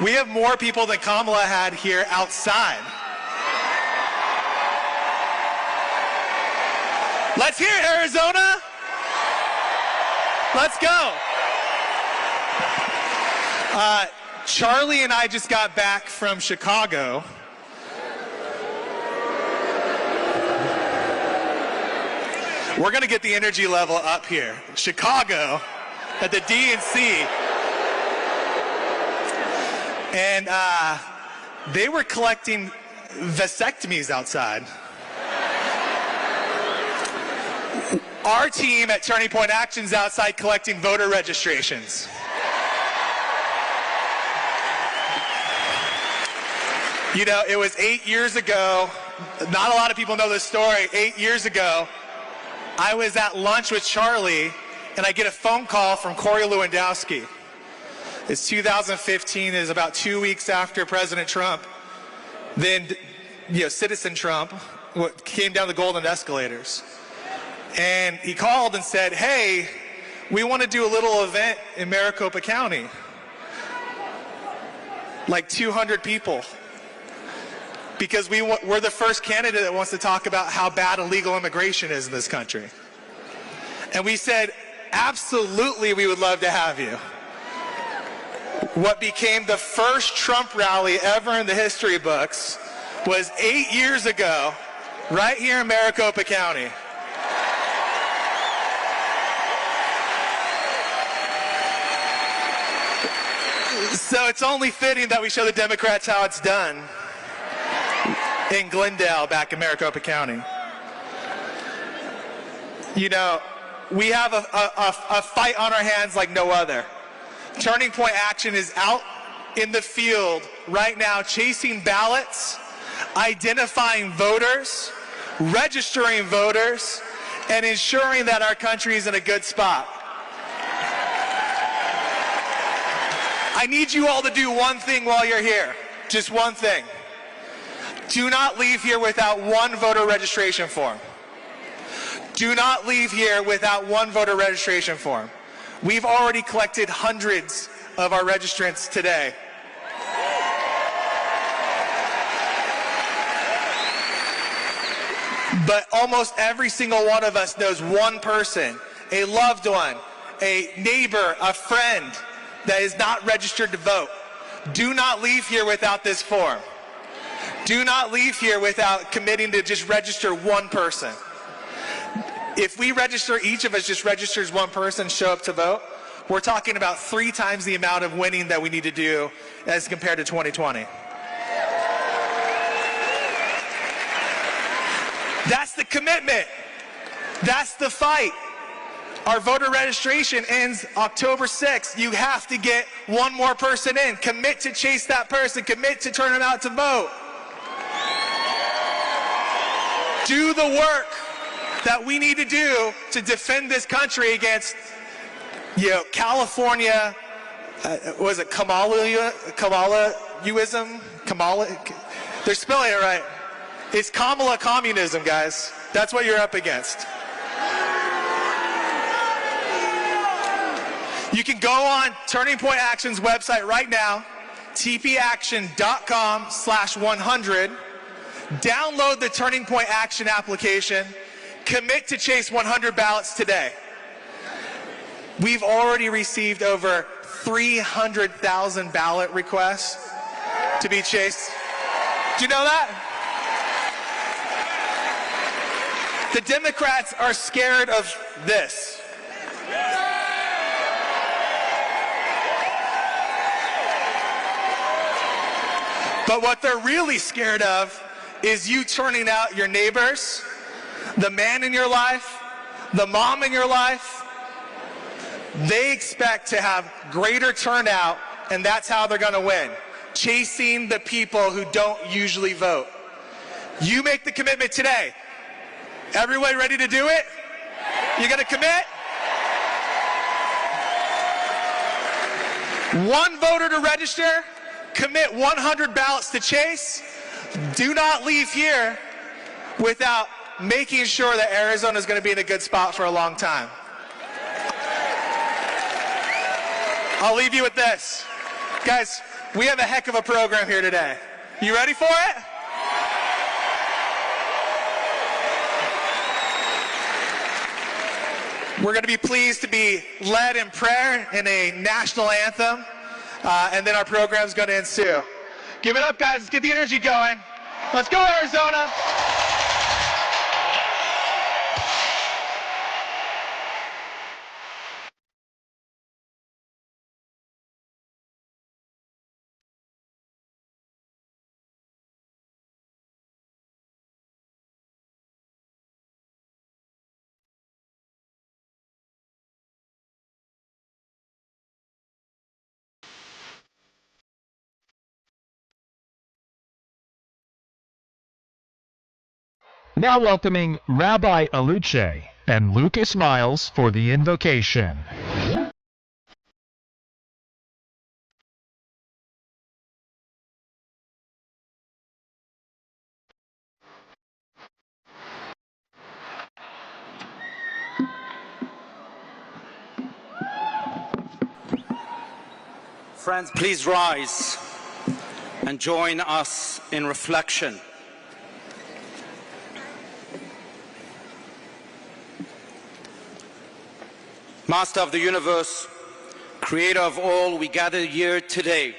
We have more people than Kamala had here outside. Let's hear it, Arizona. Let's go. Charlie and I just got back from Chicago. We're going to get the energy level up here. Chicago at the DNC. And they were collecting vasectomies outside. Our team at Turning Point Action's outside collecting voter registrations. You know, it was 8 years ago. Not a lot of people know this story. 8 years ago, I was at lunch with Charlie, and I get a phone call from Corey Lewandowski. It's 2015. It's about 2 weeks after President Trump, then, Citizen Trump, came down the golden escalators. And he called and said, hey, we want to do a little event in Maricopa County. Like 200 people. Because we're the first candidate that wants to talk about how bad illegal immigration is in this country. And we said, absolutely, we would love to have you. What became the first Trump rally ever in the history books was 8 years ago, right here in Maricopa County. So it's only fitting that we show the Democrats how it's done in Glendale, back in Maricopa County. You know, we have a fight on our hands like no other. Turning Point Action is out in the field right now chasing ballots, identifying voters, registering voters, and ensuring that our country is in a good spot. I need you all to do one thing while you're here. Just one thing. Do not leave here without one voter registration form. Do not leave here without one voter registration form. We've already collected hundreds of our registrants today. But almost every single one of us knows one person, a loved one, a neighbor, a friend that is not registered to vote. Do not leave here without this form. Do not leave here without committing to just register one person. If we register, each of us just registers one person, show up to vote, we're talking about 3 times the amount of winning that we need to do as compared to 2020. That's the commitment. That's the fight. Our voter registration ends October 6th. You have to get one more person in. Commit to chase that person. Commit to turn them out to vote. Do the work that we need to do to defend this country against, California, was it Kamala-ism? They're spelling it right. It's Kamala communism, guys. That's what you're up against. You can go on Turning Point Action's website right now, tpaction.com/100. Download the Turning Point Action application. Commit to chase 100 ballots today. We've already received over 300,000 ballot requests to be chased. Do you know that? The Democrats are scared of this. But what they're really scared of is you turning out your neighbors, the man in your life, the mom in your life. They expect to have greater turnout, and that's how they're going to win. Chasing the people who don't usually vote. You make the commitment today. Everybody ready to do it? You going to commit? One voter to register. Commit 100 ballots to chase. Do not leave here without making sure that Arizona is going to be in a good spot for a long time. I'll leave you with this. Guys, We have a heck of a program here today. You ready for it? We're going to be pleased to be led in prayer in a national anthem, and then our program is going to ensue. Give it up, guys. Let's get the energy going. Let's go, Arizona. Now welcoming Rabbi Aluche and Lucas Miles for the invocation. Friends, please rise and join us in reflection. Master of the universe, creator of all, we gather here today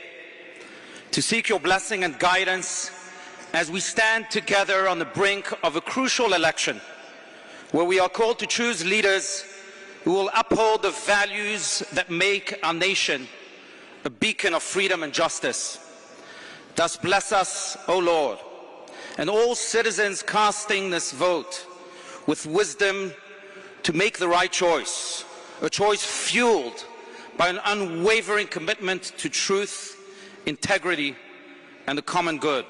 to seek your blessing and guidance as we stand together on the brink of a crucial election where we are called to choose leaders who will uphold the values that make our nation a beacon of freedom and justice. Thus bless us, O Lord, and all citizens casting this vote with wisdom to make the right choice, a choice fueled by an unwavering commitment to truth, integrity, and the common good.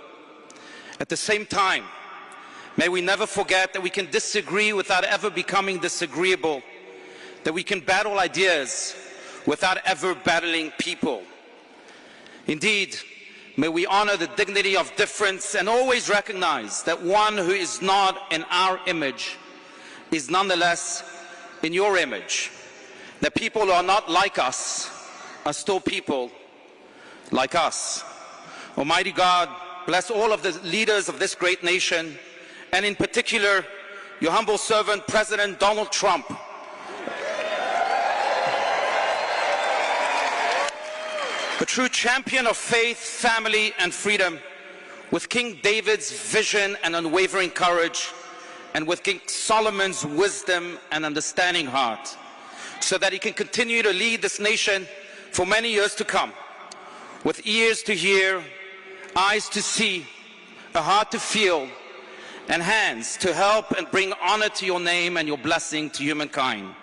At the same time, may we never forget that we can disagree without ever becoming disagreeable, that we can battle ideas without ever battling people. Indeed, may we honor the dignity of difference and always recognize that one who is not in our image is nonetheless in your image. That people who are not like us are still people like us. Almighty God, bless all of the leaders of this great nation, and in particular, your humble servant, President Donald Trump. A true champion of faith, family, and freedom, with King David's vision and unwavering courage, and with King Solomon's wisdom and understanding heart, so that he can continue to lead this nation for many years to come, with ears to hear, eyes to see, a heart to feel, and hands to help and bring honor to your name and your blessing to humankind.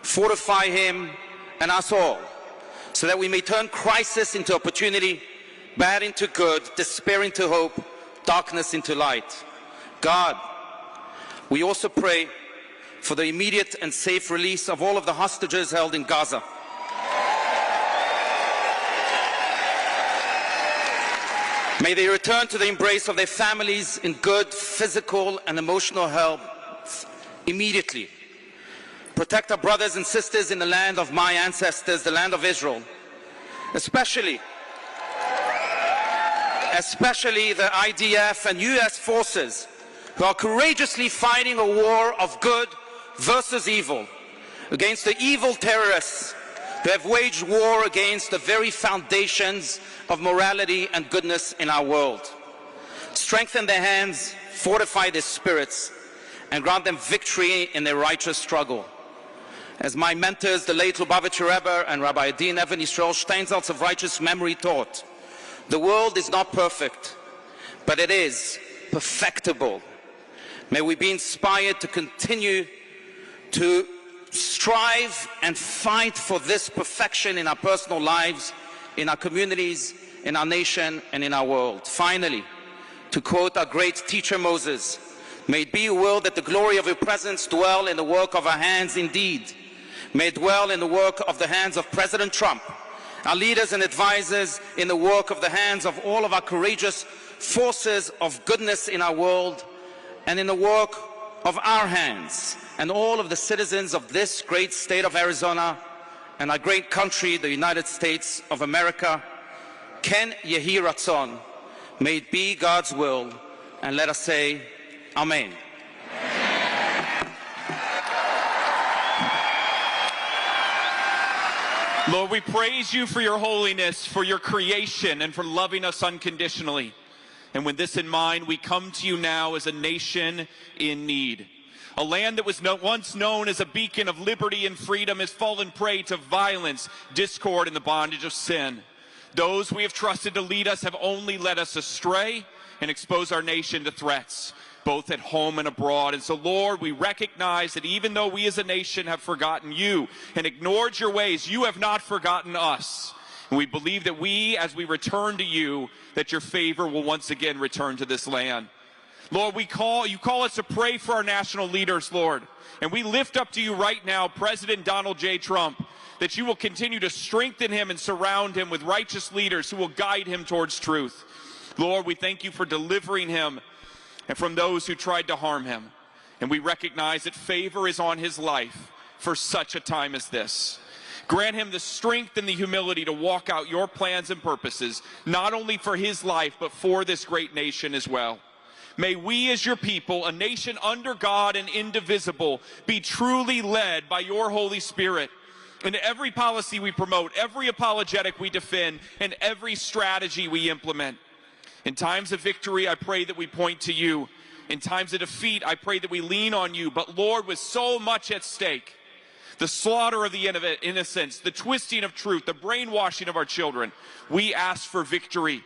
Fortify him and us all, so that we may turn crisis into opportunity, bad into good, despair into hope, darkness into light. God, we also pray for the immediate and safe release of all of the hostages held in Gaza. May they return to the embrace of their families in good physical and emotional health immediately. Protect our brothers and sisters in the land of my ancestors, the land of Israel, especially the IDF and US forces who are courageously fighting a war of good versus evil, against the evil terrorists who have waged war against the very foundations of morality and goodness in our world. Strengthen their hands, fortify their spirits, and grant them victory in their righteous struggle. As my mentors, the late Lubavitcher Rebbe and Rabbi Adin Evan Yisrael Steinsaltz of righteous memory taught, the world is not perfect, but it is perfectible. May we be inspired to continue to strive and fight for this perfection in our personal lives, in our communities, in our nation, and in our world. Finally, to quote our great teacher Moses, may it be your will that the glory of your presence dwell in the work of our hands indeed. May it dwell in the work of the hands of President Trump, our leaders and advisors, in the work of the hands of all of our courageous forces of goodness in our world, and in the work of our hands and all of the citizens of this great state of Arizona and our great country, the United States of America. Ken Yehi Ratzon. May it be God's will, and let us say, Amen. Lord, we praise you for your holiness, for your creation, and for loving us unconditionally. And with this in mind, we come to you now as a nation in need. A land that was once known as a beacon of liberty and freedom has fallen prey to violence, discord, and the bondage of sin. Those we have trusted to lead us have only led us astray and exposed our nation to threats, both at home and abroad. And so, Lord, we recognize that even though we as a nation have forgotten you and ignored your ways, you have not forgotten us. And we believe that we, as we return to you, that your favor will once again return to this land. Lord, you call us to pray for our national leaders, Lord. And we lift up to you right now President Donald J. Trump, that you will continue to strengthen him and surround him with righteous leaders who will guide him towards truth. Lord, we thank you for delivering him and from those who tried to harm him. And we recognize that favor is on his life for such a time as this. Grant him the strength and the humility to walk out your plans and purposes, not only for his life, but for this great nation as well. May we as your people, a nation under God and indivisible, be truly led by your Holy Spirit in every policy we promote, every apologetic we defend, and every strategy we implement. In times of victory, I pray that we point to you. In times of defeat, I pray that we lean on you. But Lord, with so much at stake, the slaughter of the innocents, the twisting of truth, the brainwashing of our children, we ask for victory,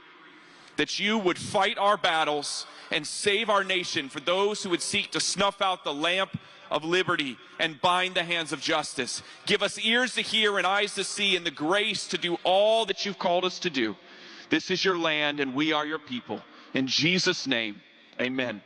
that you would fight our battles and save our nation for those who would seek to snuff out the lamp of liberty and bind the hands of justice. Give us ears to hear and eyes to see and the grace to do all that you've called us to do. This is your land, and we are your people. In Jesus' name, amen.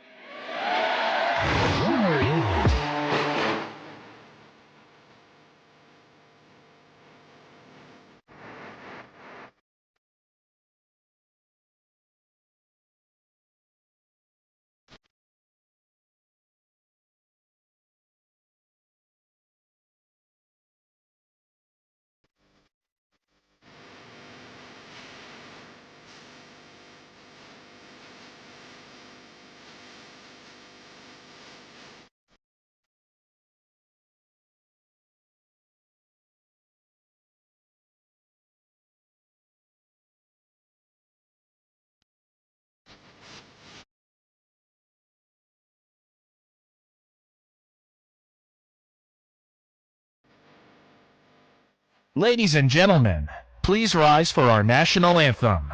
Ladies and gentlemen, please rise for our national anthem.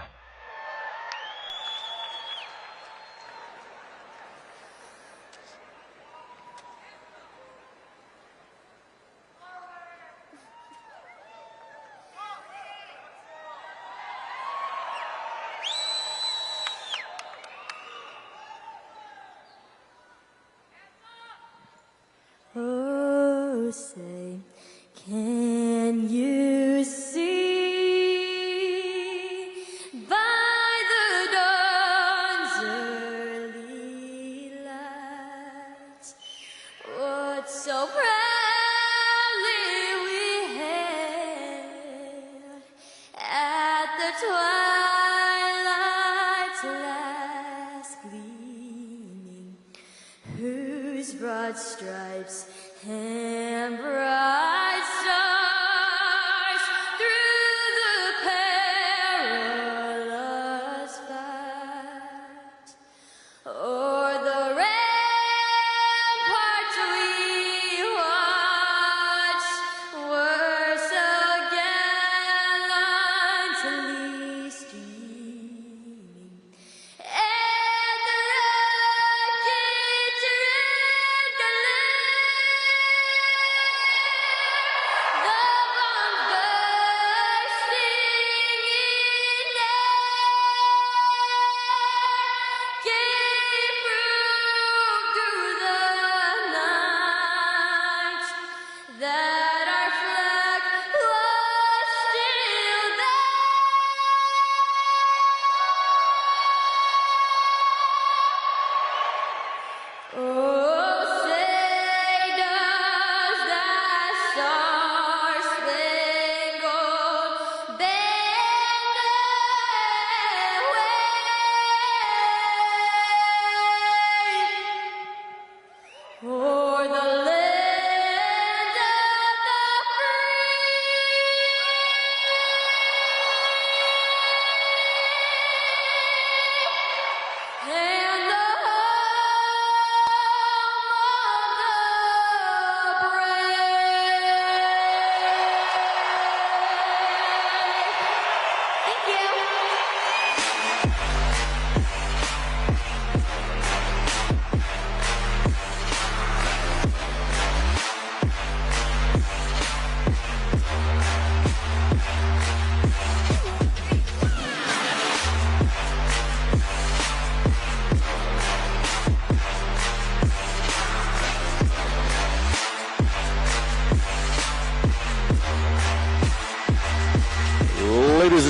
Oh, say, can you see by the dawn's early light what so proudly we hailed at the twilight's last gleaming, whose broad stripes and bright stars through the perilous fight o'er the ramparts we watched were so gallantly streaming, and the rocket's red glare, the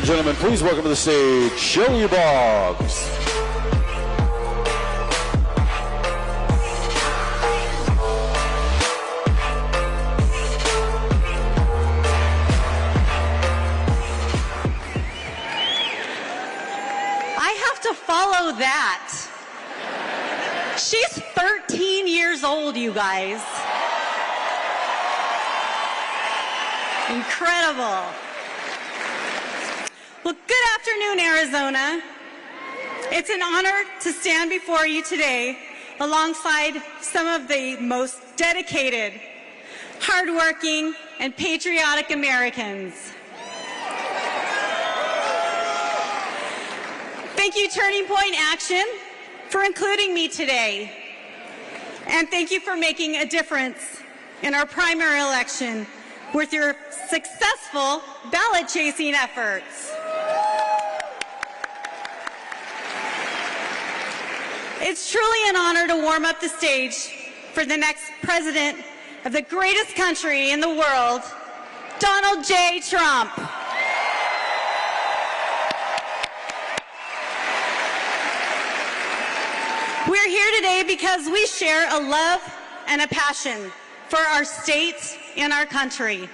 gentlemen, please welcome to the stage, Shelley Bogs. I have to follow that. She's 13 years old, you guys. Incredible. Well, good afternoon, Arizona. It's an honor to stand before you today alongside some of the most dedicated, hardworking, and patriotic Americans. Thank you, Turning Point Action, for including me today. And thank you for making a difference in our primary election with your successful ballot chasing efforts. It's truly an honor to warm up the stage for the next president of the greatest country in the world, Donald J. Trump. We're here today because we share a love and a passion for our state and our country.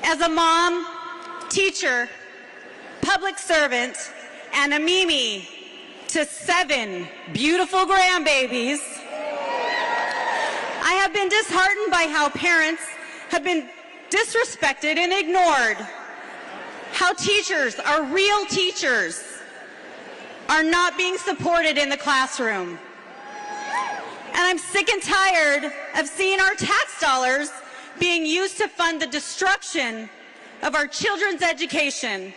As a mom, teacher, public servant, and a Mimi to 7 beautiful grandbabies, I have been disheartened by how parents have been disrespected and ignored, how teachers, our real teachers, are not being supported in the classroom. And I'm sick and tired of seeing our tax dollars being used to fund the destruction of our children's education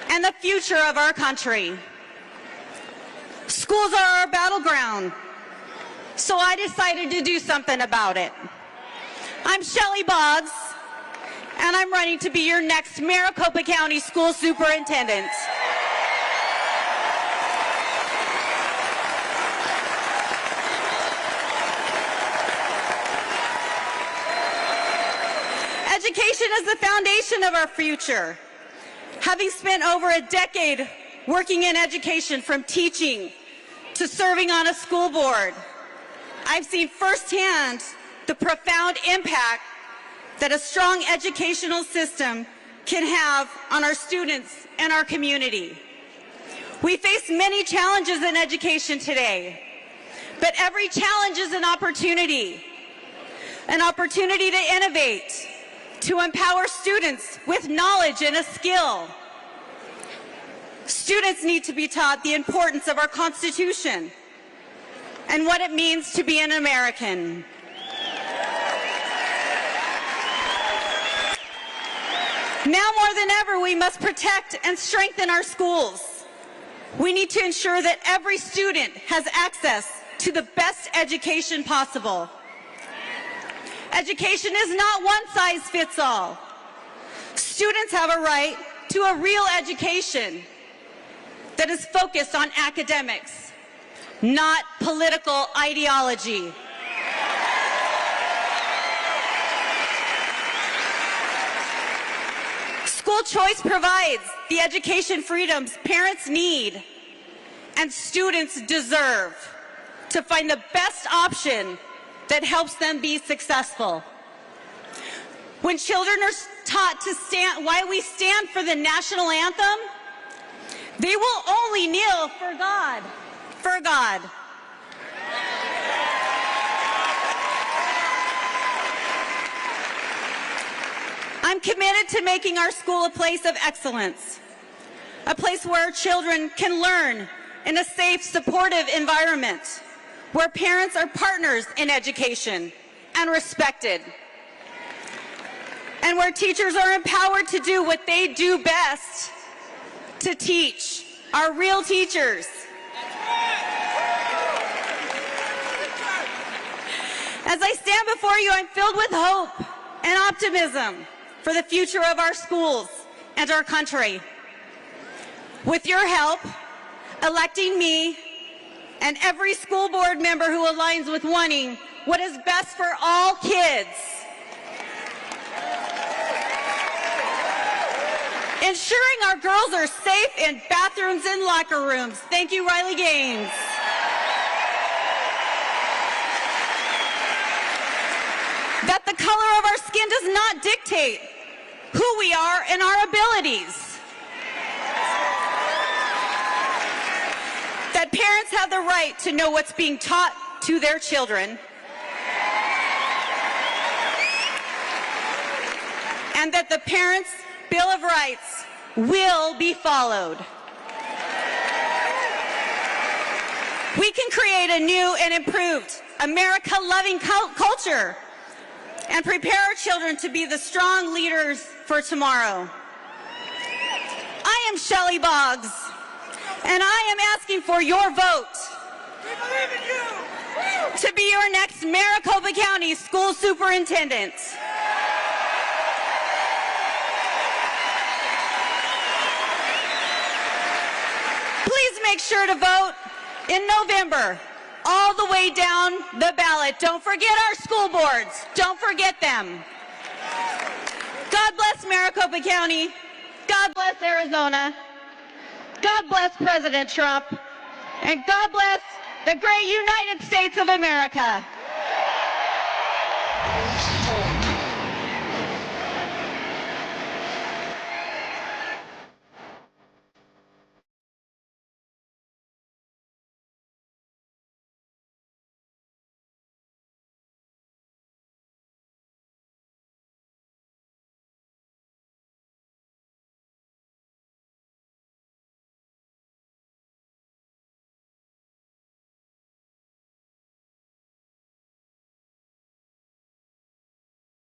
and the future of our country. Schools are our battleground, so I decided to do something about it. I'm Shelley Bogs, and I'm running to be your next Maricopa County School Superintendent. Education is the foundation of our future. Having spent over a decade working in education, from teaching to serving on a school board, I've seen firsthand the profound impact that a strong educational system can have on our students and our community. We face many challenges in education today, but every challenge is an opportunity to innovate, to empower students with knowledge and a skill. Students need to be taught the importance of our Constitution and what it means to be an American. Now more than ever, we must protect and strengthen our schools. We need to ensure that every student has access to the best education possible. Education is not one size fits all. Students have a right to a real education that is focused on academics, not political ideology. School choice provides the education freedoms parents need and students deserve to find the best option that helps them be successful. When children are taught to stand, why we stand for the national anthem, they will only kneel for God, for God. I'm committed to making our school a place of excellence, a place where children can learn in a safe, supportive environment, where parents are partners in education and respected, and where teachers are empowered to do what they do best, to teach, our real teachers. As I stand before you, I'm filled with hope and optimism for the future of our schools and our country. With your help, electing me and every school board member who aligns with wanting what is best for all kids, ensuring our girls are safe in bathrooms and locker rooms. Thank you, Riley Gaines. That the color of our skin does not dictate who we are and our abilities. That parents have the right to know what's being taught to their children. And that the Parents' Bill of Rights will be followed. We can create a new and improved America-loving culture and prepare our children to be the strong leaders for tomorrow. I am Shelley Bogs, and I am asking for your vote to be your next Maricopa County School Superintendent. Please make sure to vote in November, all the way down the ballot. Don't forget our school boards. Don't forget them. God bless Maricopa County. God bless Arizona. God bless President Trump. And God bless the great United States of America.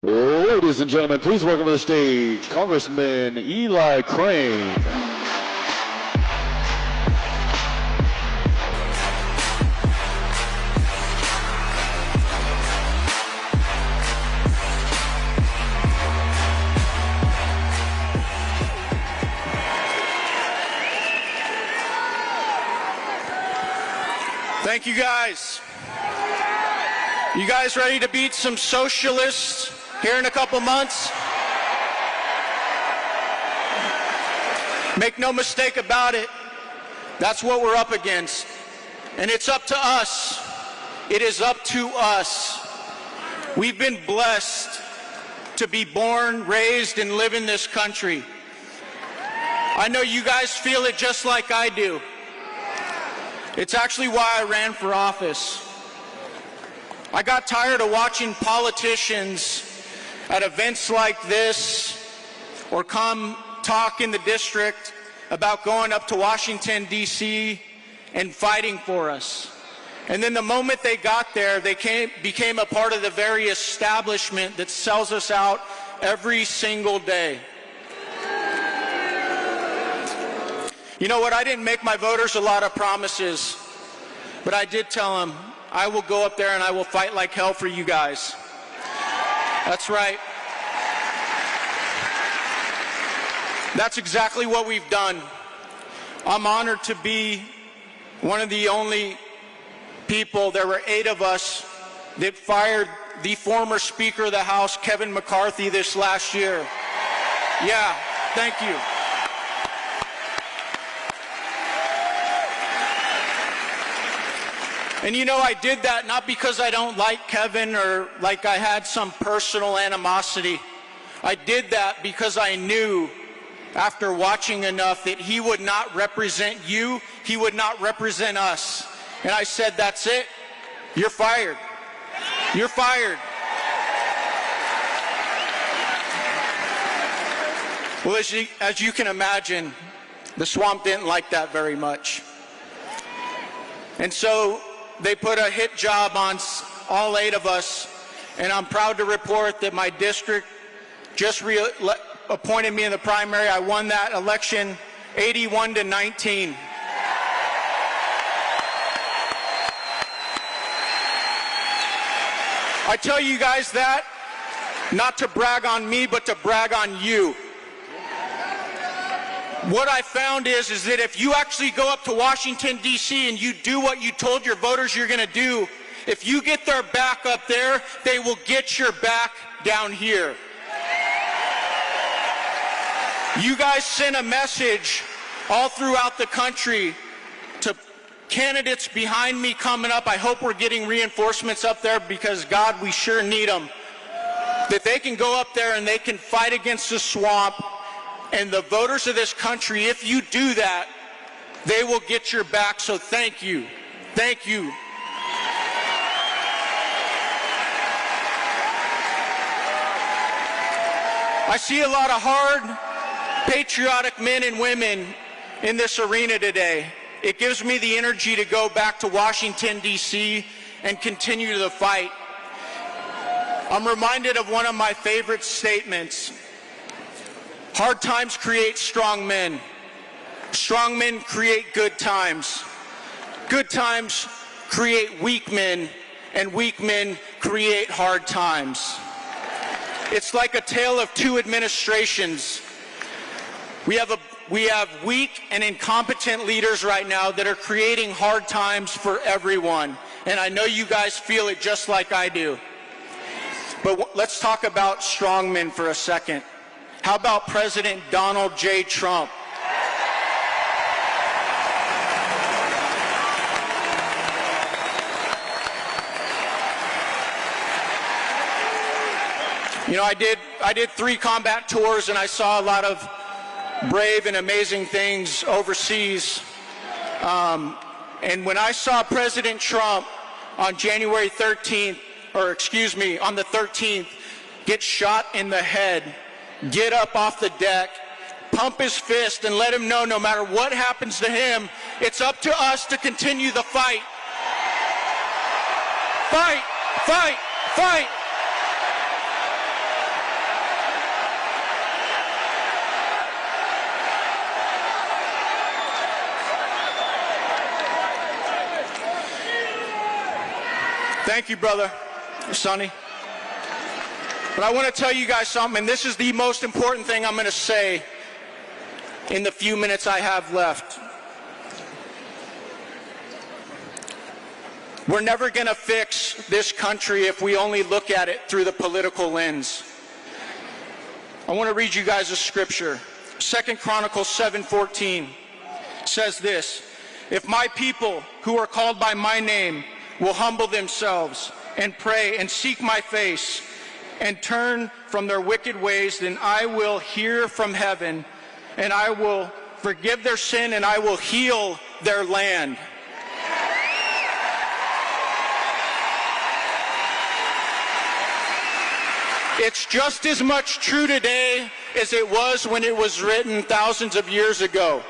Ladies and gentlemen, please welcome to the stage Congressman Eli Crane. Thank you guys. You guys ready to beat some socialists here in a couple months? Make no mistake about it, that's what we're up against. And it's up to us. It is up to us. We've been blessed to be born, raised, and live in this country. I know you guys feel it just like I do. It's actually why I ran for office. I got tired of watching politicians at events like this or come talk in the district about going up to Washington, D.C. and fighting for us. And then the moment they got there, they became a part of the very establishment that sells us out every single day. You know what? I didn't make my voters a lot of promises, but I did tell them, I will go up there and I will fight like hell for you guys. That's right. That's exactly what we've done. I'm honored to be one of the only people, there were 8 of us, that fired the former Speaker of the House, Kevin McCarthy, this last year. Yeah, thank you. And you know, I did that not because I don't like Kevin or like I had some personal animosity. I did that because I knew after watching enough that he would not represent you, he would not represent us. And I said, that's it, you're fired. You're fired. Well, as you can imagine, the swamp didn't like that very much. And so they put a hit job on all 8 of us, and I'm proud to report that my district just appointed me in the primary. I won that election 81-19. I tell you guys that, not to brag on me, but to brag on you. What I found is that if you actually go up to Washington, D.C. and you do what you told your voters you're going to do, if you get their back up there, they will get your back down here. You guys sent a message all throughout the country to candidates behind me coming up. I hope we're getting reinforcements up there because, God, we sure need them. That they can go up there and they can fight against the swamp. And the voters of this country, if you do that, they will get your back. So thank you. Thank you. I see a lot of hard, patriotic men and women in this arena today. It gives me the energy to go back to Washington, D.C. and continue the fight. I'm reminded of one of my favorite statements. Hard times create strong men. Strong men create good times. Good times create weak men, and weak men create hard times. It's like a tale of two administrations. We have weak and incompetent leaders right now that are creating hard times for everyone. And I know you guys feel it just like I do. But let's talk about strong men for a second. How about President Donald J. Trump? You know, I did 3 combat tours, and I saw a lot of brave and amazing things overseas. And when I saw President Trump on January 13th, on the 13th, get shot in the head, get up off the deck, pump his fist, and let him know no matter what happens to him, it's up to us to continue the fight. Fight, fight, fight. Thank you, brother, Sonny. But I want to tell you guys something, and this is the most important thing I'm going to say in the few minutes I have left. We're never going to fix this country if we only look at it through the political lens. I want to read you guys a scripture. 2 Chronicles 7:14 says this: "If my people who are called by my name will humble themselves and pray and seek my face and turn from their wicked ways, then I will hear from heaven and I will forgive their sin and I will heal their land." It's just as much true today as it was when it was written thousands of years ago.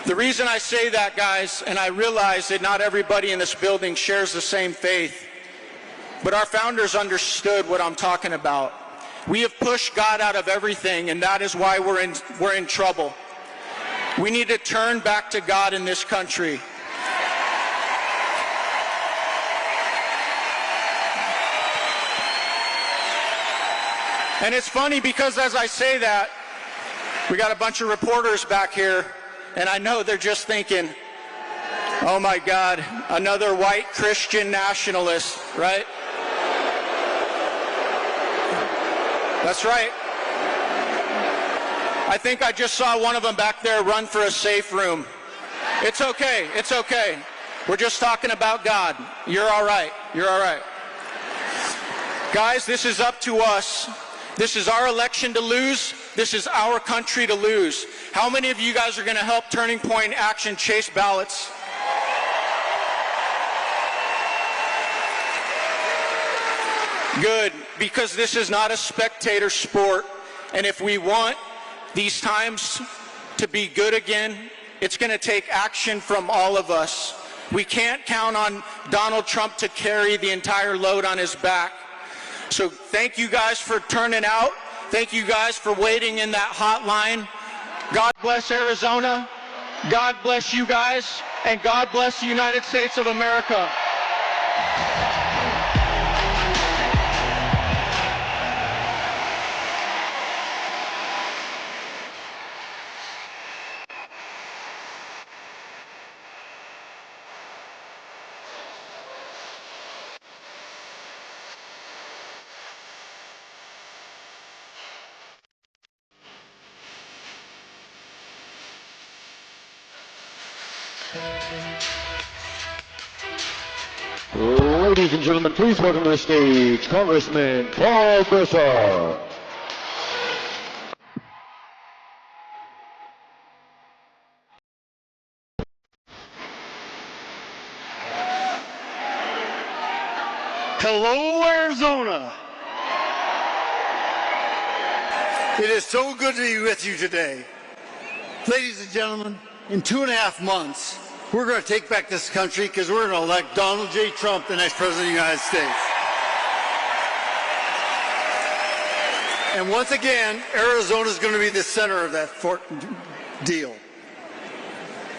The reason I say that, guys, and I realize that not everybody in this building shares the same faith, but our founders understood what I'm talking about. We have pushed God out of everything, and that is why we're in trouble. We need to turn back to God in this country. And it's funny because as I say that, we got a bunch of reporters back here, and I know they're just thinking, oh my God, another white Christian nationalist, right? That's right. I think I just saw one of them back there run for a safe room. It's okay, it's okay. We're just talking about God. You're all right, you're all right. Guys, this is up to us. This is our election to lose. This is our country to lose. How many of you guys are going to help Turning Point Action chase ballots? Good, because this is not a spectator sport. And if we want these times to be good again, it's going to take action from all of us. We can't count on Donald Trump to carry the entire load on his back. So thank you guys for turning out. Thank you guys for waiting in that hotline. God bless Arizona. God bless you guys. And God bless the United States of America. Ladies and gentlemen, please welcome to the stage Congressman Paul Gosar. Hello, Arizona. It is so good to be with you today. Ladies and gentlemen, in 2.5 months, we're going to take back this country because we're going to elect Donald J. Trump the next president of the United States. And once again, Arizona is going to be the center of that deal.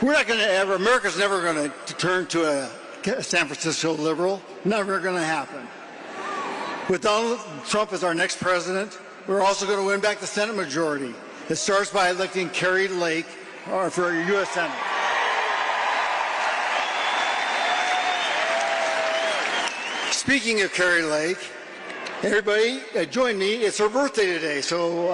We're not going to ever, America's never going to turn to a San Francisco liberal. Never going to happen. With Donald Trump as our next president, we're also going to win back the Senate majority. It starts by electing Kari Lake for U.S. Senate. Speaking of Kari Lake, everybody join me. It's her birthday today, so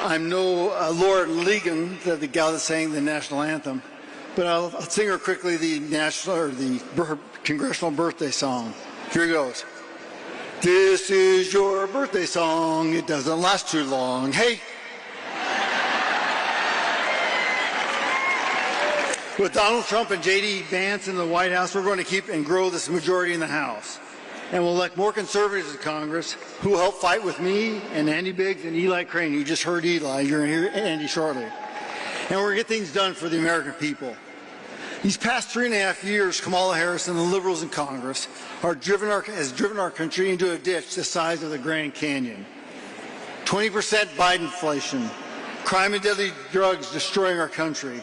I'm no Laura Ligon, the gal that sang the national anthem, but I'll sing her quickly the congressional birthday song. Here goes. This is your birthday song. It doesn't last too long. Hey. With Donald Trump and J.D. Vance in the White House, we're going to keep and grow this majority in the House. And we'll elect more conservatives in Congress who will help fight with me and Andy Biggs and Eli Crane. You just heard Eli. You're going to hear Andy shortly. And we're going to get things done for the American people. These past 3.5 years, Kamala Harris and the liberals in Congress has driven our country into a ditch the size of the Grand Canyon. 20% Biden inflation, crime and deadly drugs destroying our country,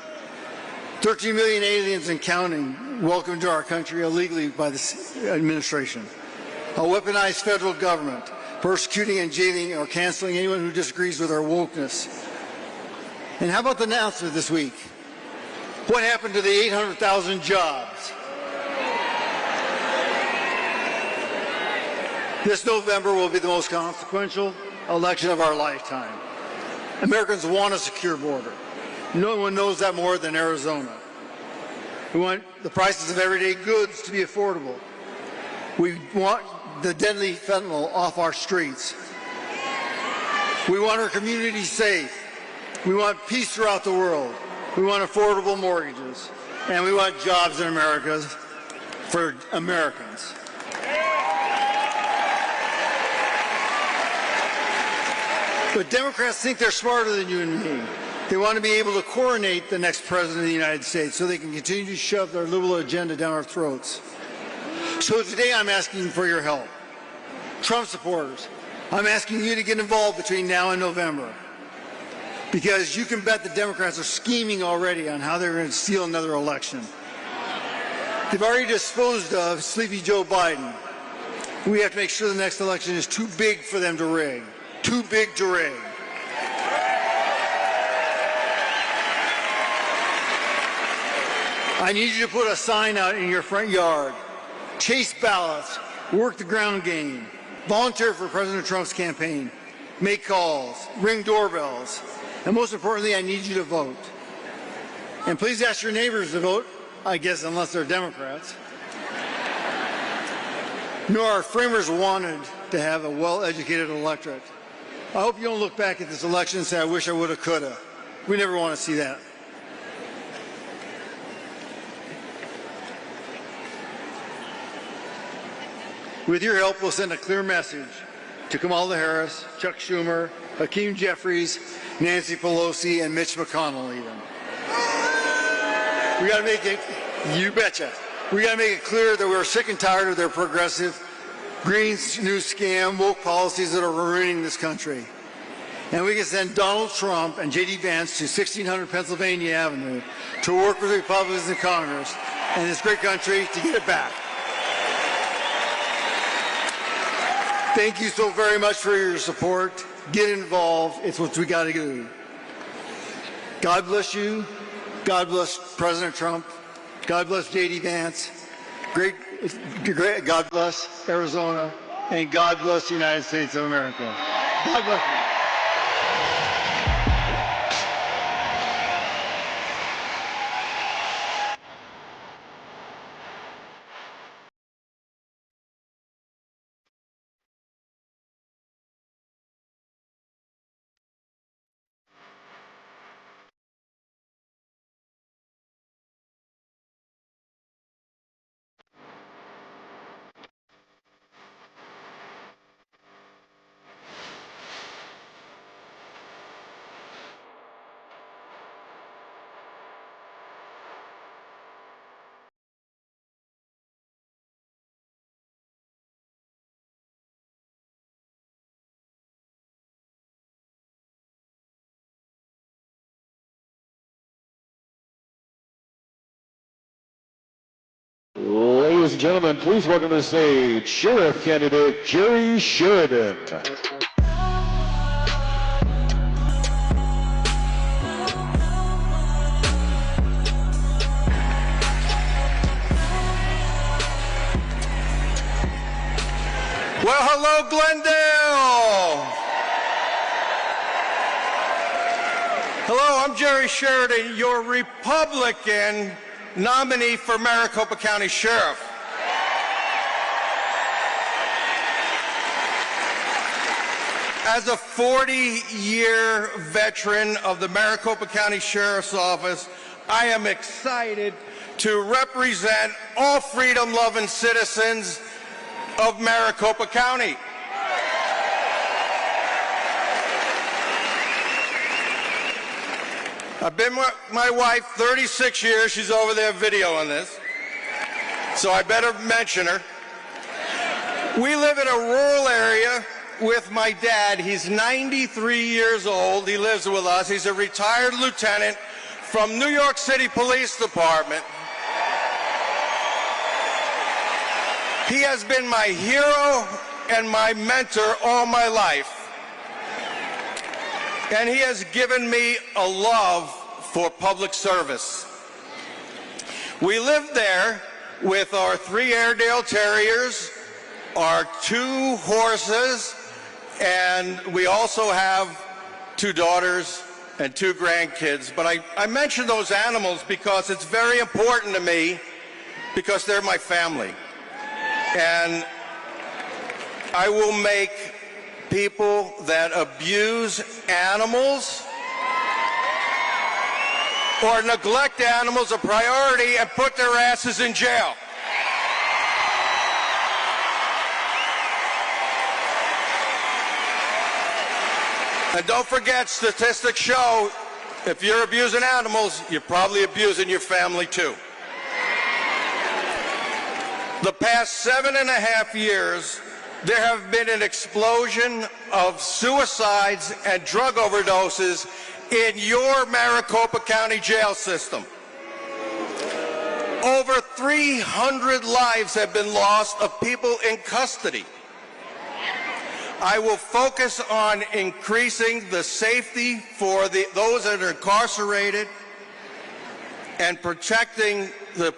13 million aliens and counting welcomed to our country illegally by this administration. A weaponized federal government, persecuting and jailing or canceling anyone who disagrees with our wokeness. And how about the announcement this week? What happened to the 800,000 jobs? This November will be the most consequential election of our lifetime. Americans want a secure border. No one knows that more than Arizona. We want the prices of everyday goods to be affordable. We want the deadly fentanyl off our streets. We want our communities safe. We want peace throughout the world. We want affordable mortgages. And we want jobs in America for Americans. But Democrats think they're smarter than you and me. They want to be able to coronate the next president of the United States so they can continue to shove their liberal agenda down our throats. So today I'm asking for your help. Trump supporters, I'm asking you to get involved between now and November. Because you can bet the Democrats are scheming already on how they're going to steal another election. They've already disposed of Sleepy Joe Biden. We have to make sure the next election is too big for them to rig. Too big to rig. I need you to put a sign out in your front yard. Chase ballots. Work the ground game. Volunteer for President Trump's campaign. Make calls. Ring doorbells. And most importantly, I need you to vote. And please ask your neighbors to vote, I guess, unless they're Democrats. You know, our framers wanted to have a well-educated electorate. I hope you don't look back at this election and say, I wish I woulda, coulda. We never want to see that. With your help, we'll send a clear message to Kamala Harris, Chuck Schumer, Hakeem Jeffries, Nancy Pelosi, and Mitch McConnell even. We got to make it, you betcha, we got to make it clear that we're sick and tired of their progressive, green new scam, woke policies that are ruining this country. And we can send Donald Trump and J.D. Vance to 1600 Pennsylvania Avenue to work with the Republicans in Congress and this great country to get it back. Thank you so very much for your support. Get involved. It's what we got to do. God bless you. God bless President Trump. God bless J.D. Vance. God bless Arizona. And God bless the United States of America. God bless you. Ladies and gentlemen, please welcome to the stage Sheriff candidate Jerry Sheridan. Well, hello, Glendale. Hello, I'm Jerry Sheridan, your Republican nominee for Maricopa County Sheriff. As a 40-year veteran of the Maricopa County Sheriff's Office, I am excited to represent all freedom-loving citizens of Maricopa County. I've been with my wife 36 years. She's over there videoing this, so I better mention her. We live in a rural area with my dad. He's 93 years old. He lives with us. He's a retired lieutenant from New York City Police Department. He has been my hero and my mentor all my life. And he has given me a love for public service. We live there with our 3 Airedale Terriers, our 2 horses, and we also have 2 daughters and 2 grandkids. But I mention those animals because it's very important to me, because they're my family. And I will make people that abuse animals or neglect animals a priority and put their asses in jail. And don't forget, statistics show if you're abusing animals, you're probably abusing your family too. The past 7.5 years, there have been an explosion of suicides and drug overdoses in your Maricopa County jail system. Over 300 lives have been lost of people in custody. I will focus on increasing the safety for those that are incarcerated and protecting the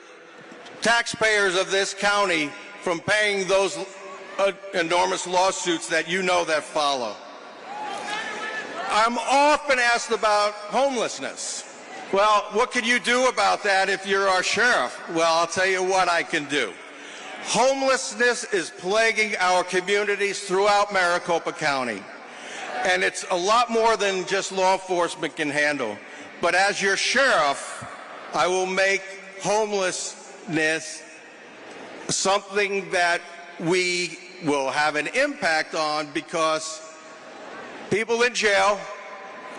taxpayers of this county from paying those enormous lawsuits that you know that follow. I'm often asked about homelessness. Well, what can you do about that if you're our sheriff? Well, I'll tell you what I can do. Homelessness is plaguing our communities throughout Maricopa County. And it's a lot more than just law enforcement can handle. But as your sheriff, I will make homelessness something that we will have an impact on, because people in jail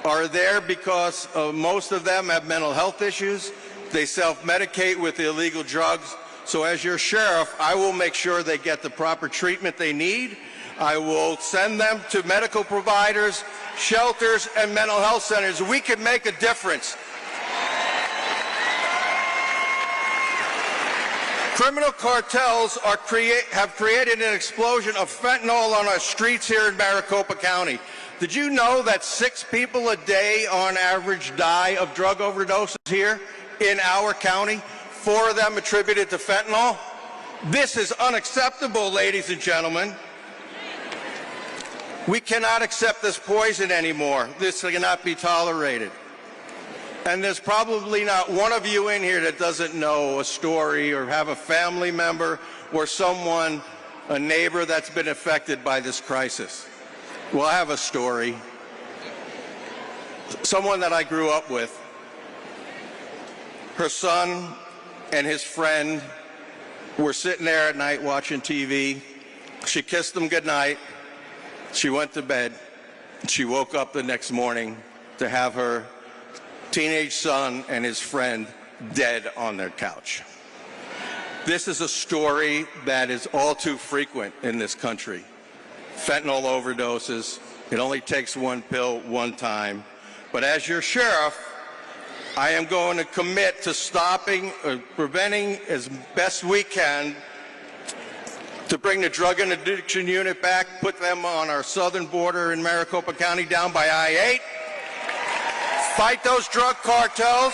are there because most of them have mental health issues. They self-medicate with illegal drugs. So as your sheriff, I will make sure they get the proper treatment they need. I will send them to medical providers, shelters, and mental health centers. We can make a difference. Criminal cartels have created an explosion of fentanyl on our streets here in Maricopa County. Did you know that 6 people a day on average die of drug overdoses here in our county? 4 of them attributed to fentanyl? This is unacceptable, ladies and gentlemen. We cannot accept this poison anymore. This cannot be tolerated. And there's probably not one of you in here that doesn't know a story or have a family member or someone, a neighbor that's been affected by this crisis. Well, I have a story. Someone that I grew up with, her son and his friend were sitting there at night watching TV. She kissed them goodnight. She went to bed. She woke up the next morning to have her teenage son and his friend dead on their couch. This is a story that is all too frequent in this country. Fentanyl overdoses. It only takes one pill one time. But as your sheriff, I am going to commit to stopping or preventing as best we can to bring the drug and addiction unit back, put them on our southern border in Maricopa County down by I-8, fight those drug cartels.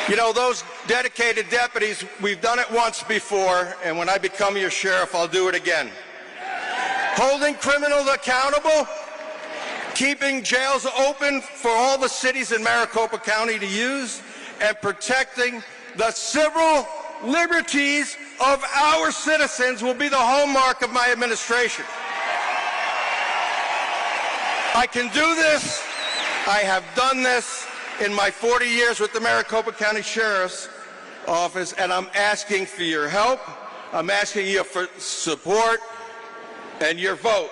You know, those dedicated deputies, we've done it once before, and when I become your sheriff, I'll do it again. Holding criminals accountable, keeping jails open for all the cities in Maricopa County to use, and protecting the civil liberties of our citizens will be the hallmark of my administration. I can do this. I have done this in my 40 years with the Maricopa County Sheriff's Office, and I'm asking for your help. I'm asking you for support and your vote.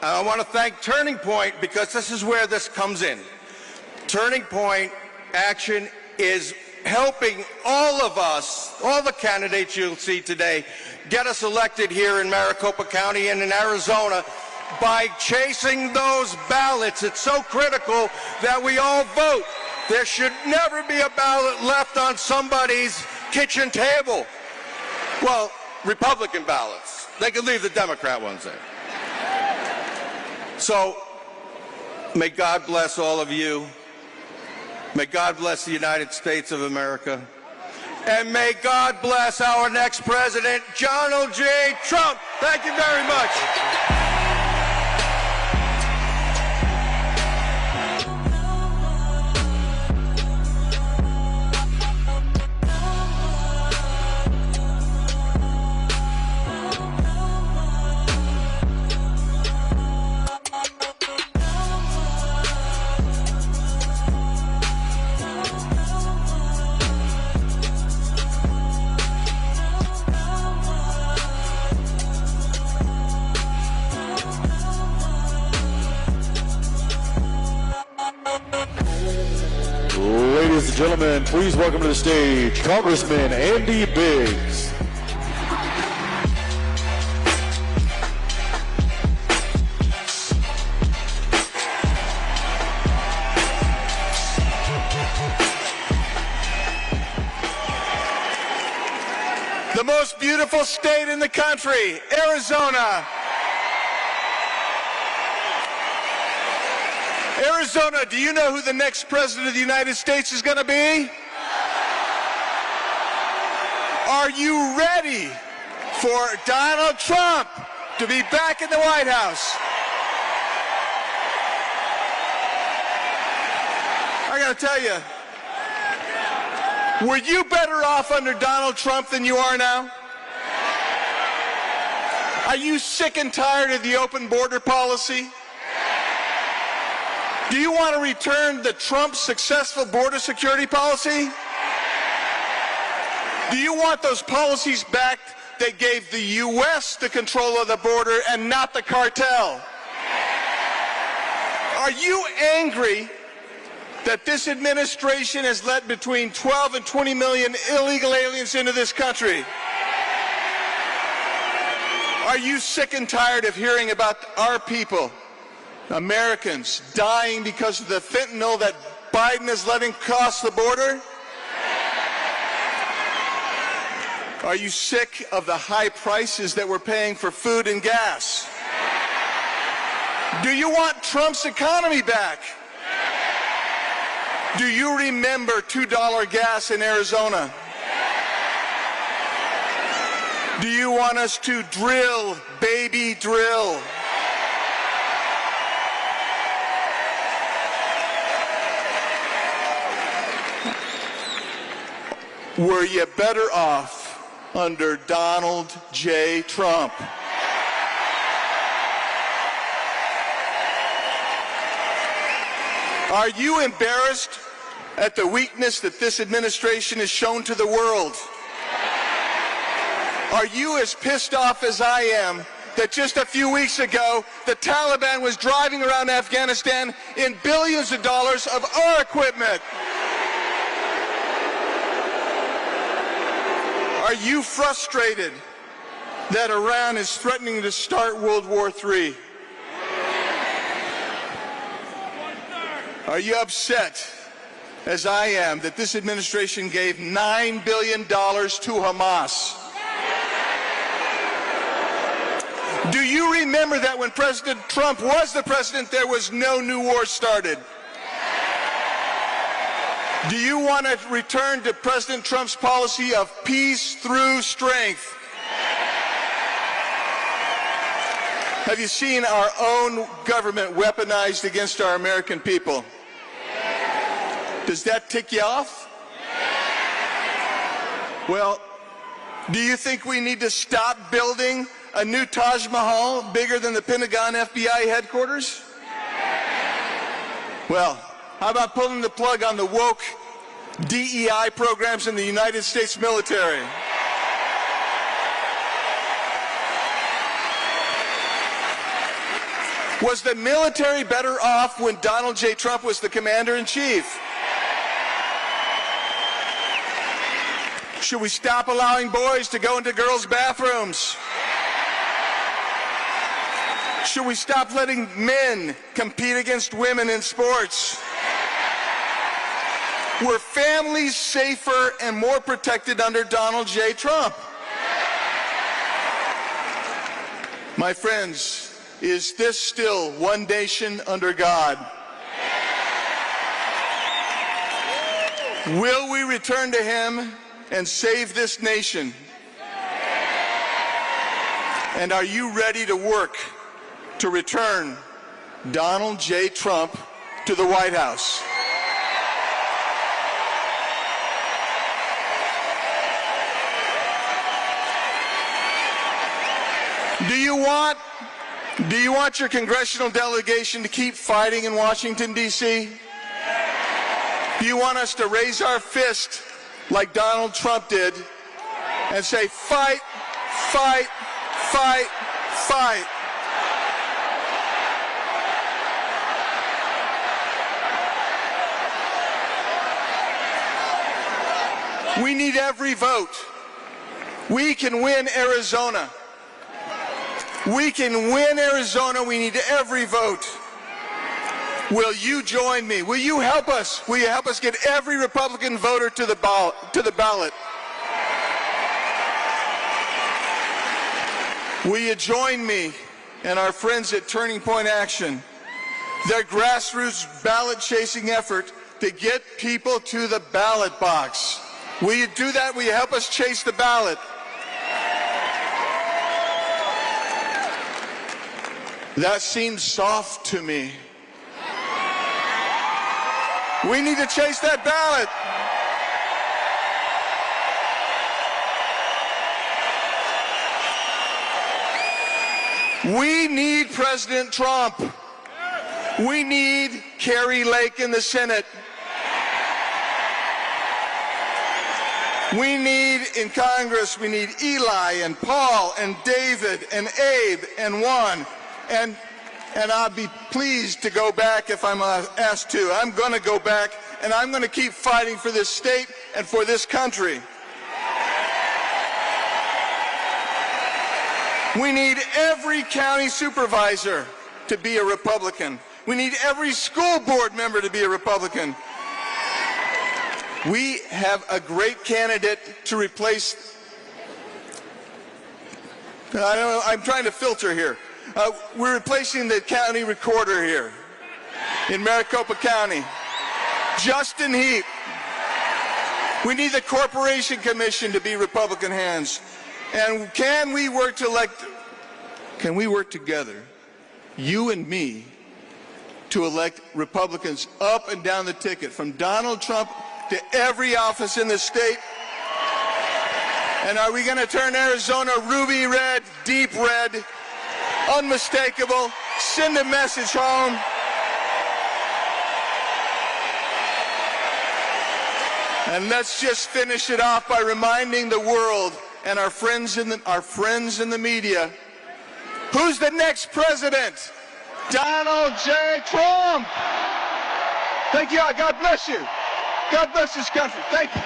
I want to thank Turning Point because this is where this comes in. Turning Point action is helping all of us, all the candidates you'll see today, get us elected here in Maricopa County and in Arizona by chasing those ballots. It's so critical that we all vote. There should never be a ballot left on somebody's kitchen table. Well, Republican ballots. They can leave the Democrat ones there. So, may God bless all of you. May God bless the United States of America. And may God bless our next president, Donald J. Trump. Thank you very much. Ladies and gentlemen, please welcome to the stage Congressman Andy Biggs. The most beautiful state in the country, Arizona. Arizona, do you know who the next president of the United States is going to be? Are you ready for Donald Trump to be back in the White House? I got to tell you, were you better off under Donald Trump than you are now? Are you sick and tired of the open border policy? Do you want to return the Trump successful border security policy? Do you want those policies back that gave the U.S. the control of the border and not the cartel? Are you angry that this administration has let between 12 and 20 million illegal aliens into this country? Are you sick and tired of hearing about our people, Americans, dying because of the fentanyl that Biden is letting cross the border? Are you sick of the high prices that we're paying for food and gas? Do you want Trump's economy back? Do you remember $2 gas in Arizona? Do you want us to drill, baby, drill? Were you better off under Donald J. Trump? Are you embarrassed at the weakness that this administration has shown to the world? Are you as pissed off as I am that just a few weeks ago the Taliban was driving around Afghanistan in billions of dollars of our equipment? Are you frustrated that Iran is threatening to start World War III? Are you upset as I am, that this administration gave $9 billion to Hamas. Do you remember that when President Trump was the president, there was no new war started? Do you want to return to President Trump's policy of peace through strength? Have you seen our own government weaponized against our American people? Does that tick you off? Well, do you think we need to stop building a new Taj Mahal bigger than the Pentagon FBI headquarters? Well, how about pulling the plug on the woke DEI programs in the United States military? Was the military better off when Donald J. Trump was the commander-in-chief? Should we stop allowing boys to go into girls' bathrooms? Should we stop letting men compete against women in sports? Were families safer and more protected under Donald J. Trump? My friends, is this still one nation under God? Will we return to him and save this nation? And are you ready to work to return Donald J. Trump to the White House? Do you want your congressional delegation to keep fighting in Washington, D.C.? Do you want us to raise our fist like Donald Trump did and say, fight, fight, fight, fight? We need every vote. We can win Arizona. We can win Arizona. We need every vote. Will you join me? Will you help us? Will you help us get every Republican voter to the ballot? Will you join me and our friends at Turning Point Action, their grassroots ballot-chasing effort to get people to the ballot box? Will you do that? Will you help us chase the ballot? That seems soft to me. We need to chase that ballot. We need President Trump. We need Carrie Lake in the Senate. We need in Congress, we need Eli and Paul and David and Abe and Juan. And I'll be pleased to go back if I'm asked to. I'm going to go back, and I'm going to keep fighting for this state and for this country. We need every county supervisor to be a Republican. We need every school board member to be a Republican. We have a great candidate to replace. I'm trying to filter here. We're replacing the county recorder here in Maricopa County, Justin Heap. We need the Corporation Commission to be Republican hands. And can we work together, you and me, to elect Republicans up and down the ticket, from Donald Trump to every office in the state? And are we going to turn Arizona ruby red, deep red, unmistakable, send a message home? And let's just finish it off by reminding the world and our friends in the media, who's the next president? Donald J. Trump. Thank you. God bless you. God bless this country. Thank you.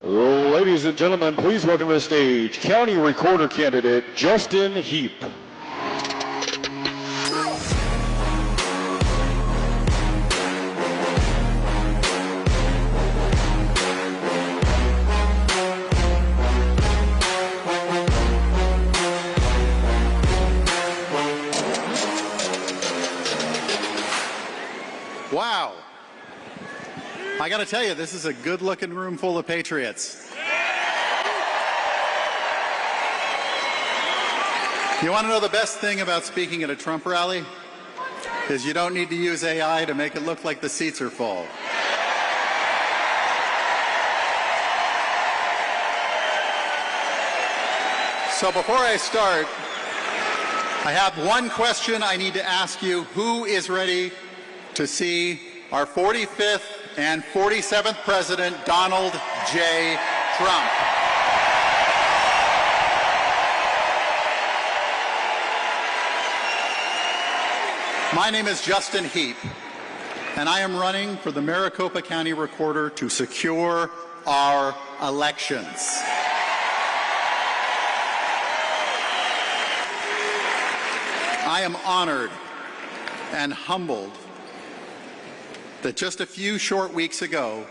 Ladies and gentlemen, please welcome to the stage County Recorder candidate Justin Heap. Wow. I got to tell you, this is a good-looking room full of patriots. You want to know the best thing about speaking at a Trump rally? Is you don't need to use AI to make it look like the seats are full. So before I start, I have one question I need to ask you. Who is ready to see our 45th and 47th President, Donald J. Trump? My name is Justin Heap, and I am running for the Maricopa County Recorder to secure our elections. I am honored and humbled that just a few short weeks ago,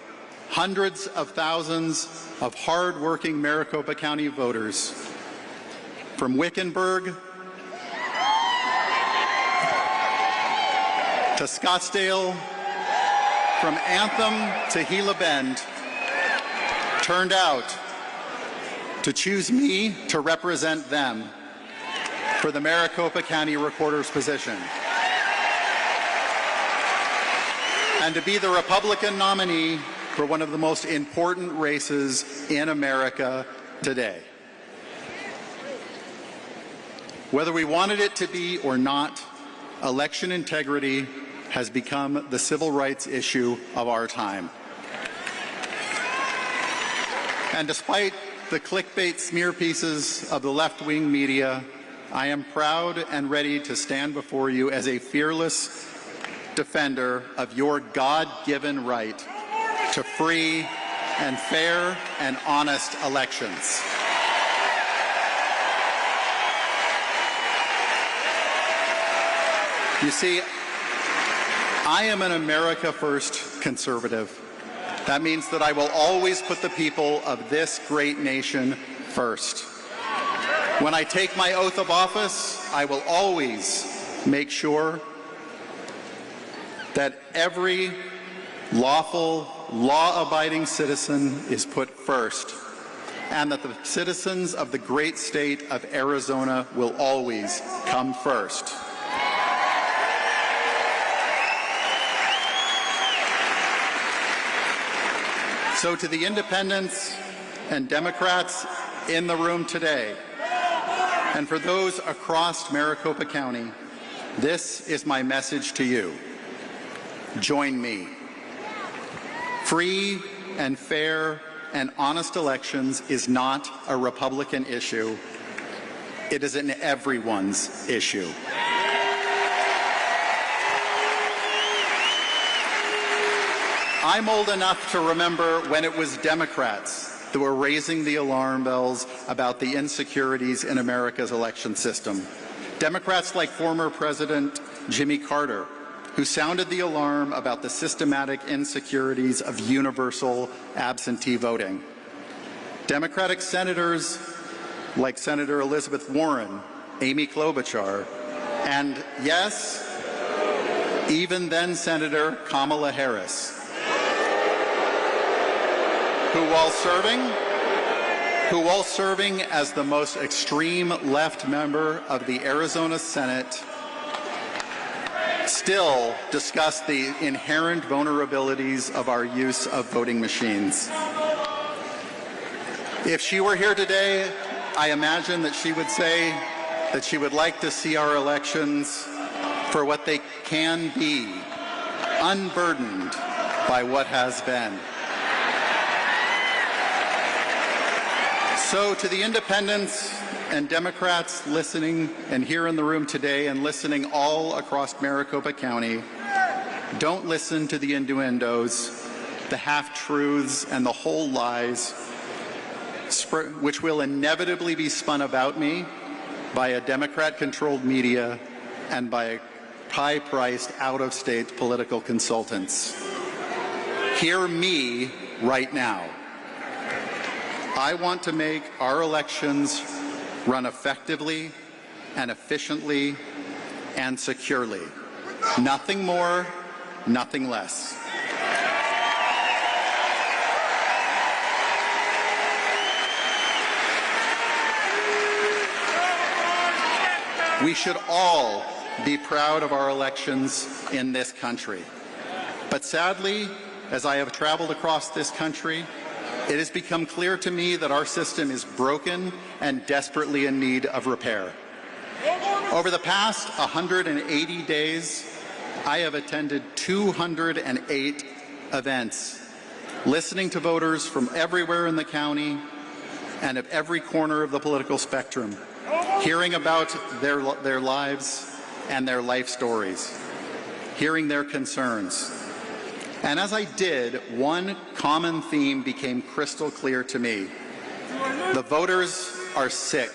hundreds of thousands of hard-working Maricopa County voters from Wickenburg to Scottsdale, from Anthem to Gila Bend, turned out to choose me to represent them for the Maricopa County Recorder's position, and to be the Republican nominee for one of the most important races in America today. Whether we wanted it to be or not, election integrity has become the civil rights issue of our time. And despite the clickbait smear pieces of the left-wing media, I am proud and ready to stand before you as a fearless defender of your God-given right to free and fair and honest elections. You see, I am an America First conservative. That means that I will always put the people of this great nation first. When I take my oath of office, I will always make sure that every lawful, law-abiding citizen is put first, and that the citizens of the great state of Arizona will always come first. So to the independents and Democrats in the room today, and for those across Maricopa County, this is my message to you. Join me. Free and fair and honest elections is not a Republican issue. It is an everyone's issue. I'm old enough to remember when it was Democrats that were raising the alarm bells about the insecurities in America's election system. Democrats like former President Jimmy Carter, who sounded the alarm about the systematic insecurities of universal absentee voting. Democratic senators like Senator Elizabeth Warren, Amy Klobuchar, and yes, even then Senator Kamala Harris, who while serving as the most extreme left member of the Arizona Senate, still discuss the inherent vulnerabilities of our use of voting machines. If she were here today, I imagine that she would say that she would like to see our elections for what they can be, unburdened by what has been. So to the independents and Democrats listening and here in the room today and listening all across Maricopa County, don't listen to the innuendos, the half-truths, and the whole lies which will inevitably be spun about me by a Democrat-controlled media and by high-priced, out-of-state political consultants. Hear me right now. I want to make our elections run effectively and efficiently and securely. Nothing more, nothing less. We should all be proud of our elections in this country. But sadly, as I have traveled across this country, it has become clear to me that our system is broken and desperately in need of repair. Over the past 180 days, I have attended 208 events, listening to voters from everywhere in the county and of every corner of the political spectrum, hearing about their lives and their life stories, hearing their concerns. And as I did, one common theme became crystal clear to me. The voters are sick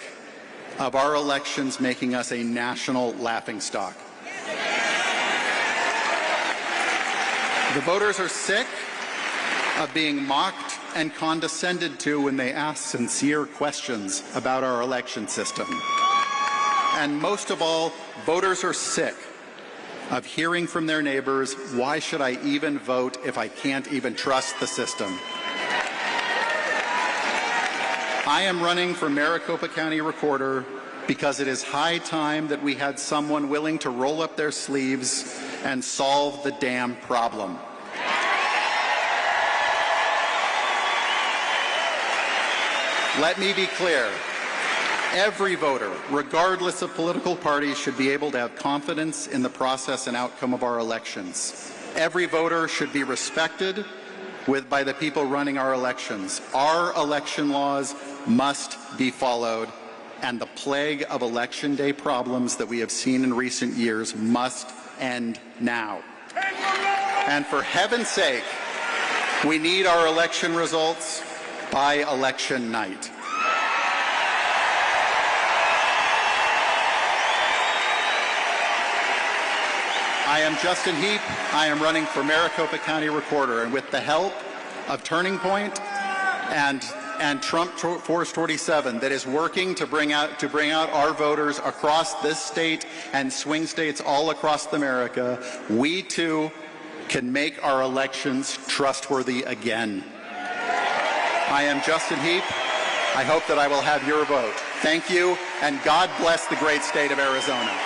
of our elections making us a national laughingstock. The voters are sick of being mocked and condescended to when they ask sincere questions about our election system. And most of all, voters are sick of hearing from their neighbors, why should I even vote if I can't even trust the system? I am running for Maricopa County Recorder because it is high time that we had someone willing to roll up their sleeves and solve the damn problem. Let me be clear. Every voter, regardless of political party, should be able to have confidence in the process and outcome of our elections. Every voter should be respected by the people running our elections. Our election laws must be followed, and the plague of election day problems that we have seen in recent years must end now. And for heaven's sake, we need our election results by election night. I am Justin Heap. I am running for Maricopa County Recorder, and with the help of Turning Point and Trump Force 47 that is working to bring out our voters across this state and swing states all across America, we too can make our elections trustworthy again. I am Justin Heap. I hope that I will have your vote. Thank you, and God bless the great state of Arizona.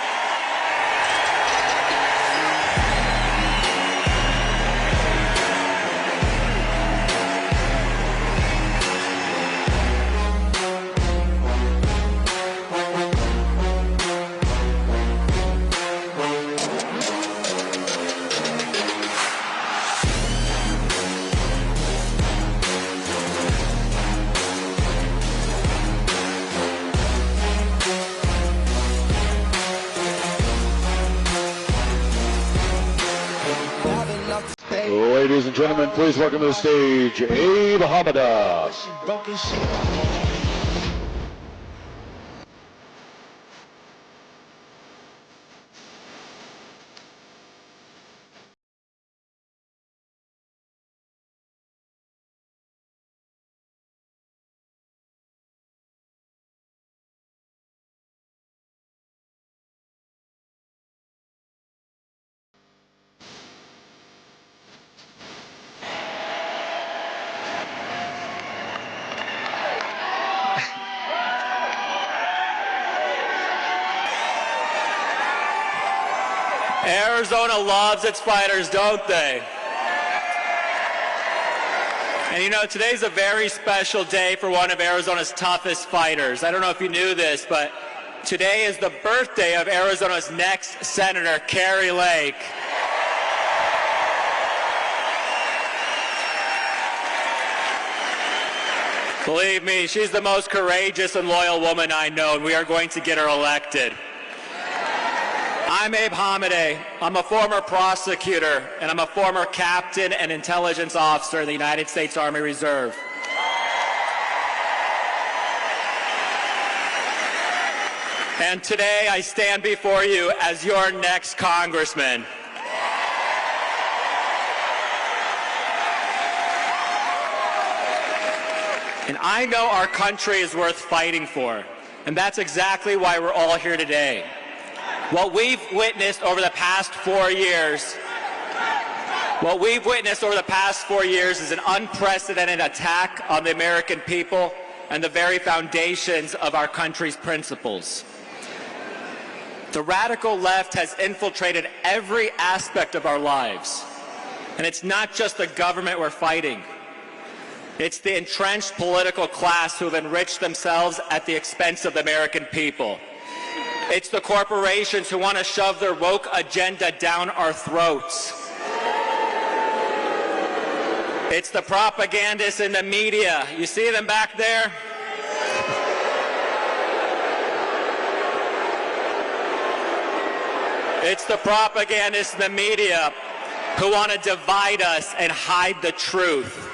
Ladies and gentlemen, please welcome to the stage Abe Hamadeh. Arizona loves its fighters, don't they? And you know, today's a very special day for one of Arizona's toughest fighters. I don't know if you knew this, but today is the birthday of Arizona's next senator, Kari Lake. Believe me, she's the most courageous and loyal woman I know, and we are going to get her elected. I'm Abe Hamadeh. I'm a former prosecutor, and I'm a former captain and intelligence officer in the United States Army Reserve. And today I stand before you as your next congressman. And I know our country is worth fighting for, and that's exactly why we're all here today. What we've witnessed over the past 4 years is an unprecedented attack on the American people and the very foundations of our country's principles. The radical left has infiltrated every aspect of our lives. And it's not just the government we're fighting. It's the entrenched political class who have enriched themselves at the expense of the American people. It's the corporations who want to shove their woke agenda down our throats. It's the propagandists in the media. You see them back there? It's the propagandists in the media who want to divide us and hide the truth.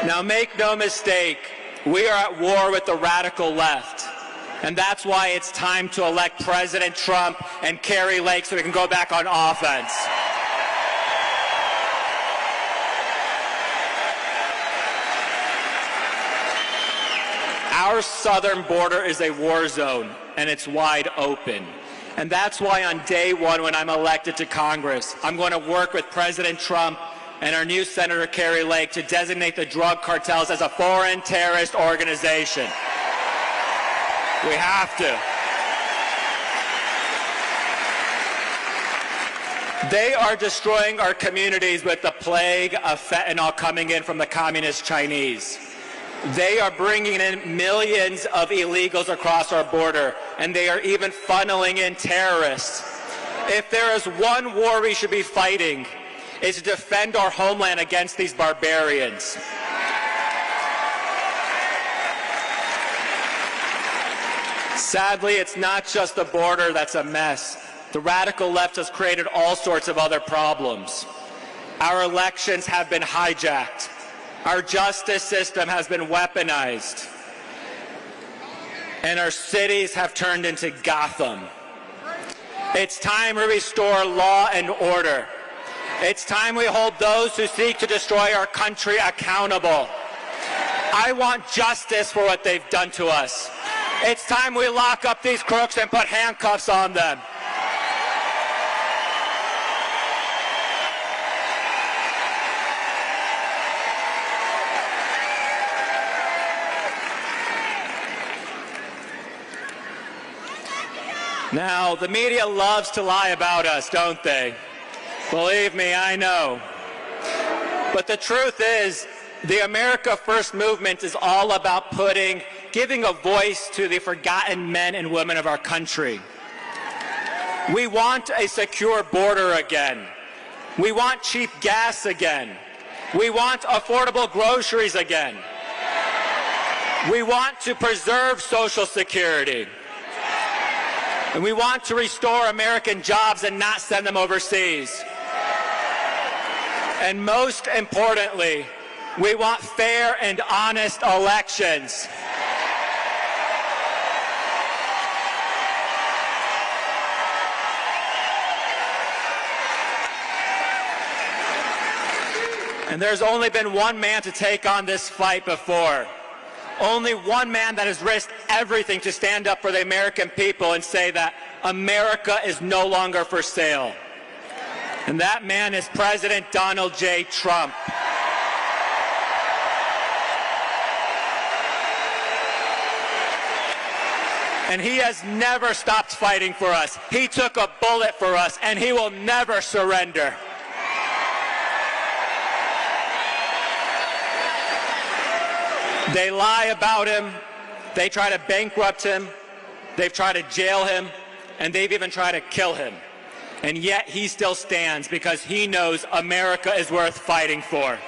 Now, make no mistake, we are at war with the radical left. And that's why it's time to elect President Trump and Kari Lake so we can go back on offense. Our southern border is a war zone, and it's wide open. And that's why on day one, when I'm elected to Congress, I'm going to work with President Trump and our new Senator Kari Lake to designate the drug cartels as a foreign terrorist organization. We have to. They are destroying our communities with the plague of fentanyl coming in from the communist Chinese. They are bringing in millions of illegals across our border, and they are even funneling in terrorists. If there is one war we should be fighting, it's to defend our homeland against these barbarians. Sadly, it's not just the border that's a mess. The radical left has created all sorts of other problems. Our elections have been hijacked. Our justice system has been weaponized. And our cities have turned into Gotham. It's time to restore law and order. It's time we hold those who seek to destroy our country accountable. I want justice for what they've done to us. It's time we lock up these crooks and put handcuffs on them. Now, the media loves to lie about us, don't they? Believe me, I know. But the truth is, the America First movement is all about giving a voice to the forgotten men and women of our country. We want a secure border again. We want cheap gas again. We want affordable groceries again. We want to preserve Social Security. And we want to restore American jobs and not send them overseas. And most importantly, we want fair and honest elections. And there's only been one man to take on this fight before. Only one man that has risked everything to stand up for the American people and say that America is no longer for sale. And that man is President Donald J. Trump. And he has never stopped fighting for us. He took a bullet for us, and he will never surrender. They lie about him, they try to bankrupt him, they've tried to jail him, and they've even tried to kill him. And yet he still stands because he knows America is worth fighting for.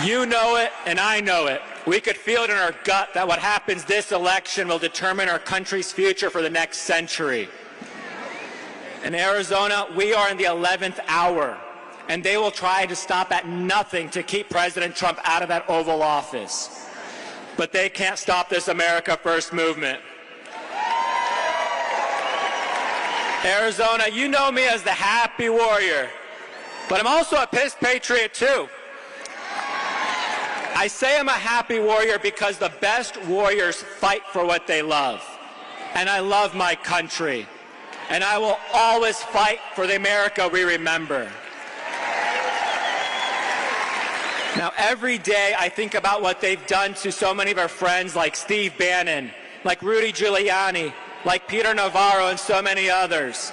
You know it, and I know it. We could feel it in our gut that what happens this election will determine our country's future for the next century. In Arizona, we are in the 11th hour. and they will try to stop at nothing to keep President Trump out of that Oval Office. But they can't stop this America First movement. Arizona, you know me as the happy warrior, but I'm also a pissed patriot too. I say I'm a happy warrior because the best warriors fight for what they love. And I love my country. And I will always fight for the America we remember. Now, every day I think about what they've done to so many of our friends like Steve Bannon, like Rudy Giuliani, like Peter Navarro, and so many others.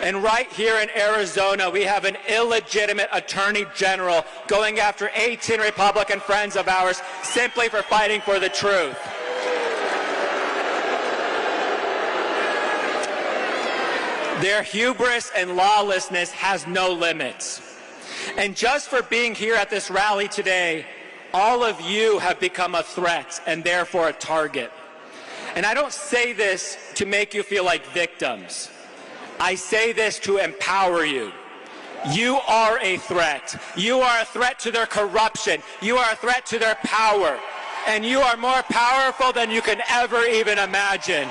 And right here in Arizona, we have an illegitimate attorney general going after 18 Republican friends of ours simply for fighting for the truth. Their hubris and lawlessness has no limits. And just for being here at this rally today, all of you have become a threat and therefore a target. And I don't say this to make you feel like victims. I say this to empower you. You are a threat. You are a threat to their corruption. You are a threat to their power. And you are more powerful than you can ever even imagine.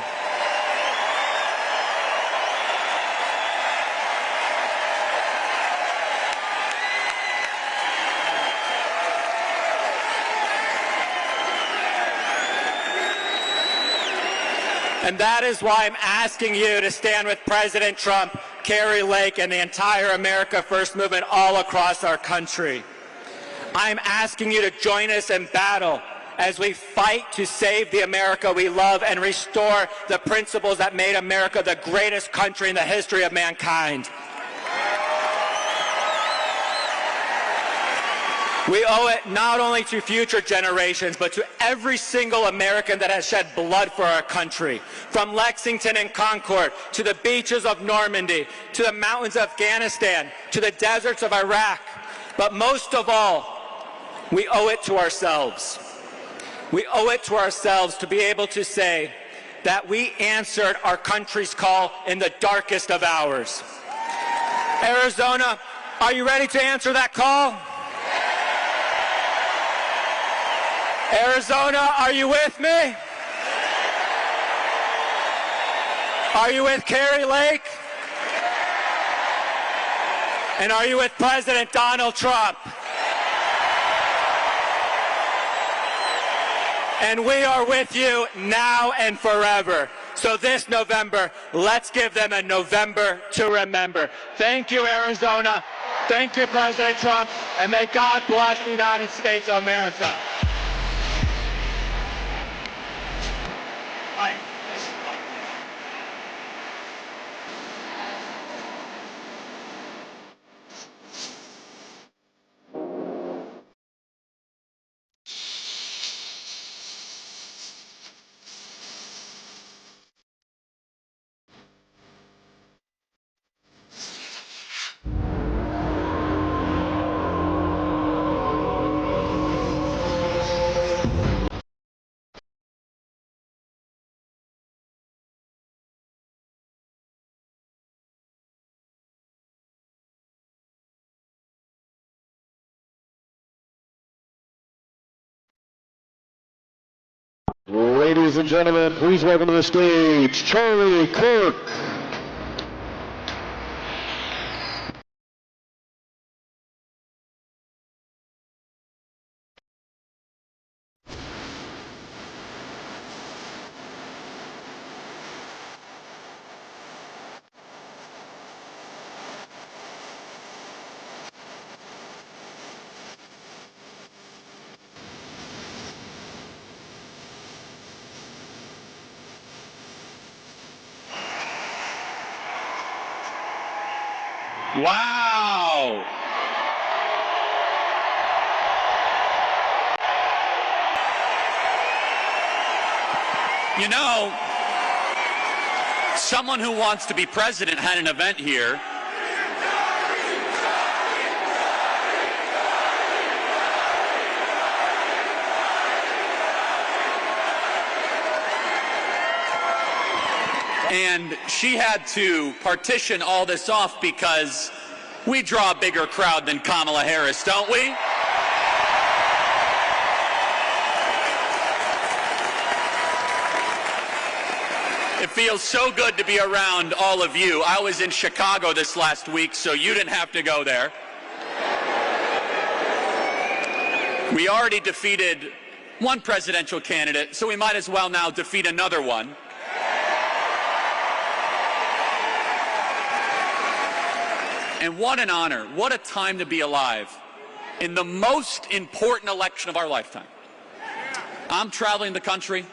And that is why I'm asking you to stand with President Trump, Kari Lake, and the entire America First movement all across our country. I'm asking you to join us in battle as we fight to save the America we love and restore the principles that made America the greatest country in the history of mankind. We owe it not only to future generations, but to every single American that has shed blood for our country. From Lexington and Concord, to the beaches of Normandy, to the mountains of Afghanistan, to the deserts of Iraq. But most of all, we owe it to ourselves. We owe it to ourselves to be able to say that we answered our country's call in the darkest of hours. Arizona, are you ready to answer that call? Arizona, are you with me? Are you with Kari Lake? And are you with President Donald Trump? And we are with you now and forever. So this November, let's give them a November to remember. Thank you, Arizona. Thank you, President Trump. And may God bless the United States of America. Ladies and gentlemen, please welcome to the stage, Charlie Kirk. Wow! You know, someone who wants to be president had an event here. And she had to partition all this off because We draw a bigger crowd than Kamala Harris, don't we? It feels so good to be around all of you. I was in Chicago this last week, so you didn't have to go there. We already defeated one presidential candidate, so we might as well now defeat another one. And what an honor, what a time to be alive in the most important election of our lifetime. I'm traveling the country,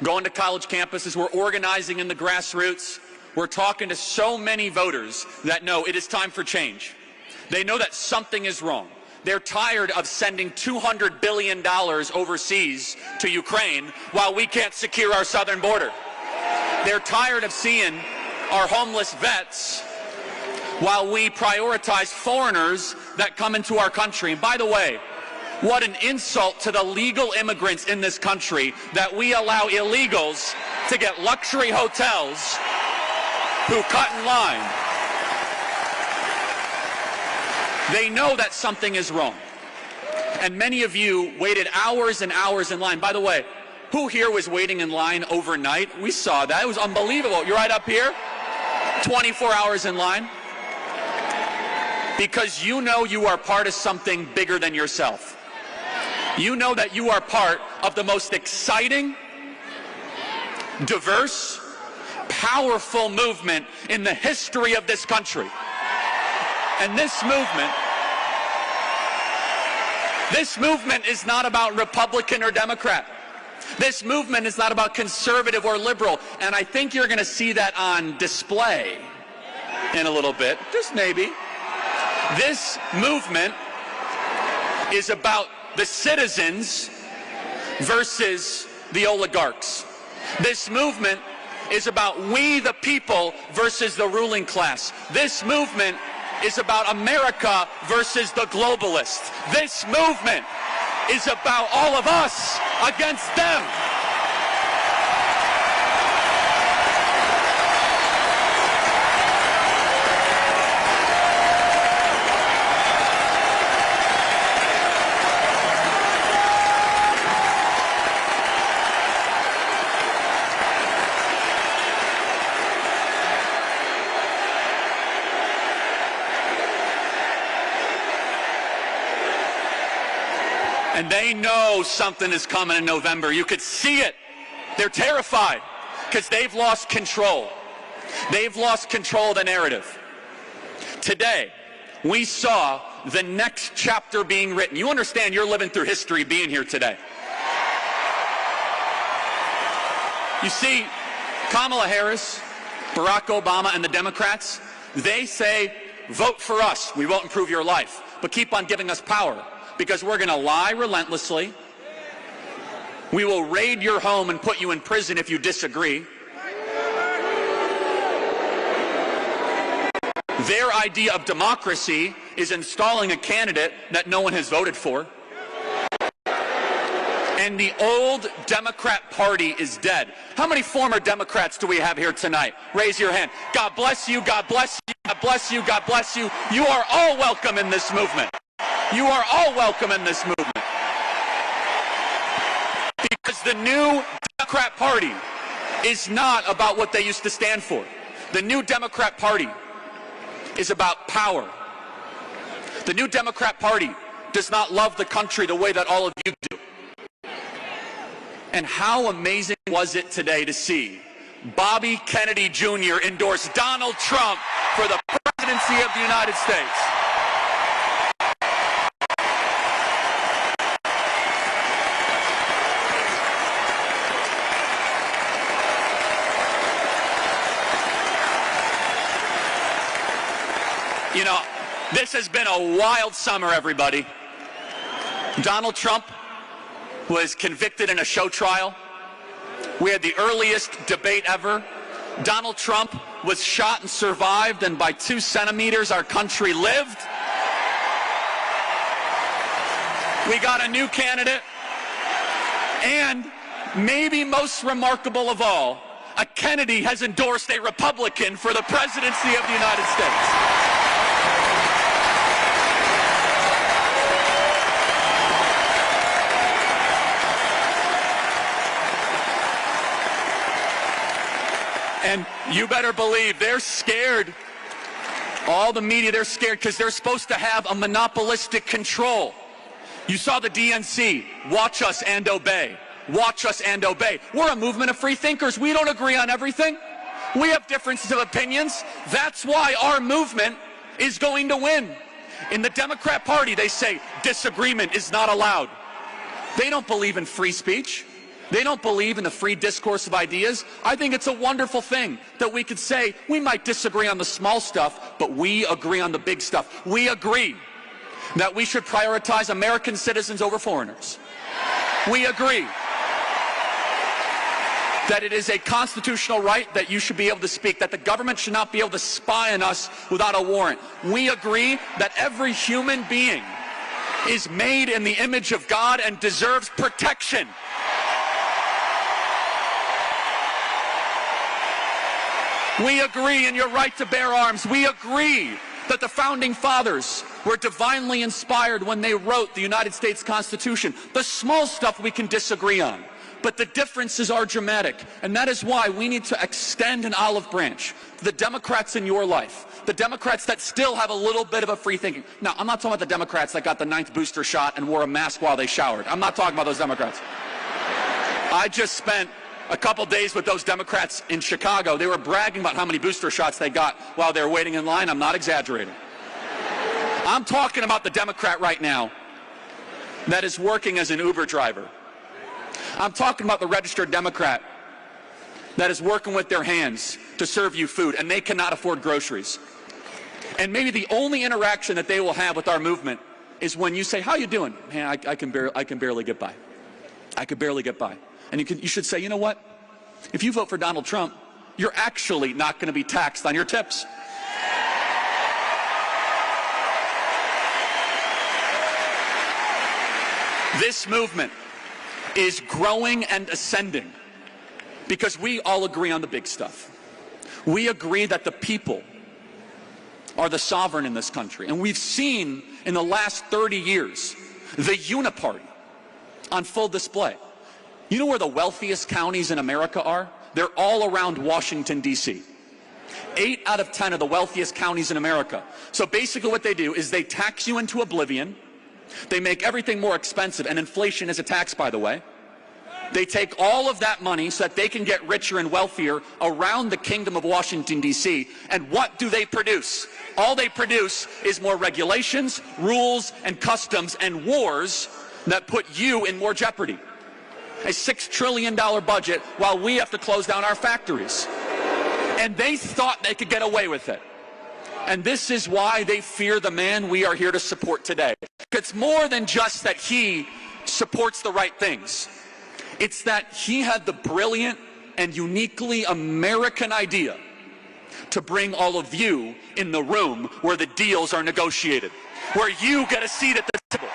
going to college campuses, we're organizing in the grassroots, we're talking to so many voters that know it is time for change. They know that something is wrong. They're tired of sending $200 billion overseas to Ukraine while we can't secure our southern border. They're tired of seeing our homeless vets while we prioritize foreigners that come into our country. And by the way, what an insult to the legal immigrants in this country that we allow illegals to get luxury hotels who cut in line. They know that something is wrong. And many of you waited hours and hours in line. By the way, who here was waiting in line overnight? We saw that. It was unbelievable. You're right up here, 24 hours in line. Because you know you are part of something bigger than yourself. You know that you are part of the most exciting, diverse, powerful movement in the history of this country. And this movement is not about Republican or Democrat. This movement is not about conservative or liberal. And I think you're going to see that on display in a little bit, just maybe. This movement is about the citizens versus the oligarchs. This movement is about we the people versus the ruling class. This movement is about America versus the globalists. This movement is about all of us against them. And they know something is coming in November. You could see it. They're terrified because they've lost control. They've lost control of the narrative. Today, we saw the next chapter being written. You understand you're living through history being here today. You see, Kamala Harris, Barack Obama, and the Democrats, they say, vote for us. We won't improve your life, but keep on giving us power. Because we're going to lie relentlessly. We will raid your home and put you in prison if you disagree. Their idea of democracy is installing a candidate that no one has voted for. And the old Democrat Party is dead. How many former Democrats do we have here tonight? Raise your hand. God bless you, God bless you, God bless you, God bless you. You are all welcome in this movement. You are all welcome in this movement. Because the new Democrat Party is not about what they used to stand for. The new Democrat Party is about power. The new Democrat Party does not love the country the way that all of you do. And how amazing was it today to see Bobby Kennedy Jr. endorse Donald Trump for the presidency of the United States. You know, this has been a wild summer, everybody. Donald Trump was convicted in a show trial. We had the earliest debate ever. Donald Trump was shot and survived, and by 2 centimeters our country lived. We got a new candidate, and maybe most remarkable of all, a Kennedy has endorsed a Republican for the presidency of the United States. And you better believe they're scared. All the media, they're scared because they're supposed to have a monopolistic control. You saw the DNC, watch us and obey. Watch us and obey. We're a movement of free thinkers. We don't agree on everything. We have differences of opinions. That's why our movement is going to win. In the Democrat Party, they say disagreement is not allowed. They don't believe in free speech. They don't believe in the free discourse of ideas. I think it's a wonderful thing that we could say we might disagree on the small stuff, but we agree on the big stuff. We agree that we should prioritize American citizens over foreigners. We agree that it is a constitutional right that you should be able to speak, that the government should not be able to spy on us without a warrant. We agree that every human being is made in the image of God and deserves protection. We agree in your right to bear arms. We agree that the Founding Fathers were divinely inspired when they wrote the United States Constitution. The small stuff we can disagree on, but the differences are dramatic. And that is why we need to extend an olive branch to the Democrats in your life, the Democrats that still have a little bit of a free thinking. Now, I'm not talking about the Democrats that got the 9th booster shot and wore a mask while they showered. I'm not talking about those Democrats. I just spent a couple days with those Democrats in Chicago. They were bragging about how many booster shots they got while they were waiting in line. I'm not exaggerating. I'm talking about the Democrat right now that is working as an Uber driver. I'm talking about the registered Democrat that is working with their hands to serve you food, and they cannot afford groceries. And maybe the only interaction that they will have with our movement is when you say, "How you doing?" "Man, I can barely get by. I could barely get by." And you should say, "You know what? If you vote for Donald Trump, you're actually not going to be taxed on your tips." This movement is growing and ascending because we all agree on the big stuff. We agree that the people are the sovereign in this country. And we've seen in the last 30 years the uniparty on full display. You know where the wealthiest counties in America are? They're all around Washington, D.C. 8 out of 10 of the wealthiest counties in America. So basically what they do is they tax you into oblivion. They make everything more expensive, and inflation is a tax, by the way. They take all of that money so that they can get richer and wealthier around the kingdom of Washington, D.C. And what do they produce? All they produce is more regulations, rules, and customs, and wars that put you in more jeopardy. A $6 trillion budget while we have to close down our factories. And they thought they could get away with it. And this is why they fear the man we are here to support today. It's more than just that he supports the right things. It's that he had the brilliant and uniquely American idea to bring all of you in the room where the deals are negotiated, where you get a seat at the table.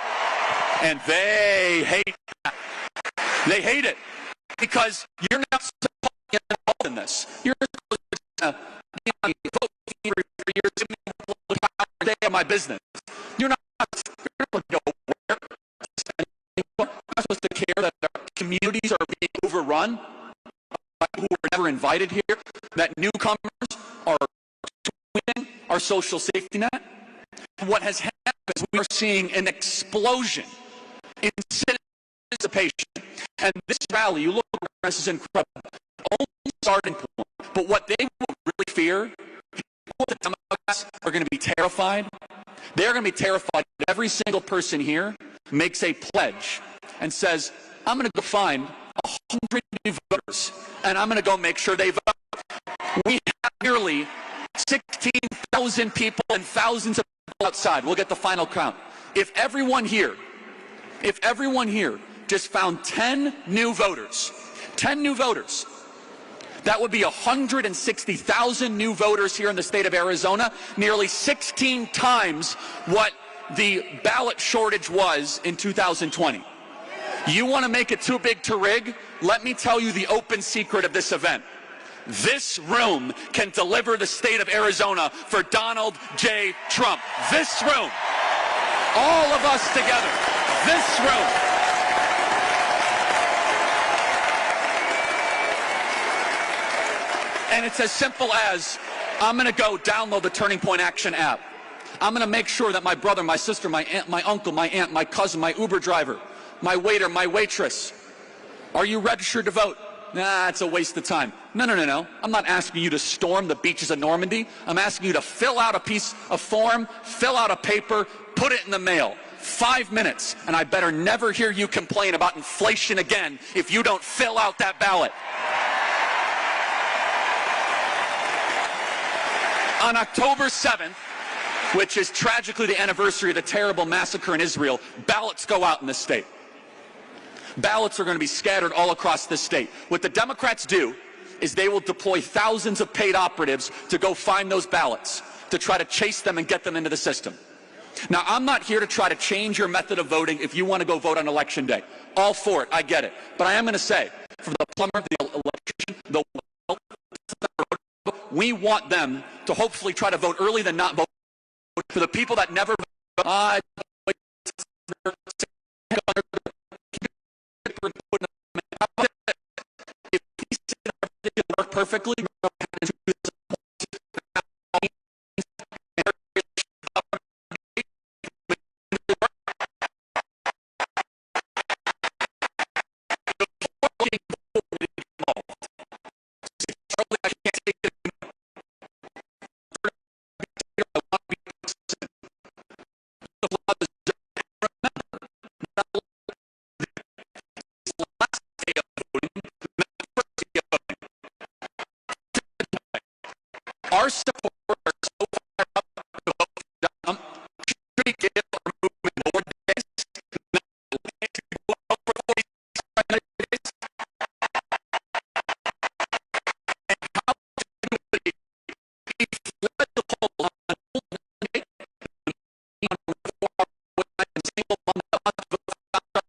And they hate that. They hate it because you're not supposed to get involved in this. You're supposed to be on the vote for years, give me the power day of my business. You're not supposed to go where. You're not supposed to care that our communities are being overrun by people who were never invited here, that newcomers are winning our social safety net. And what has happened is we are seeing an explosion in citizen participation. And this rally, you look at this, is incredible. Only starting point. But what they will really fear, the Democrats are going to be terrified. They're going to be terrified that every single person here makes a pledge and says, "I'm going to go find 100 new voters, and I'm going to go make sure they vote." We have nearly 16,000 people and thousands of people outside. We'll get the final count. If everyone here just found 10 new voters, that would be 160,000 new voters here in the state of Arizona, nearly 16 times what the ballot shortage was in 2020. You want to make it too big to rig? Let me tell you the open secret of this event. This room can deliver the state of Arizona for Donald J. Trump. This room. All of us together. This room. And it's as simple as, I'm going to go download the Turning Point Action app. I'm going to make sure that my brother, my sister, my aunt, my uncle, my aunt, my cousin, my Uber driver, my waiter, my waitress, are you registered to vote? Nah, it's a waste of time. No, no, no, no. I'm not asking you to storm the beaches of Normandy. I'm asking you to fill out a piece of form, fill out a paper, put it in the mail. 5 minutes, and I better never hear you complain about inflation again if you don't fill out that ballot. On October 7th, which is tragically the anniversary of the terrible massacre in Israel, ballots go out in this state. Ballots are going to be scattered all across this state. What the Democrats do is they will deploy thousands of paid operatives to go find those ballots, to try to chase them and get them into the system. Now, I'm not here to try to change your method of voting if you want to go vote on Election Day. All for it, I get it. But I am going to say, for the plumber, the electrician, the we want them to hopefully try to vote early than not vote. For the people that never vote, if he said it work perfectly, our supporters are so far up to vote for Trump, should we give or move more days? To go out for 45 days? And how do we fled the poll on Monday, on reform, with a single one that wants to vote for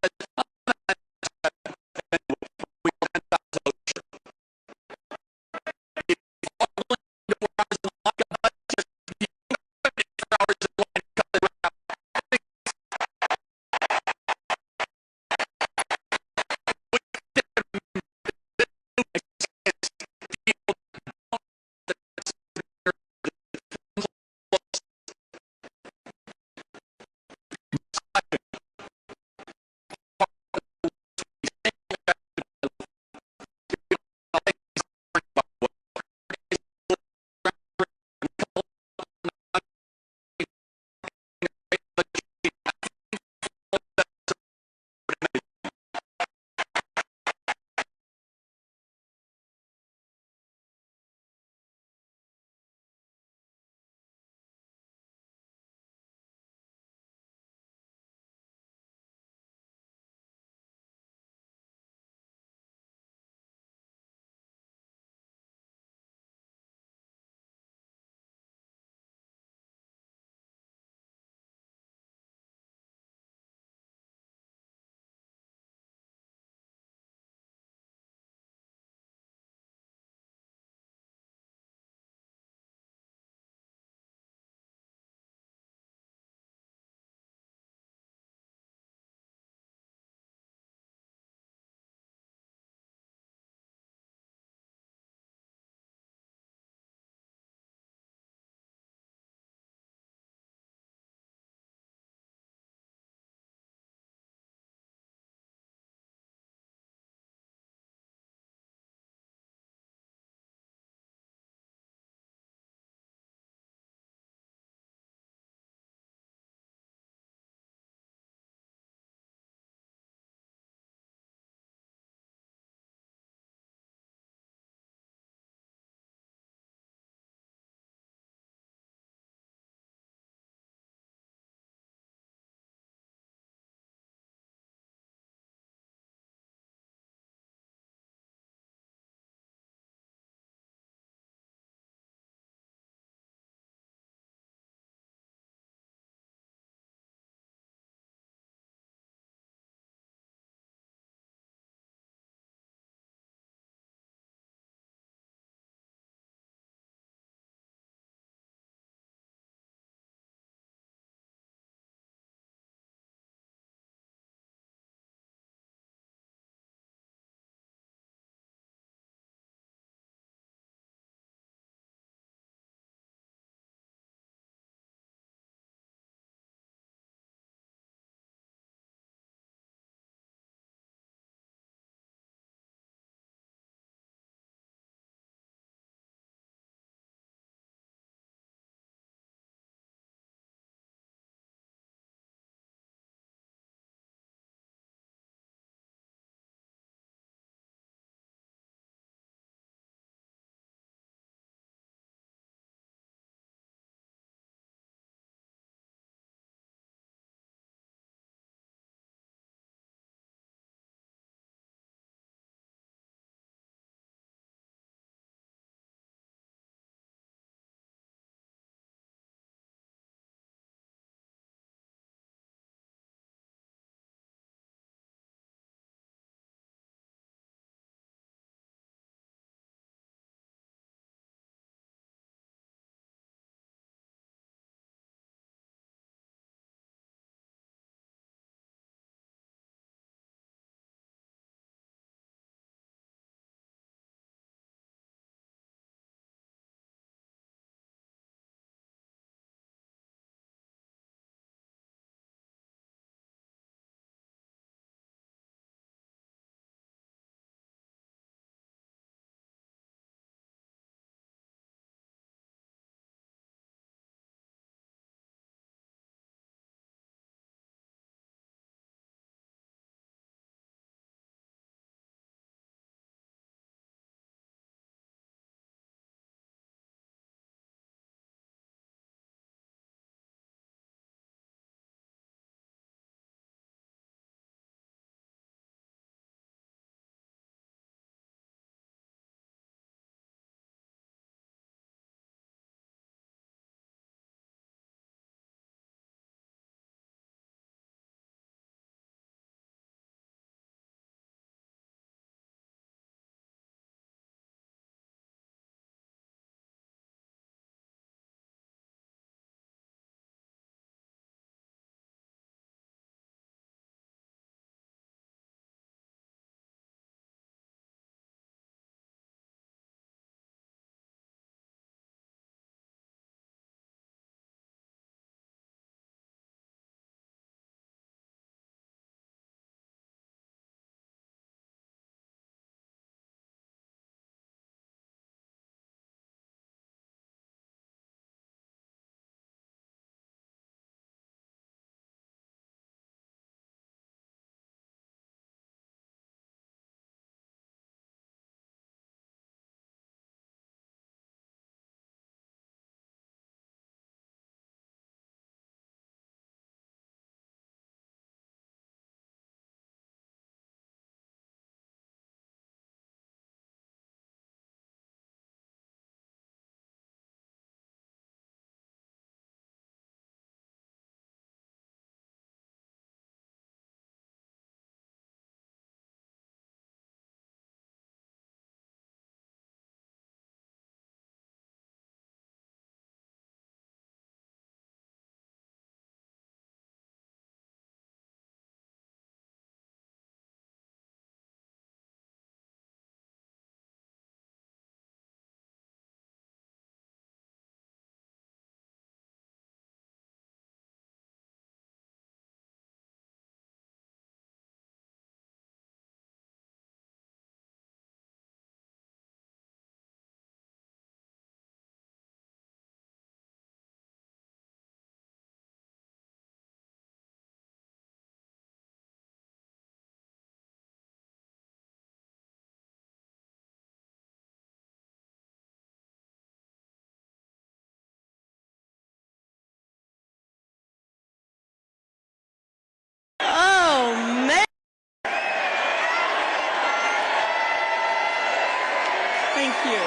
Thank you.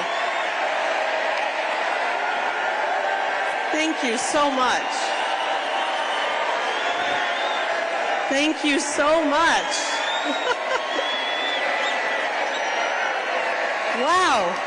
Thank you so much. Thank you so much. Wow.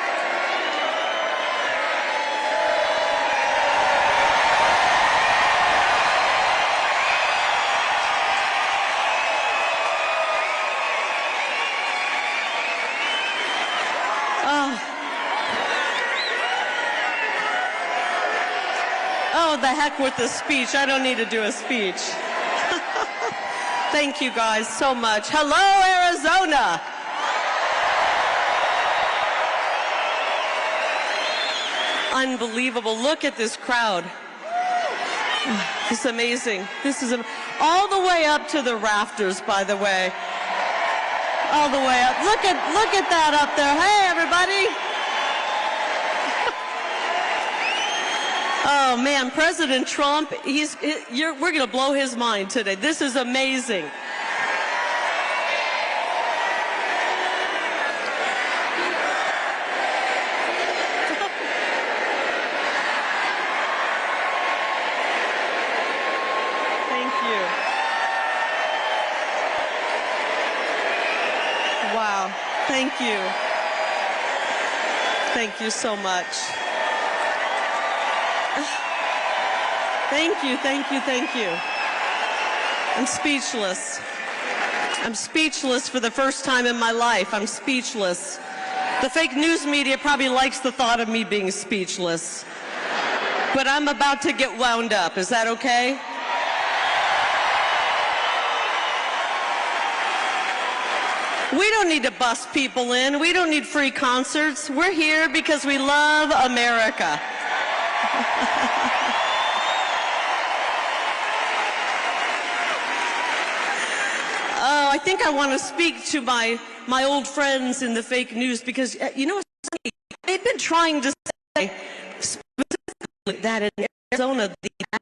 Oh, the heck with the speech. I don't need to do a speech. Thank you guys so much. Hello, Arizona. Unbelievable. Look at this crowd. It's amazing. This is all the way up to the rafters, by the way. All the way up. Look at that up there. Hey, everybody. Oh man, President Trump, we're going to blow his mind today. This is amazing. Thank you. Wow, thank you. Thank you so much. Thank you, thank you, thank you. I'm speechless. I'm speechless for the first time in my life. I'm speechless. The fake news media probably likes the thought of me being speechless. But I'm about to get wound up. Is that okay? We don't need to bust people in. We don't need free concerts. We're here because we love America. I think I want to speak to my old friends in the fake news because, you know, they've been trying to say specifically that in Arizona, the guy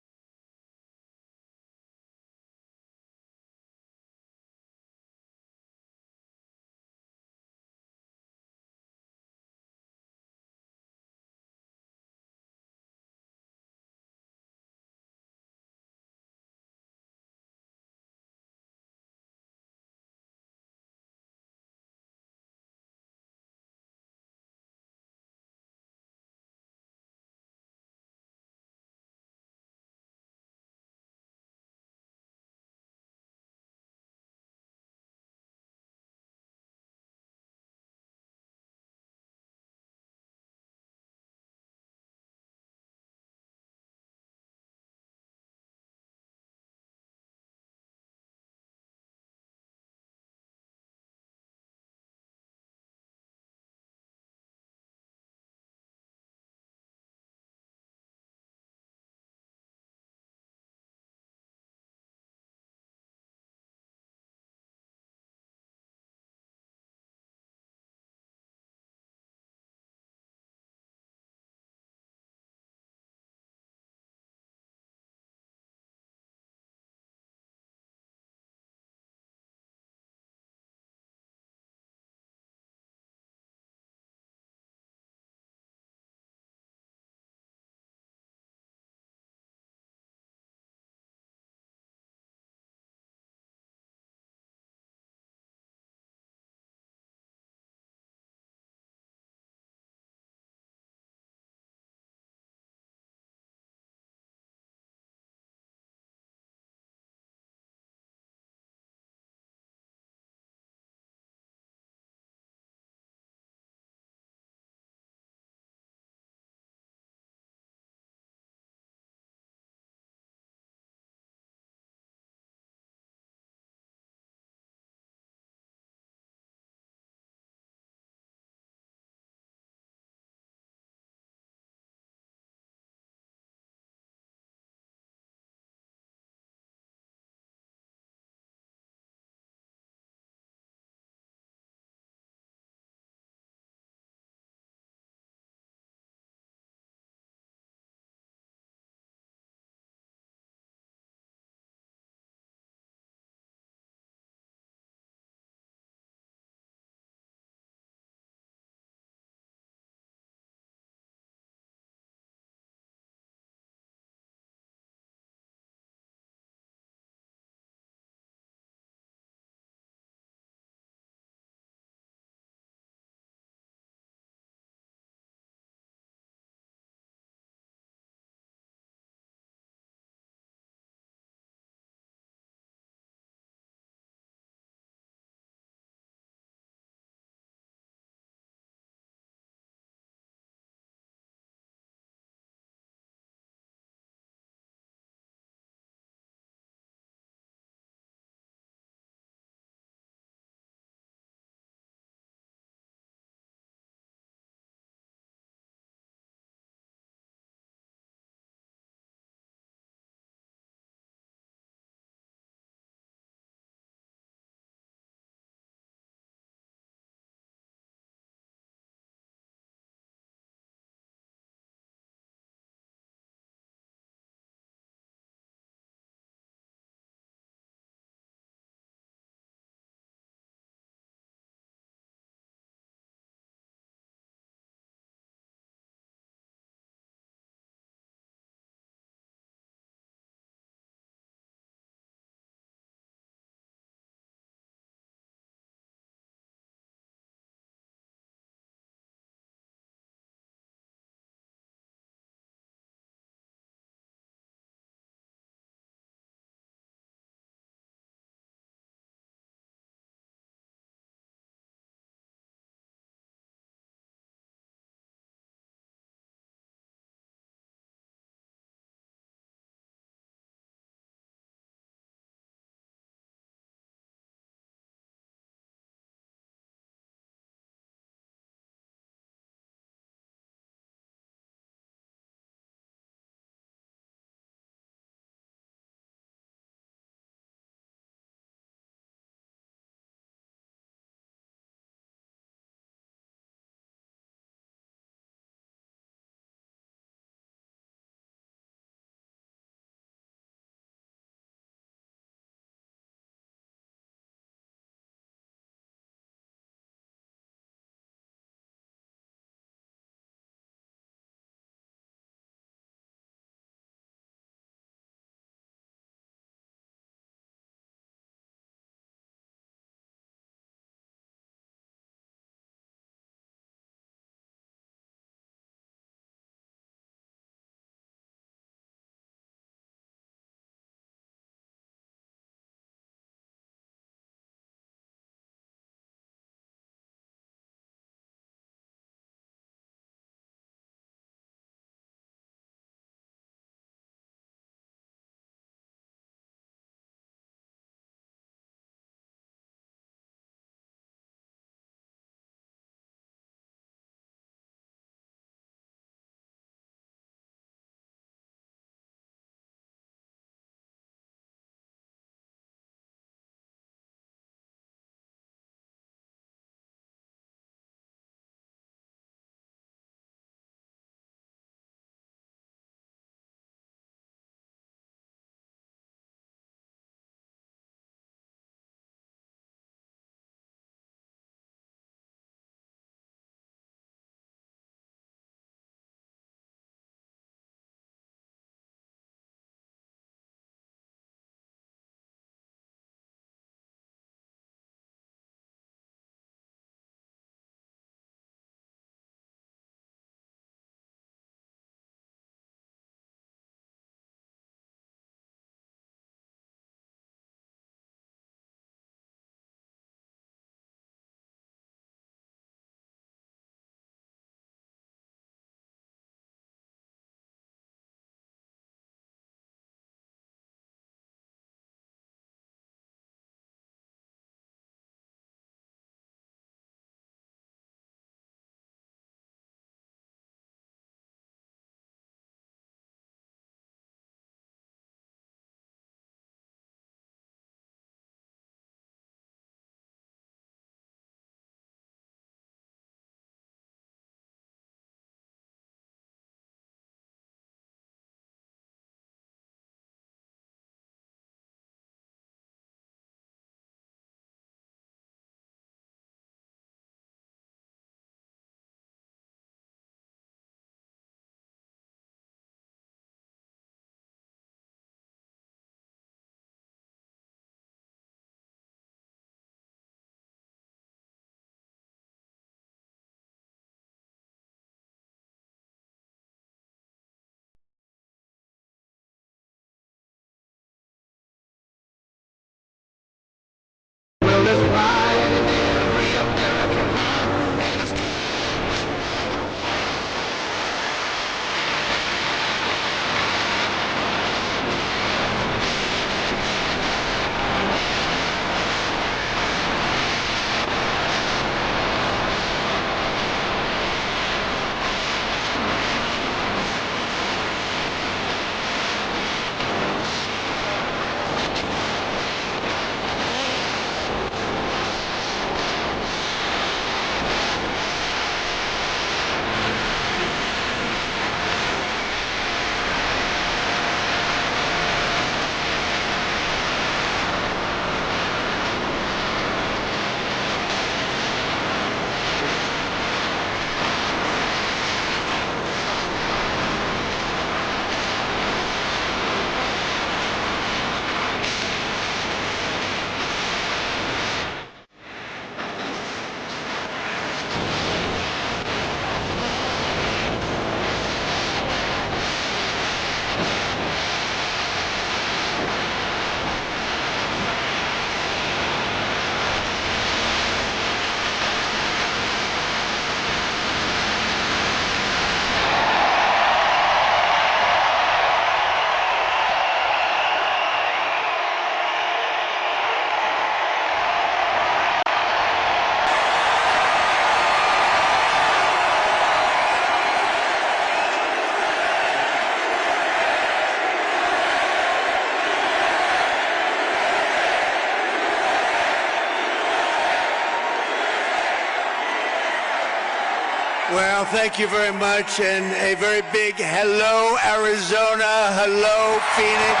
Well, thank you very much, and a very big hello, Arizona, hello, Phoenix.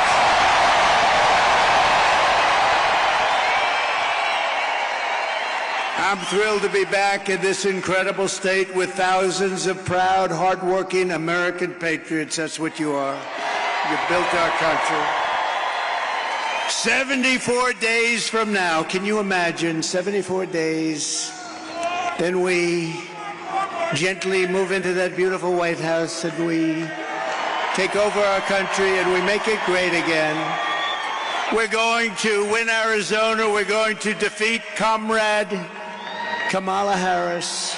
I'm thrilled to be back in this incredible state with thousands of proud, hardworking American patriots. That's what you are. You built our country. 74 days from now, can you imagine? 74 days. Then we gently move into that beautiful White House and we take over our country and we make it great again. We're going to win Arizona. We're going to defeat Comrade Kamala Harris.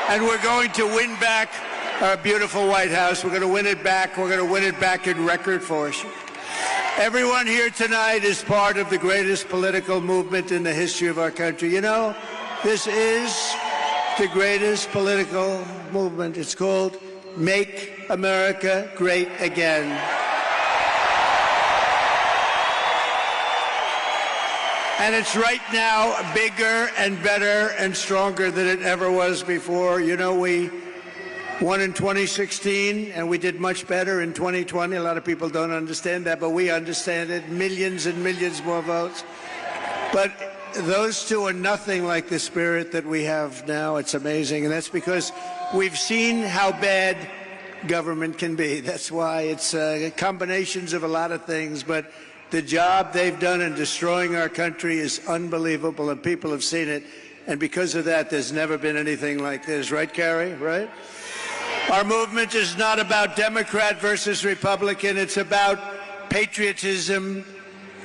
And we're going to win back our beautiful White House. We're going to win it back. We're going to win it back in record force. Everyone here tonight is part of the greatest political movement in the history of our country. You know, this is the greatest political movement. It's called Make America Great Again. And it's right now bigger and better and stronger than it ever was before. You know, we won in 2016, and we did much better in 2020. A lot of people don't understand that, but we understand it. Millions and millions more votes. But those two are nothing like the spirit that we have now. It's amazing, and that's because we've seen how bad government can be. That's why it's combinations of a lot of things, but the job they've done in destroying our country is unbelievable, and people have seen it. And because of that, there's never been anything like this. Right, Carrie? Right? Our movement is not about Democrat versus Republican. It's about patriotism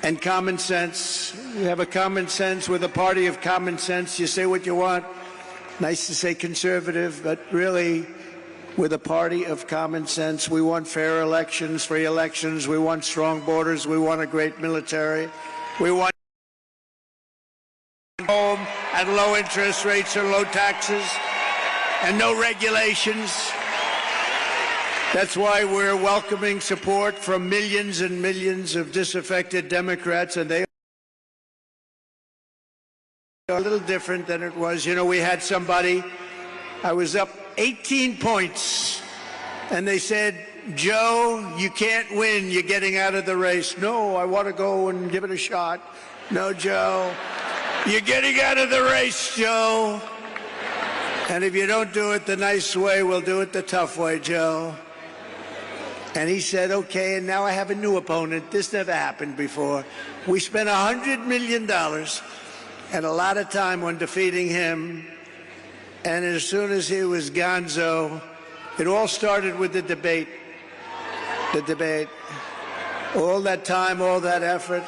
and common sense. We have a common sense. We're the party of common sense. You say what you want. Nice to say conservative, but really, we're the party of common sense. We want fair elections, free elections. We want strong borders. We want a great military. We want home and low interest rates or low taxes and no regulations. That's why we're welcoming support from millions and millions of disaffected Democrats, and they are a little different than it was. You know, we had somebody, I was up 18 points, and they said, Joe, you can't win. You're getting out of the race. No, I want to go and give it a shot. No, Joe, you're getting out of the race, Joe. And if you don't do it the nice way, we'll do it the tough way, Joe. And he said, okay, and now I have a new opponent. This never happened before. We spent $100 million and a lot of time on defeating him. And as soon as he was gonzo, it all started with the debate. The debate. All that time, all that effort.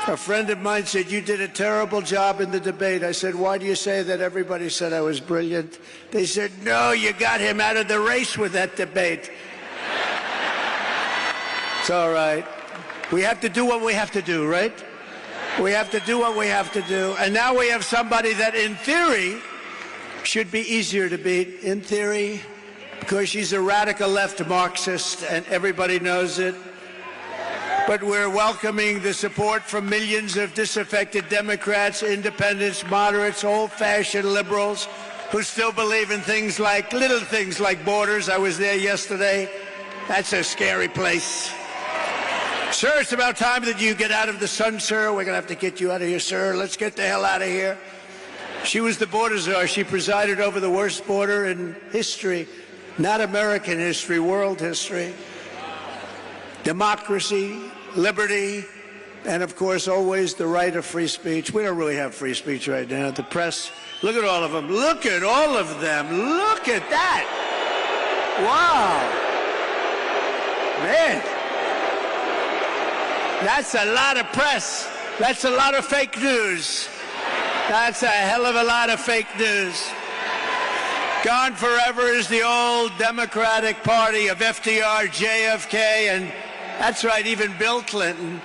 A friend of mine said, you did a terrible job in the debate. I said, why do you say that? Everybody said I was brilliant. They said, no, you got him out of the race with that debate. It's all right. We have to do what we have to do, right? We have to do what we have to do. And now we have somebody that, in theory, should be easier to beat. In theory, because she's a radical left Marxist, and everybody knows it. But we're welcoming the support from millions of disaffected Democrats, independents, moderates, old-fashioned liberals who still believe in things like, little things like borders. I was there yesterday. That's a scary place. Sir, it's about time that you get out of the sun, sir. We're going to have to get you out of here, sir. Let's get the hell out of here. She was the border czar. She presided over the worst border in history, not American history, world history. Democracy, liberty, and of course, always the right of free speech. We don't really have free speech right now. The press, look at all of them. Look at all of them. Look at that. Wow. Man. That's a lot of press. That's a lot of fake news. That's a hell of a lot of fake news. Gone forever is the old Democratic Party of FDR, JFK, and that's right, even Bill Clinton.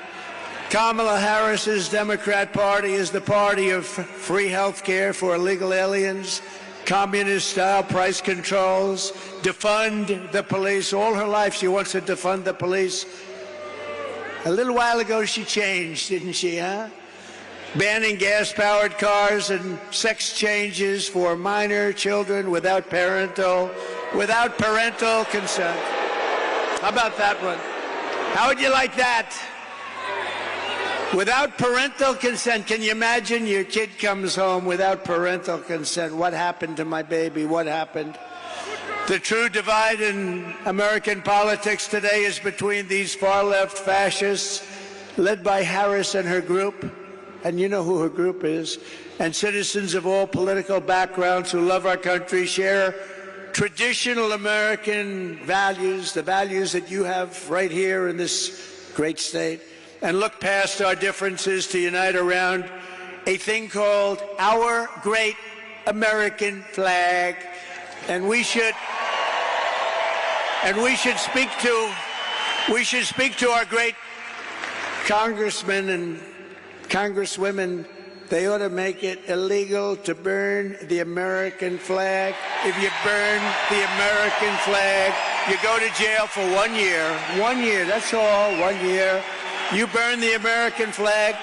Kamala Harris's Democrat Party is the party of free health care for illegal aliens, communist-style price controls, defund the police. All her life she wants to defund the police. A little while ago she changed, didn't she, huh? banning gas-powered cars and sex changes for minor children without parental consent. How about that one? How would you like that? Without parental consent. Can you imagine your kid comes home without parental consent? What happened to my baby? What happened? The true divide in American politics today is between these far-left fascists, led by Harris and her group, and you know who her group is, and citizens of all political backgrounds who love our country, share traditional American values, the values that you have right here in this great state, and look past our differences to unite around a thing called our great American flag. And we should speak to our great congressmen and congresswomen. They ought to make it illegal to burn the American flag. If you burn the American flag, you go to jail for 1 year. 1 year, that's all, 1 year. You burn the American flag,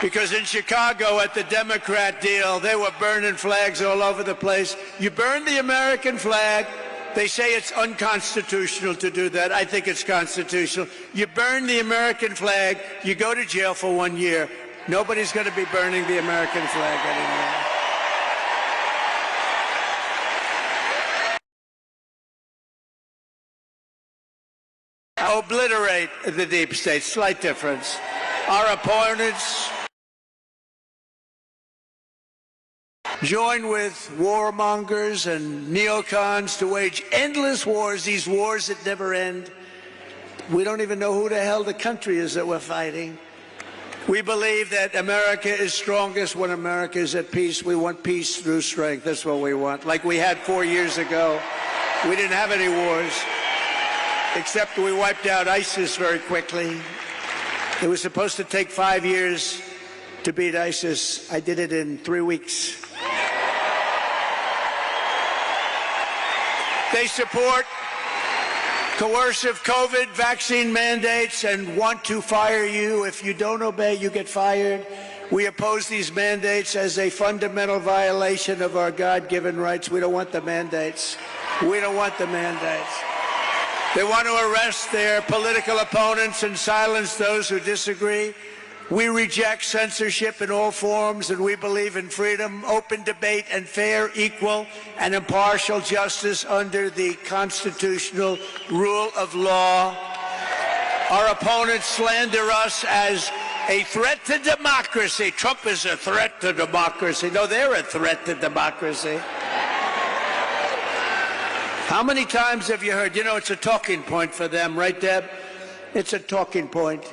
because in Chicago at the Democrat deal, they were burning flags all over the place. You burn the American flag. They say it's unconstitutional to do that. I think it's constitutional. You burn the American flag, you go to jail for 1 year. Nobody's going to be burning the American flag anymore. Obliterate the deep state. Slight difference. Our opponents join with warmongers and neocons to wage endless wars, these wars that never end. We don't even know who the hell the country is that we're fighting. We believe that America is strongest when America is at peace. We want peace through strength. That's what we want. Like we had 4 years ago. We didn't have any wars, except we wiped out ISIS very quickly. It was supposed to take 5 years to beat ISIS. I did it in 3 weeks. They support coercive COVID vaccine mandates and want to fire you. If you don't obey, you get fired. We oppose these mandates as a fundamental violation of our God-given rights. We don't want the mandates. We don't want the mandates. They want to arrest their political opponents and silence those who disagree. We reject censorship in all forms, and we believe in freedom, open debate, and fair, equal, and impartial justice under the constitutional rule of law. Our opponents slander us as a threat to democracy. Trump is a threat to democracy. No, they're a threat to democracy. How many times have you heard, it's a talking point for them, right, Deb? It's a talking point.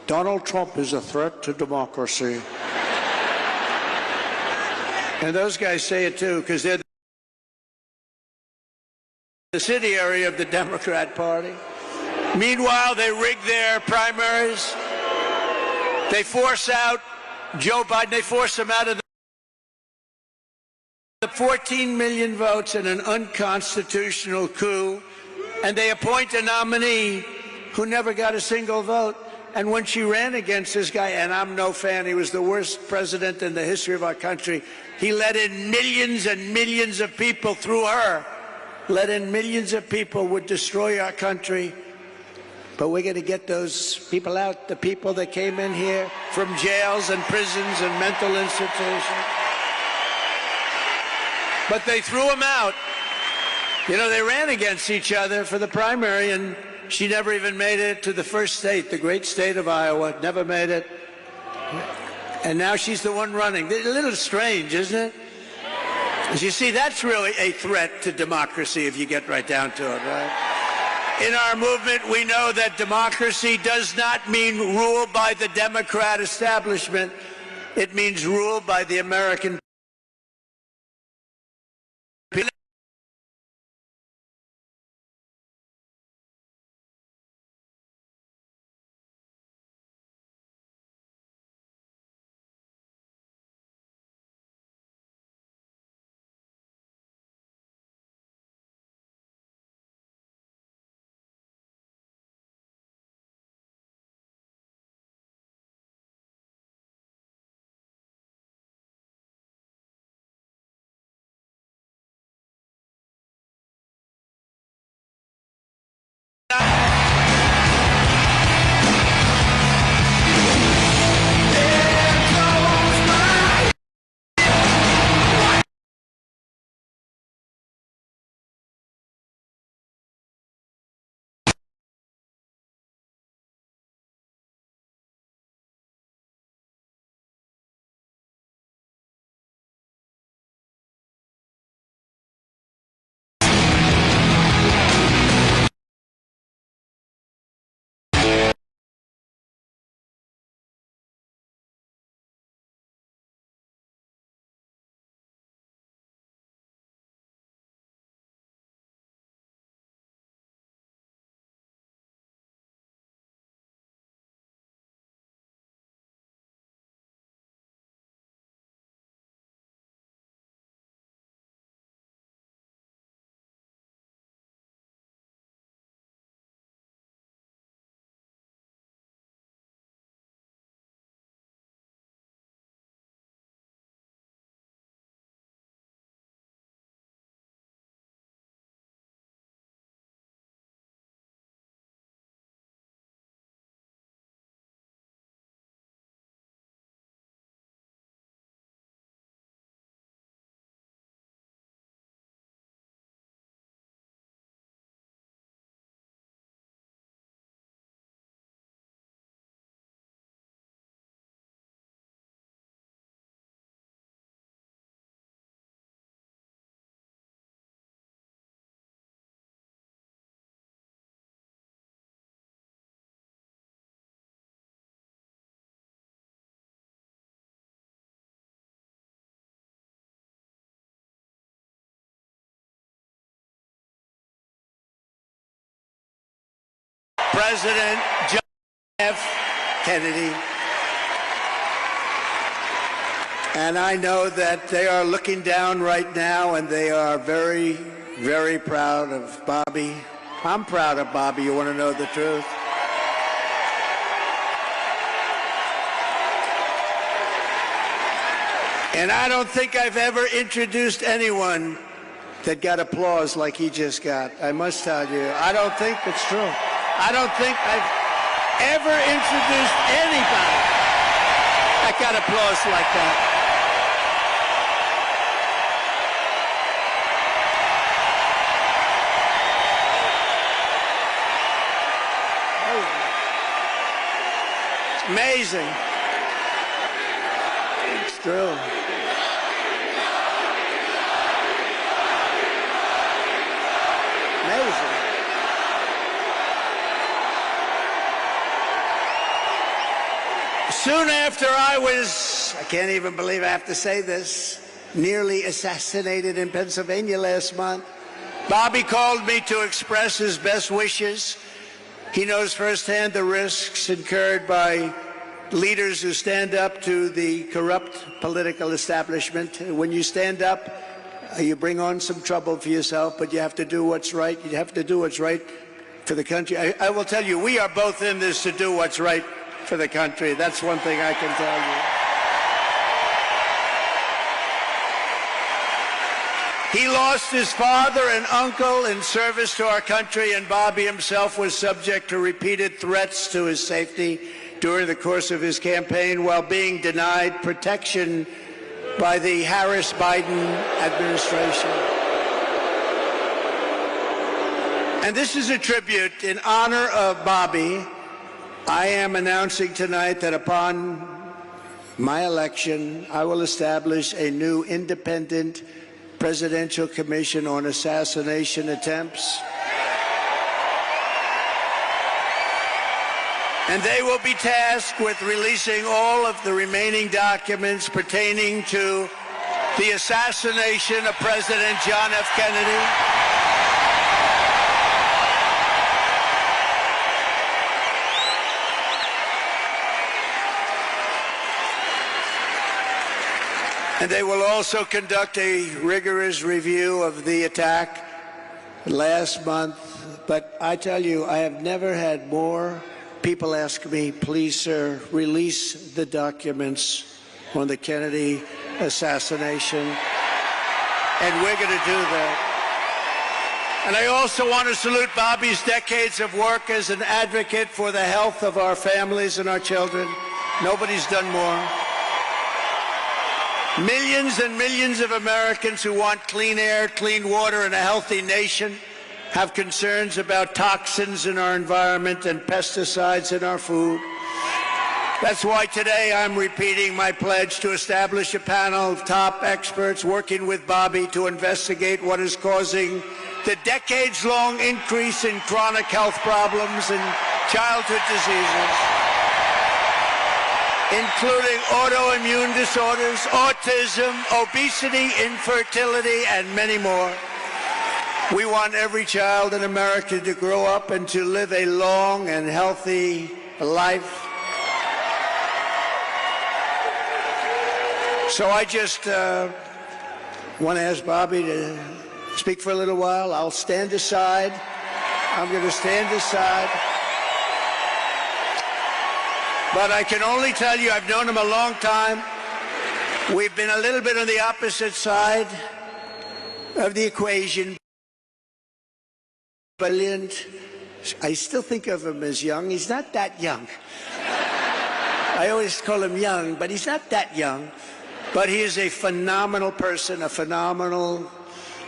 Donald Trump is a threat to democracy. And those guys say it too, because they're the subsidiary of the Democrat Party. Meanwhile, they rig their primaries. They force out Joe Biden. They force him out of the 14 million votes in an unconstitutional coup. And they appoint a nominee who never got a single vote. And when she ran against this guy, and I'm no fan, he was the worst president in the history of our country. He let in millions and millions of people through her. Let in millions of people would destroy our country. But we're going to get those people out, the people that came in here from jails and prisons and mental institutions. But they threw them out. They ran against each other for the primary, and she never even made it to the first state, the great state of Iowa. Never made it. And now she's the one running. A little strange, isn't it? As you see, that's really a threat to democracy if you get right down to it, right? In our movement, we know that democracy does not mean rule by the Democrat establishment. It means rule by the American people. President John F. Kennedy. And I know that they are looking down right now, and they are very, very proud of Bobby. I'm proud of Bobby, you want to know the truth? And I don't think I've ever introduced anyone that got applause like he just got. I must tell you, I don't think it's true. I don't think I've ever introduced anybody that got applause like that. Amazing. It's true. Amazing. Soon after I can't even believe I have to say this, nearly assassinated in Pennsylvania last month, Bobby called me to express his best wishes. He knows firsthand the risks incurred by leaders who stand up to the corrupt political establishment. When you stand up, you bring on some trouble for yourself, but you have to do what's right. You have to do what's right for the country. I will tell you, we are both in this to do what's right for the country. That's one thing I can tell you. He lost his father and uncle in service to our country, and Bobby himself was subject to repeated threats to his safety during the course of his campaign while being denied protection by the Harris-Biden administration. And this is a tribute in honor of Bobby. I am announcing tonight that upon my election, I will establish a new independent Presidential Commission on Assassination Attempts. And they will be tasked with releasing all of the remaining documents pertaining to the assassination of President John F. Kennedy. And they will also conduct a rigorous review of the attack last month. But I tell you, I have never had more people ask me, please, sir, release the documents on the Kennedy assassination. And we're going to do that. And I also want to salute Bobby's decades of work as an advocate for the health of our families and our children. Nobody's done more. Millions and millions of Americans who want clean air, clean water, and a healthy nation have concerns about toxins in our environment and pesticides in our food. That's why today I'm repeating my pledge to establish a panel of top experts working with Bobby to investigate what is causing the decades-long increase in chronic health problems and childhood diseases, including autoimmune disorders, autism, obesity, infertility, and many more. We want every child in America to grow up and to live a long and healthy life. So I just want to ask Bobby to speak for a little while. I'll stand aside. I'm going to stand aside. But I can only tell you, I've known him a long time. We've been a little bit on the opposite side of the equation. Brilliant. I still think of him as young. He's not that young. I always call him young, but he's not that young. But he is a phenomenal person, a phenomenal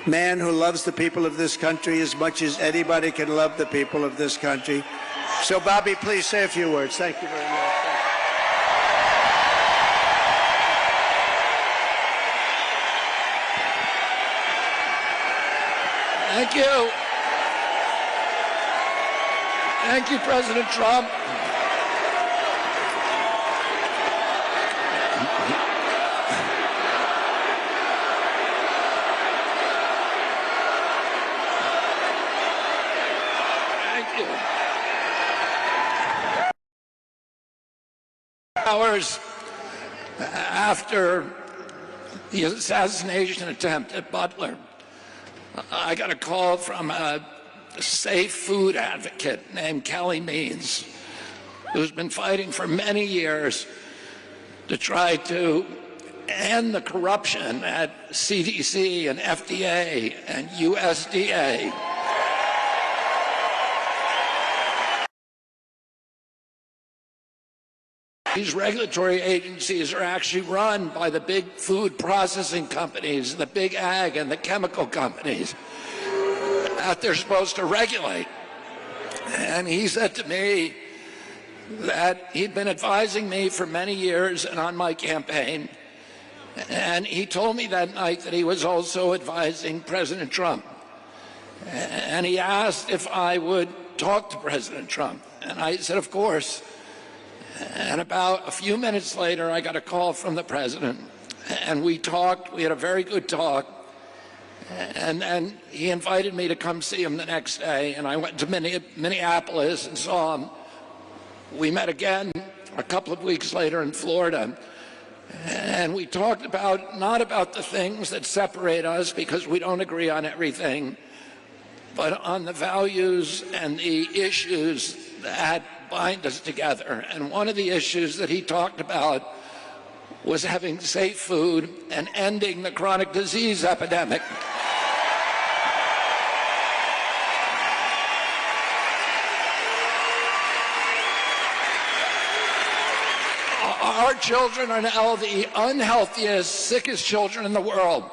man who loves the people of this country as much as anybody can love the people of this country. So, Bobby, please say a few words. Thank you very much. Thank you. Thank you, President Trump. Thank you. Hours after the assassination attempt at Butler, I got a call from a safe food advocate named Kelly Means, who's been fighting for many years to try to end the corruption at CDC and FDA and USDA. These regulatory agencies are actually run by the big food processing companies, the big ag and the chemical companies that they're supposed to regulate. And he said to me that he'd been advising me for many years and on my campaign. And he told me that night that he was also advising President Trump. And he asked if I would talk to President Trump. And I said, of course. And about a few minutes later, I got a call from the president, and we talked. We had a very good talk. And then he invited me to come see him the next day, and I went to Minneapolis and saw him. We met again a couple of weeks later in Florida, and we talked about, not about the things that separate us because we don't agree on everything, but on the values and the issues that bind us together. And one of the issues that he talked about was having safe food and ending the chronic disease epidemic. Our children are now the unhealthiest, sickest children in the world.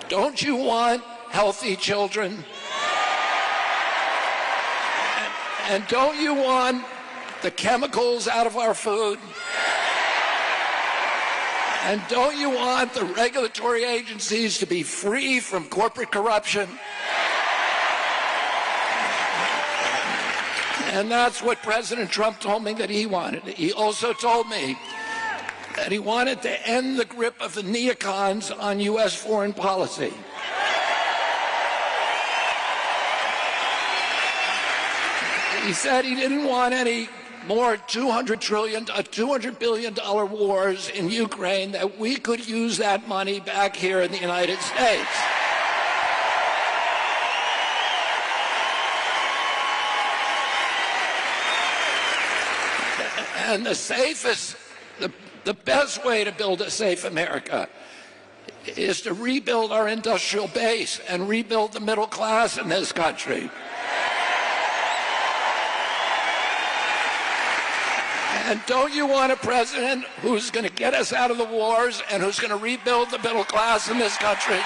Don't you want healthy children? And don't you want the chemicals out of our food? And don't you want the regulatory agencies to be free from corporate corruption? And that's what President Trump told me that he wanted. He also told me that he wanted to end the grip of the neocons on U.S. foreign policy. He said he didn't want any more $200 billion wars in Ukraine, that we could use that money back here in the United States. And the safest, the best way to build a safe America is to rebuild our industrial base and rebuild the middle class in this country. And don't you want a president who's going to get us out of the wars and who's going to rebuild the middle class in this country?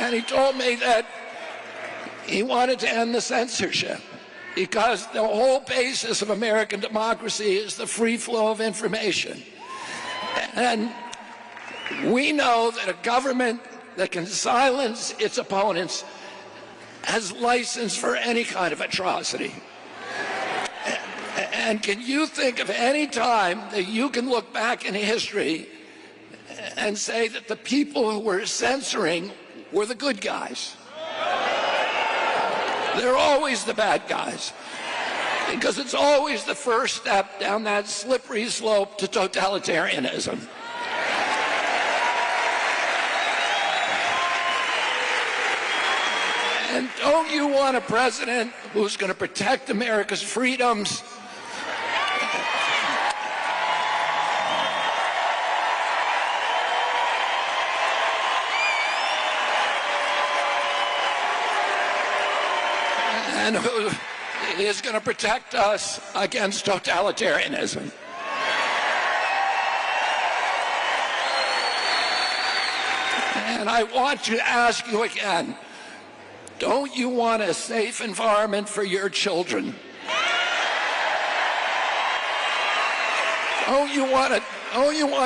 And he told me that he wanted to end the censorship because the whole basis of American democracy is the free flow of information. And we know that a government that can silence its opponents has license for any kind of atrocity. And can you think of any time that you can look back in history and say that the people who were censoring were the good guys? They're always the bad guys, because it's always the first step down that slippery slope to totalitarianism. And don't you want a president who's going to protect America's freedoms? And who is going to protect us against totalitarianism? And I want to ask you again, don't you want a safe environment for your children? Don't you want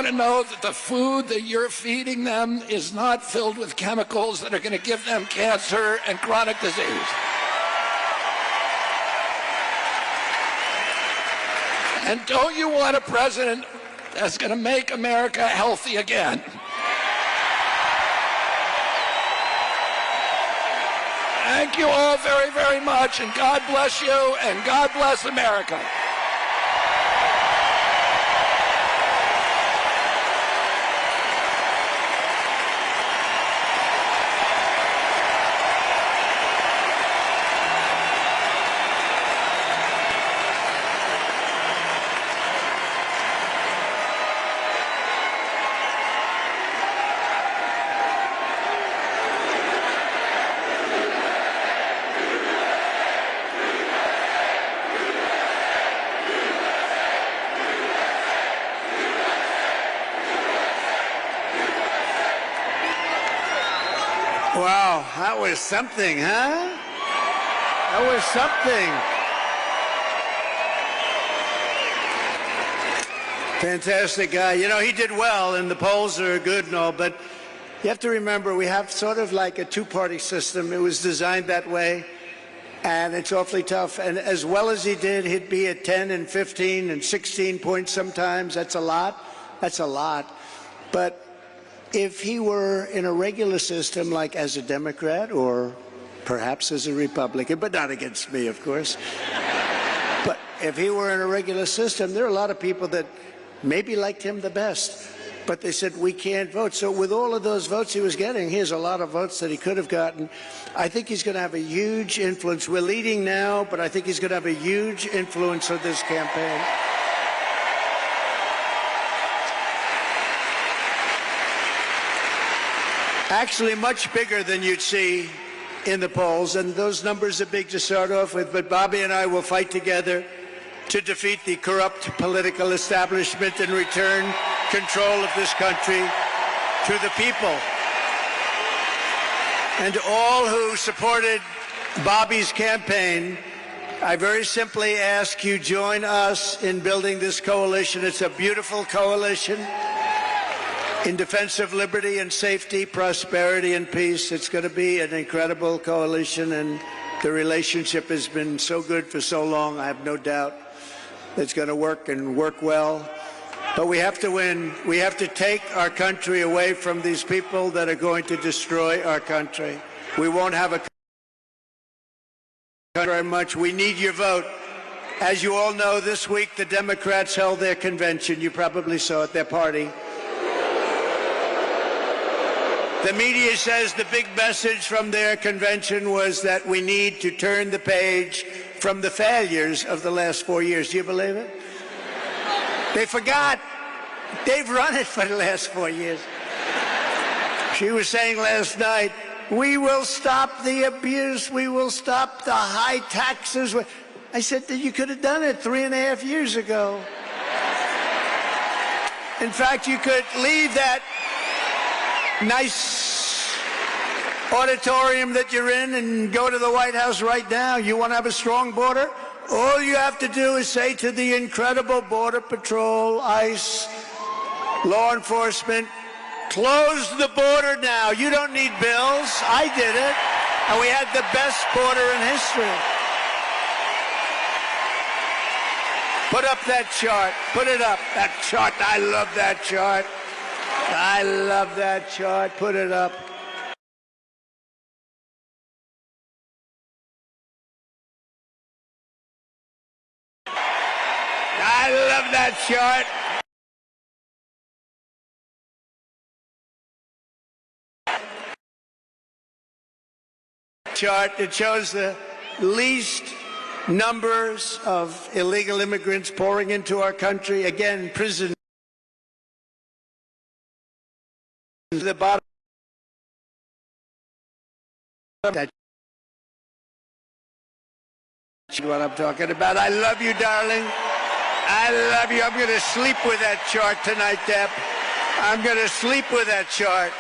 to know that the food that you're feeding them is not filled with chemicals that are going to give them cancer and chronic disease? And don't you want a president that's going to make America healthy again? Thank you all very, very much, and God bless you, and God bless America. Wow, that was something, huh? That was something. Fantastic guy. You know, he did well, and the polls are good and all, but you have to remember we have sort of like a two-party system. It was designed that way, and it's awfully tough. And as well as he did, he'd be at 10 and 15 and 16 points sometimes. That's a lot. That's a lot. But if he were in a regular system, like as a Democrat or perhaps as a Republican, but not against me, of course. But if he were in a regular system, there are a lot of people that maybe liked him the best, but they said, we can't vote. So with all of those votes he was getting, he has a lot of votes that he could have gotten. I think he's going to have a huge influence. We're leading now, but I think he's going to have a huge influence on this campaign. Actually, much bigger than you'd see in the polls, and those numbers are big to start off with, but Bobby and I will fight together to defeat the corrupt political establishment and return control of this country to the people. And to all who supported Bobby's campaign, I very simply ask you join us in building this coalition. It's a beautiful coalition in defense of liberty and safety, prosperity and peace. It's going to be an incredible coalition, and the relationship has been so good for so long. I have no doubt it's going to work and work well. But we have to win. We have to take our country away from these people that are going to destroy our country. We won't have a country very much. We need your vote. As you all know, this week the Democrats held their convention. You probably saw it, their party. The media says the big message from their convention was that we need to turn the page from the failures of the last 4 years. Do you believe it? They forgot. They've run it for the last 4 years. She was saying last night, we will stop the abuse. We will stop the high taxes. I said that you could have done it 3.5 years ago. In fact, you could leave that nice auditorium that you're in and go to the White House right now. You want to have a strong border? All you have to do is say to the incredible Border Patrol, ICE, law enforcement, close the border now. You don't need bills. I did it. And we had the best border in history. Put up that chart. Put it up. That chart. I love that chart. I love that chart. Put it up. I love that chart. Chart. It shows the least numbers of illegal immigrants pouring into our country. Again, prison. The bottom. That's what I'm talking about. I love you, darling. I love you. I'm going to sleep with that chart tonight, Deb. I'm going to sleep with that chart.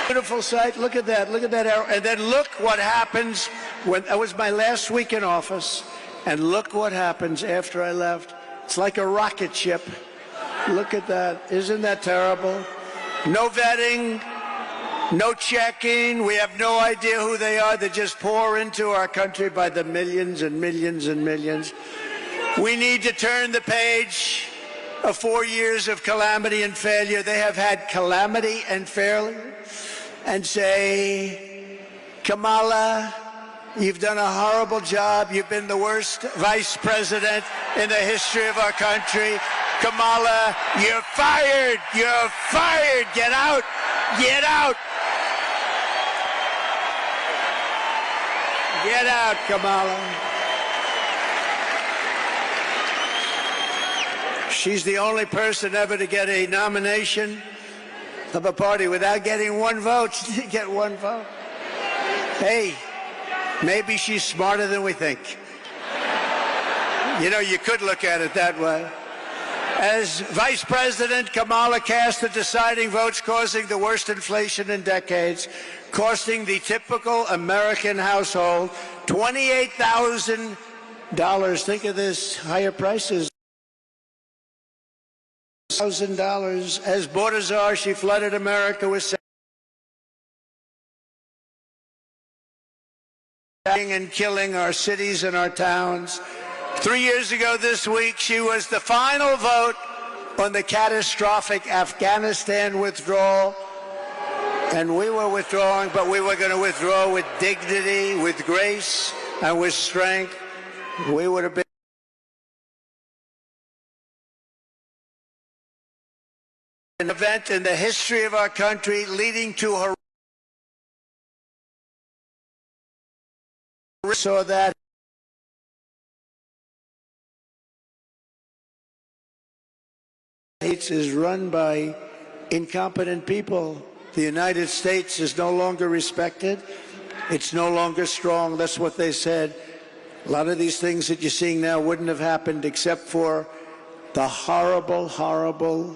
Beautiful sight. Look at that. Look at that arrow. And then look what happens when that was my last week in office. And look what happens after I left. It's like a rocket ship. Look at that. Isn't that terrible? No vetting, no checking. We have no idea who they are. They just pour into our country by the millions and millions and millions. We need to turn the page of 4 years of calamity and failure. They have had calamity and failure and say, Kamala, you've done a horrible job. You've been the worst vice president in the history of our country. Kamala, you're fired. You're fired. Get out. Get out. Get out, Kamala. She's the only person ever to get a nomination of a party without getting one vote. She didn't get one vote. Hey, maybe she's smarter than we think. You know, you could look at it that way. As Vice President, Kamala cast the deciding votes, causing the worst inflation in decades, costing the typical American household $28,000. Think of this, higher prices. $1,000. As Gosar, she flooded America with and killing our cities and our towns. 3 years ago this week, she was the final vote on the catastrophic Afghanistan withdrawal. And we were withdrawing, but we were going to withdraw with dignity, with grace, and with strength. We would have been an event in the history of our country leading to her. So that is run by incompetent people. The United States is no longer respected. It's no longer strong. That's what they said. A lot of these things that you're seeing now wouldn't have happened except for the horrible, horrible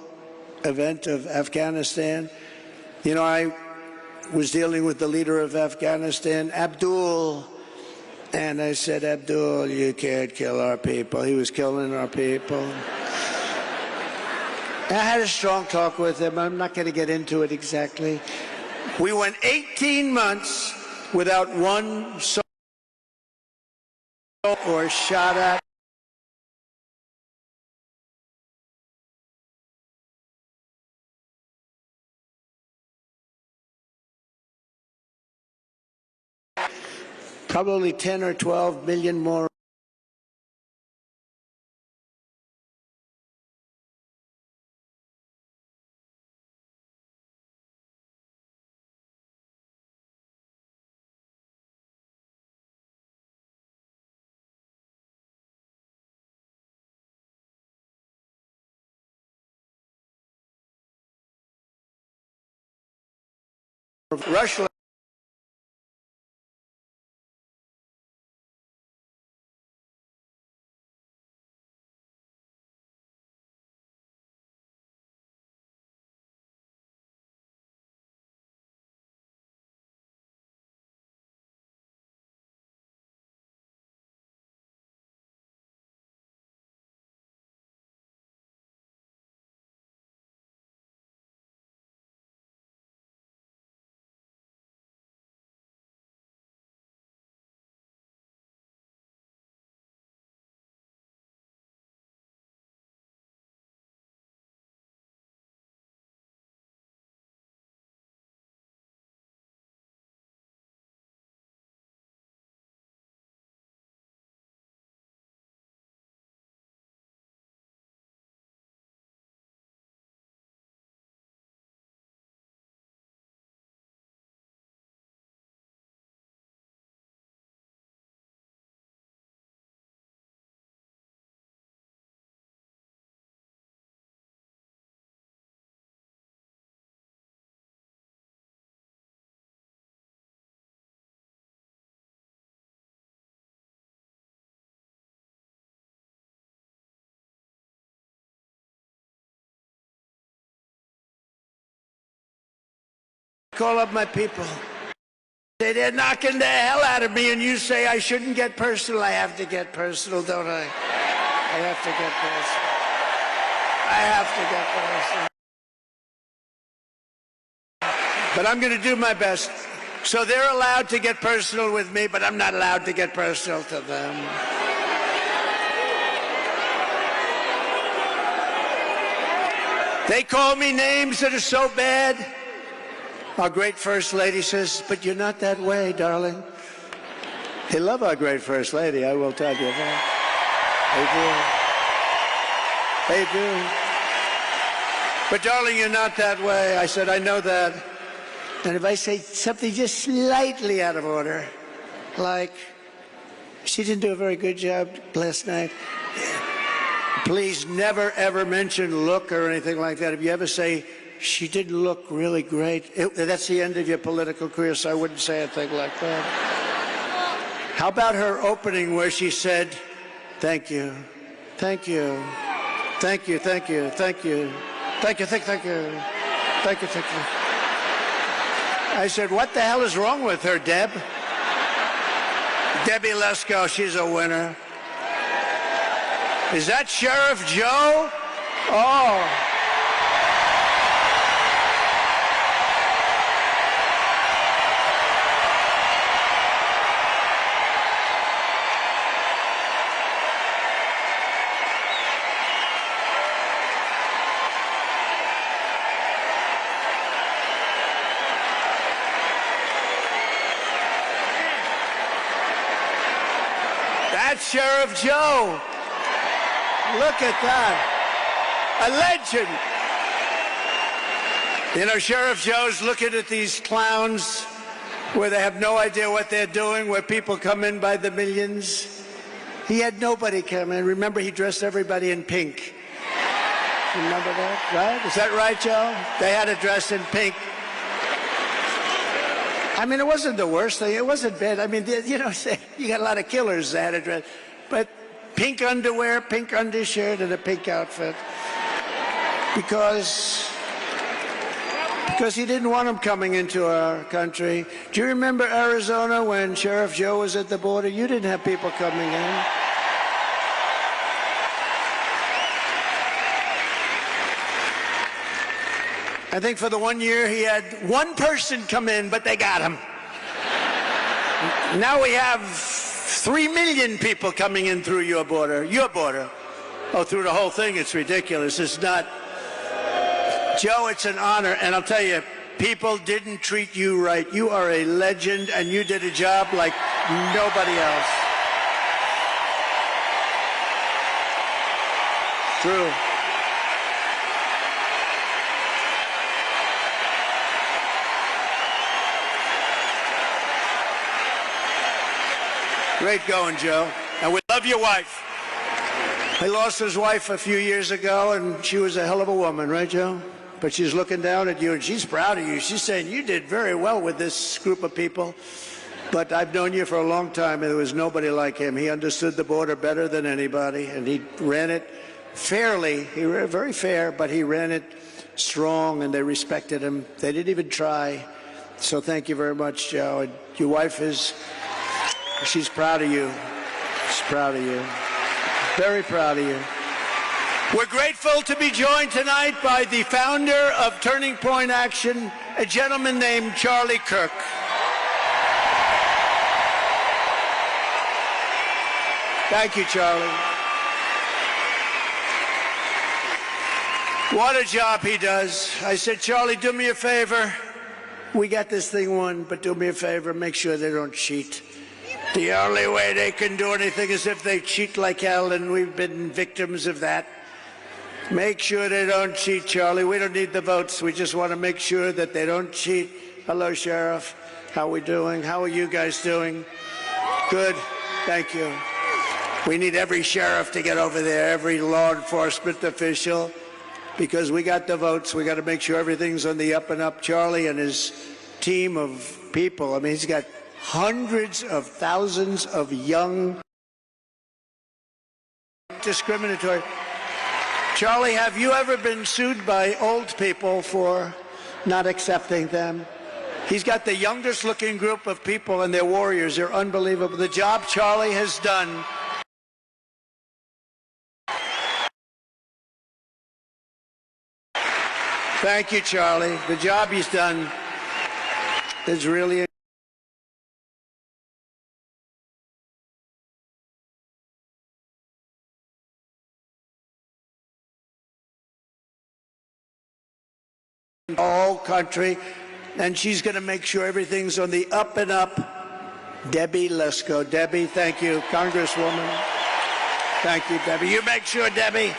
event of Afghanistan. You know, I was dealing with the leader of Afghanistan, Abdul, and I said, Abdul, you can't kill our people. He was killing our people. I had a strong talk with him. I'm not going to get into it exactly. We went 18 months without one soldier or shot at. Probably 10 or 12 million more. Russia. Call up my people. Say they're knocking the hell out of me, and you say I shouldn't get personal. I have to get personal, don't I? I have to get personal. I have to get personal. But I'm going to do my best. So they're allowed to get personal with me, but I'm not allowed to get personal to them. They call me names that are so bad. Our great First Lady says, but you're not that way, darling. They love our great First Lady, I will tell you that. They do. But darling, you're not that way. I said, I know that. And if I say something just slightly out of order, like, she didn't do a very good job last night, please never, ever mention look or anything like that. If you ever say, she didn't look really great, that's the end of your political career, so I wouldn't say a thing like that. How about her opening where she said, thank you, thank you, thank you, thank you, thank you, thank you, thank you, thank you, thank you. I said, what the hell is wrong with her, Deb? Debbie Lesko, she's a winner. Is that Sheriff Joe? Oh. That's Sheriff Joe. Look at that. A legend. You know, Sheriff Joe's looking at these clowns where they have no idea what they're doing, where people come in by the millions. He had nobody come in. Remember, he dressed everybody in pink. Remember that, right? Is that right, Joe? They had to dress in pink. I mean, it wasn't the worst thing. It wasn't bad. I mean, you know, you got a lot of killers that had to dress. But pink underwear, pink undershirt, and a pink outfit. Because he didn't want them coming into our country. Do you remember Arizona when Sheriff Joe was at the border? You didn't have people coming in. I think for the 1 year he had one person come in, but they got him. Now we have 3 million people coming in through your border. Your border. Oh, through the whole thing, it's ridiculous. It's not. Joe, it's an honor, and I'll tell you, people didn't treat you right. You are a legend, and you did a job like nobody else. True. Great going, Joe. And we love your wife. He lost his wife a few years ago, and she was a hell of a woman, right, Joe? But she's looking down at you, and she's proud of you. She's saying, you did very well with this group of people. But I've known you for a long time, and there was nobody like him. He understood the border better than anybody, and he ran it fairly. He ran very fair, but he ran it strong, and they respected him. They didn't even try. So thank you very much, Joe. And your wife is... she's proud of you. She's proud of you. Very proud of you. We're grateful to be joined tonight by the founder of Turning Point Action, a gentleman named Charlie Kirk. Thank you, Charlie. What a job he does. I said, Charlie, do me a favor. We got this thing won, but do me a favor, make sure they don't cheat. The only way they can do anything is if they cheat like hell, and we've been victims of that. Make sure they don't cheat, Charlie. We don't need the votes. We just want to make sure that they don't cheat. Hello, Sheriff. How are we doing? How are you guys doing? Good. Thank you. We need every sheriff to get over there, every law enforcement official, because we got the votes. We got to make sure everything's on the up and up. Charlie and his team of people, I mean, he's got hundreds of thousands of young, discriminatory. Charlie, have you ever been sued by old people for not accepting them? He's got the youngest looking group of people, and they're warriors. They're unbelievable. The job Charlie has done. Thank you, Charlie. The job he's done is really the whole country, and she's going to make sure everything's on the up and up. Debbie Lesko. Debbie, thank you. Congresswoman. Thank you, Debbie. You make sure, Debbie.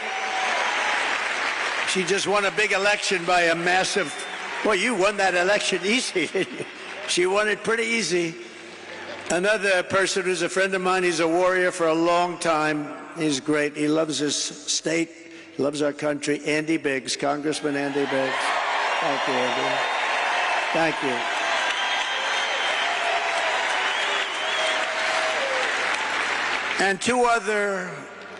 She just won a big election by a massive... Well, you won that election easy, didn't you? She won it pretty easy. Another person who's a friend of mine, he's a warrior for a long time. He's great. He loves his state, loves our country. Andy Biggs, Congressman Andy Biggs. Thank you, Andy. Thank you. And two other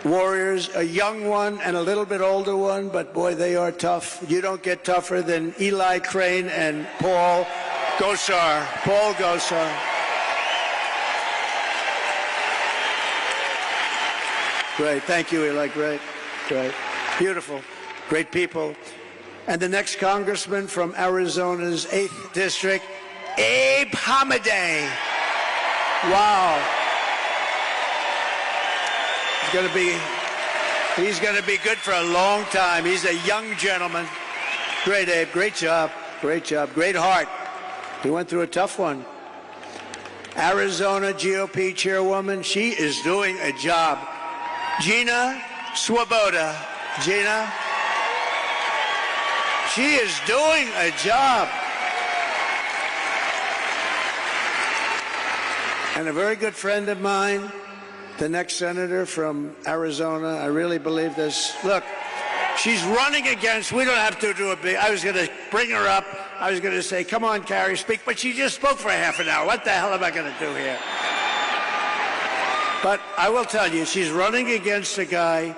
warriors, a young one and a little bit older one, but boy, they are tough. You don't get tougher than Eli Crane and Paul Gosar. Paul Gosar. Great. Thank you, Eli. Great. Great. Beautiful. Great people. And the next congressman from Arizona's 8th District, Abe Hamadeh. Wow. He's going to be good for a long time. He's a young gentleman. Great, Abe. Great job. Great job. Great heart. He went through a tough one. Arizona GOP chairwoman, she is doing a job. Gina Swoboda. Gina, she is doing a job. And a very good friend of mine, the next senator from Arizona, I really believe this. Look, she's running against, we don't have to do a big, I was going to bring her up. I was going to say, come on, Carrie, speak. But she just spoke for half an hour. What the hell am I going to do here? But I will tell you, she's running against a guy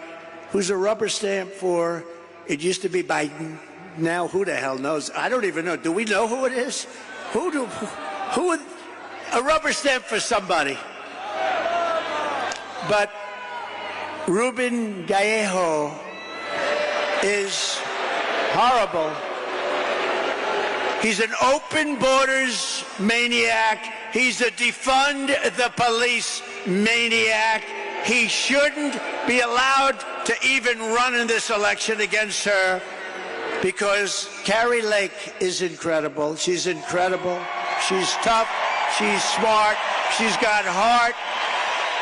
who's a rubber stamp for, it used to be Biden. Now, who the hell knows? I don't even know. Do we know who it is? Who a rubber stamp for somebody. But Ruben Gallejo is horrible. He's an open borders maniac. He's a defund the police maniac. He shouldn't be allowed to even run in this election against her because Carrie Lake is incredible. She's incredible. She's tough. She's smart. She's got heart.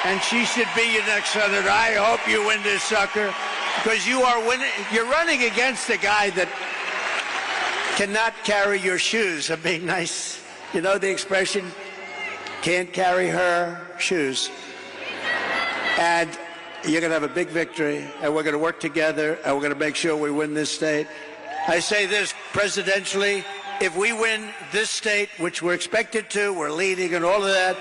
And she should be your next senator. I hope you win this sucker because you are winning. You're running against a guy that cannot carry your shoes. I'm being nice. You know the expression, can't carry her shoes. And you're going to have a big victory, and we're going to work together, and we're going to make sure we win this state. I say this presidentially, if we win this state, which we're expected to, we're leading and all of that,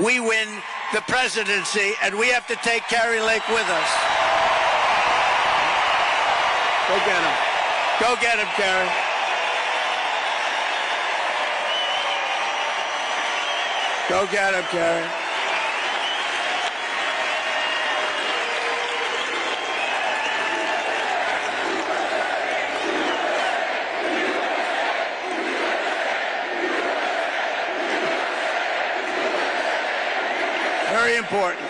we win the presidency, and we have to take Carrie Lake with us. Go get him. Go get him, Carrie. Go get him, Carrie. Very important.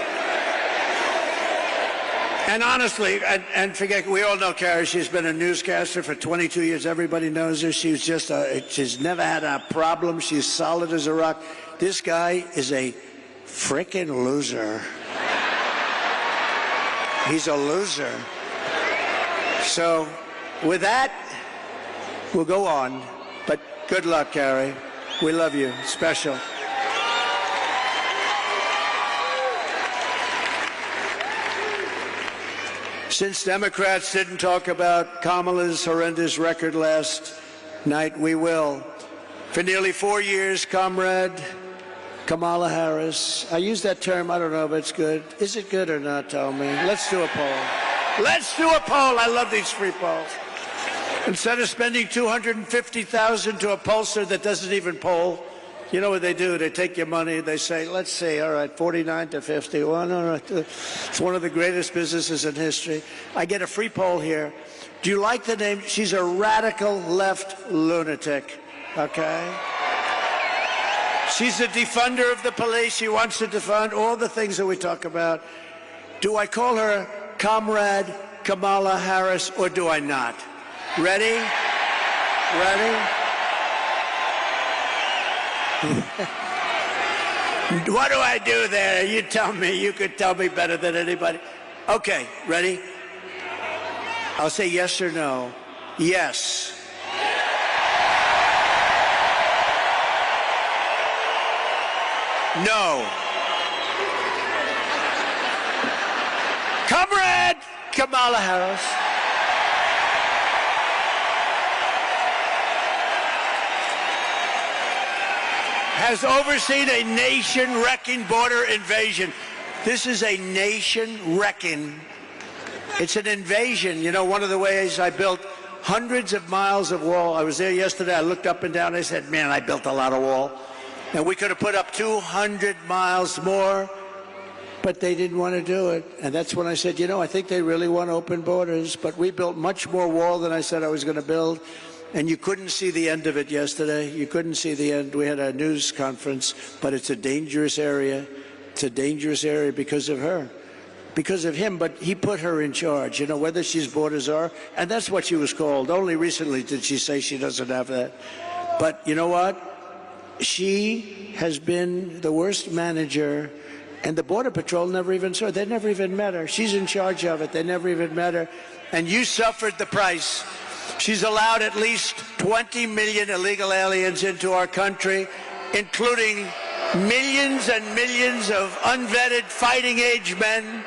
And honestly, and forget, we all know Carrie. She's been a newscaster for 22 years. Everybody knows her. She's just she's never had a problem. She's solid as a rock. This guy is a frickin' loser. He's a loser. So with that, we'll go on. But good luck, Carrie. We love you. Special. Since Democrats didn't talk about Kamala's horrendous record last night, we will. For nearly 4 years, Comrade Kamala Harris. I use that term, I don't know if it's good. Is it good or not, tell me? Let's do a poll. Let's do a poll. I love these free polls. Instead of spending $250,000 to a pollster that doesn't even poll, you know what they do? They take your money, they say, let's see, all right, 49 to 50. Well, no, it's one of the greatest businesses in history. I get a free poll here. Do you like the name? She's a radical left lunatic, okay? She's a defunder of the police. She wants to defund all the things that we talk about. Do I call her Comrade Kamala Harris or do I not? Ready? What do I do there? You tell me. You could tell me better than anybody. Okay, ready? I'll say yes or no. Yes. No. Comrade Kamala Harris. Has overseen a nation-wrecking border invasion. This is a nation-wrecking. It's an invasion. You know, one of the ways I built hundreds of miles of wall. I was there yesterday. I looked up and down. I said, man, I built a lot of wall. And we could have put up 200 miles more, but they didn't want to do it. And that's when I said, you know, I think they really want open borders. But we built much more wall than I said I was going to build. And you couldn't see the end of it yesterday. You couldn't see the end. We had a news conference, but it's a dangerous area. It's a dangerous area because of her, because of him. But he put her in charge, you know, whether she's borders are. And that's what she was called. Only recently did she say she doesn't have that. But you know what? She has been the worst manager. And the Border Patrol never even saw her. They never even met her. She's in charge of it. They never even met her. And you suffered the price. She's allowed at least 20 million illegal aliens into our country, including millions and millions of unvetted fighting-age men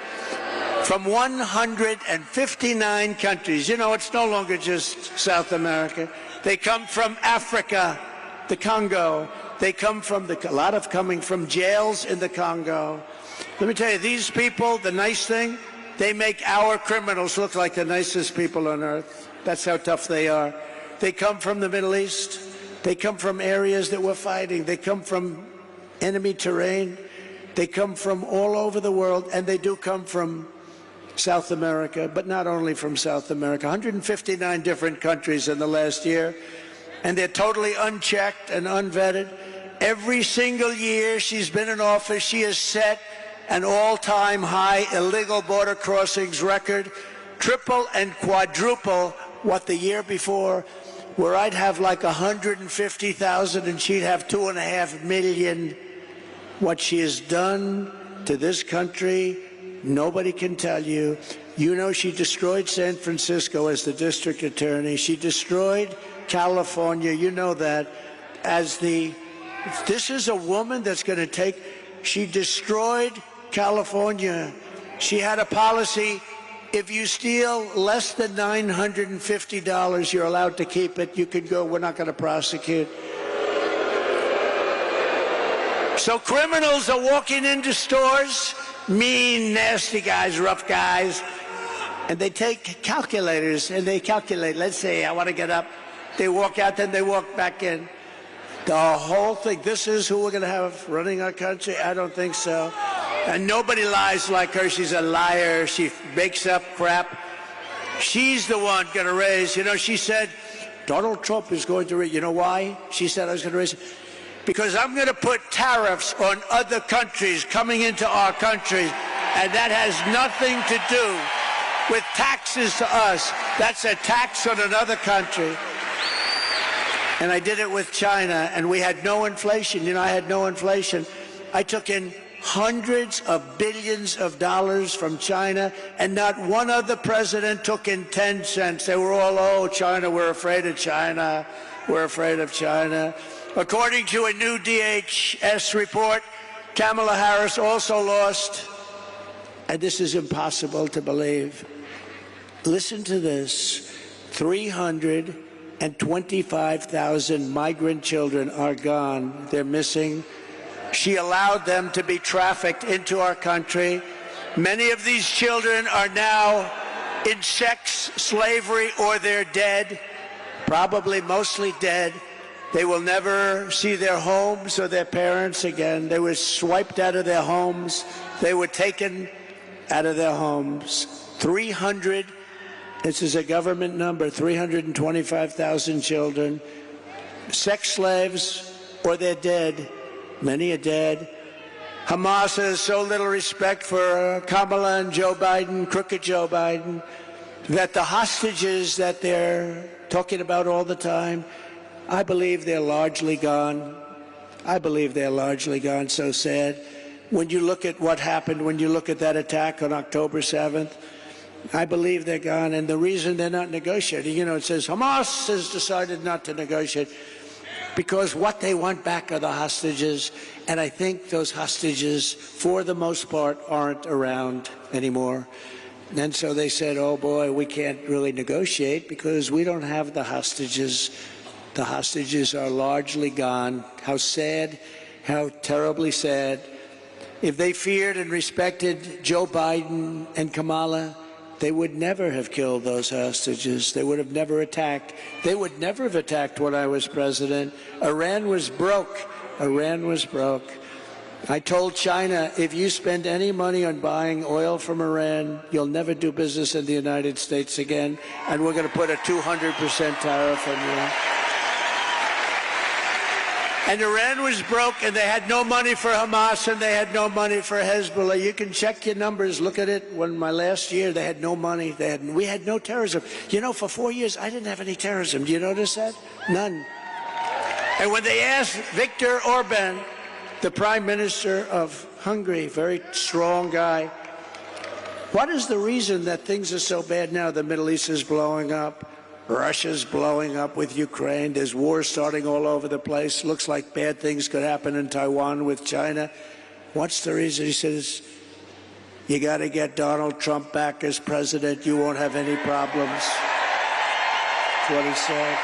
from 159 countries. You know, it's no longer just South America. They come from Africa, the Congo. They come from a lot of coming from jails in the Congo. Let me tell you, these people, the nice thing, they make our criminals look like the nicest people on earth. That's how tough they are. They come from the Middle East. They come from areas that we're fighting. They come from enemy terrain. They come from all over the world, and they do come from South America, but not only from South America. 159 different countries in the last year, and they're totally unchecked and unvetted. Every single year she's been in office, she has set an all-time high illegal border crossings record, triple and quadruple what the year before, where I'd have like 150,000 and she'd have 2.5 million. What she has done to this country, nobody can tell you. You know, she destroyed San Francisco as the district attorney. She destroyed California. You know that. This is a woman that's going to take. She destroyed California. She had a policy. If you steal less than $950, you're allowed to keep it. You can go. We're not going to prosecute. So criminals are walking into stores, mean, nasty guys, rough guys, and they take calculators and they calculate. Let's say I want to get up. They walk out, then they walk back in. The whole thing. This is who we're going to have running our country? I don't think so. And nobody lies like her. She's a liar. She makes up crap. She's the one going to raise. You know, she said Donald Trump is going to raise. You know why? She said I was going to raise. Because I'm going to put tariffs on other countries coming into our country. And that has nothing to do with taxes to us. That's a tax on another country. And I did it with China, and we had no inflation. You know, I had no inflation. I took in hundreds of billions of dollars from China, and not one other president took in 10 cents. They were all, oh, China, we're afraid of China. We're afraid of China. According to a new DHS report, Kamala Harris also lost, and this is impossible to believe. Listen to this. 325,000 migrant children are gone. They're missing. She allowed them to be trafficked into our country. Many of these children are now in sex slavery or they're dead, probably mostly dead. They will never see their homes or their parents again. They were swiped out of their homes. They were taken out of their homes. This is a government number, 325,000 children, sex slaves or they're dead. Many are dead. Hamas has so little respect for Kamala and Joe Biden, crooked Joe Biden. that the hostages that they're talking about all the time, I believe they're largely gone. I believe they're largely gone. So sad. When you look at what happened, when you look at that attack on October 7th, I believe they're gone. And the reason they're not negotiating, you know, it says Hamas has decided not to negotiate because what they want back are the hostages. And I think those hostages, for the most part, aren't around anymore. And so they said, oh boy, we can't really negotiate because we don't have the hostages. The hostages are largely gone. How sad, how terribly sad. If they feared and respected Joe Biden and Kamala, they would never have killed those hostages. They would have never attacked. They would never have attacked when I was president. Iran was broke. Iran was broke. I told China, if you spend any money on buying oil from Iran, you'll never do business in the United States again, and we're going to put a 200% tariff on you. And Iran was broke, and they had no money for Hamas, and they had no money for Hezbollah. You can check your numbers. Look at it. When my last year, they had no money. We had no terrorism. You know, for 4 years, I didn't have any terrorism. Do you notice that? None. And when they asked Viktor Orban, the Prime Minister of Hungary, very strong guy, what is the reason that things are so bad now? The Middle East is blowing up. Russia's blowing up with Ukraine. There's wars starting all over the place. Looks like bad things could happen in Taiwan with China. What's the reason? He says, you got to get Donald Trump back as president. You won't have any problems. That's what he said.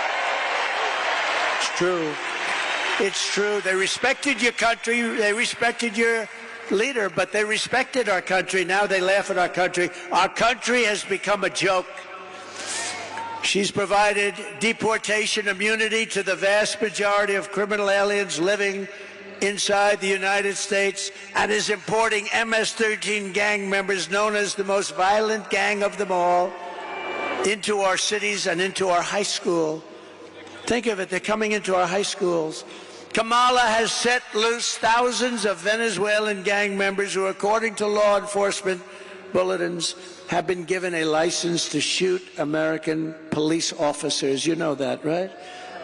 It's true. It's true. They respected your country. They respected your leader, but they respected our country. Now they laugh at our country. Our country has become a joke. She's provided deportation immunity to the vast majority of criminal aliens living inside the United States and is importing MS-13 gang members, known as the most violent gang of them all, into our cities and into our high school. Think of it, they're coming into our high schools. Kamala has set loose thousands of Venezuelan gang members who, according to law enforcement bulletins, have been given a license to shoot American police officers. You know that, right?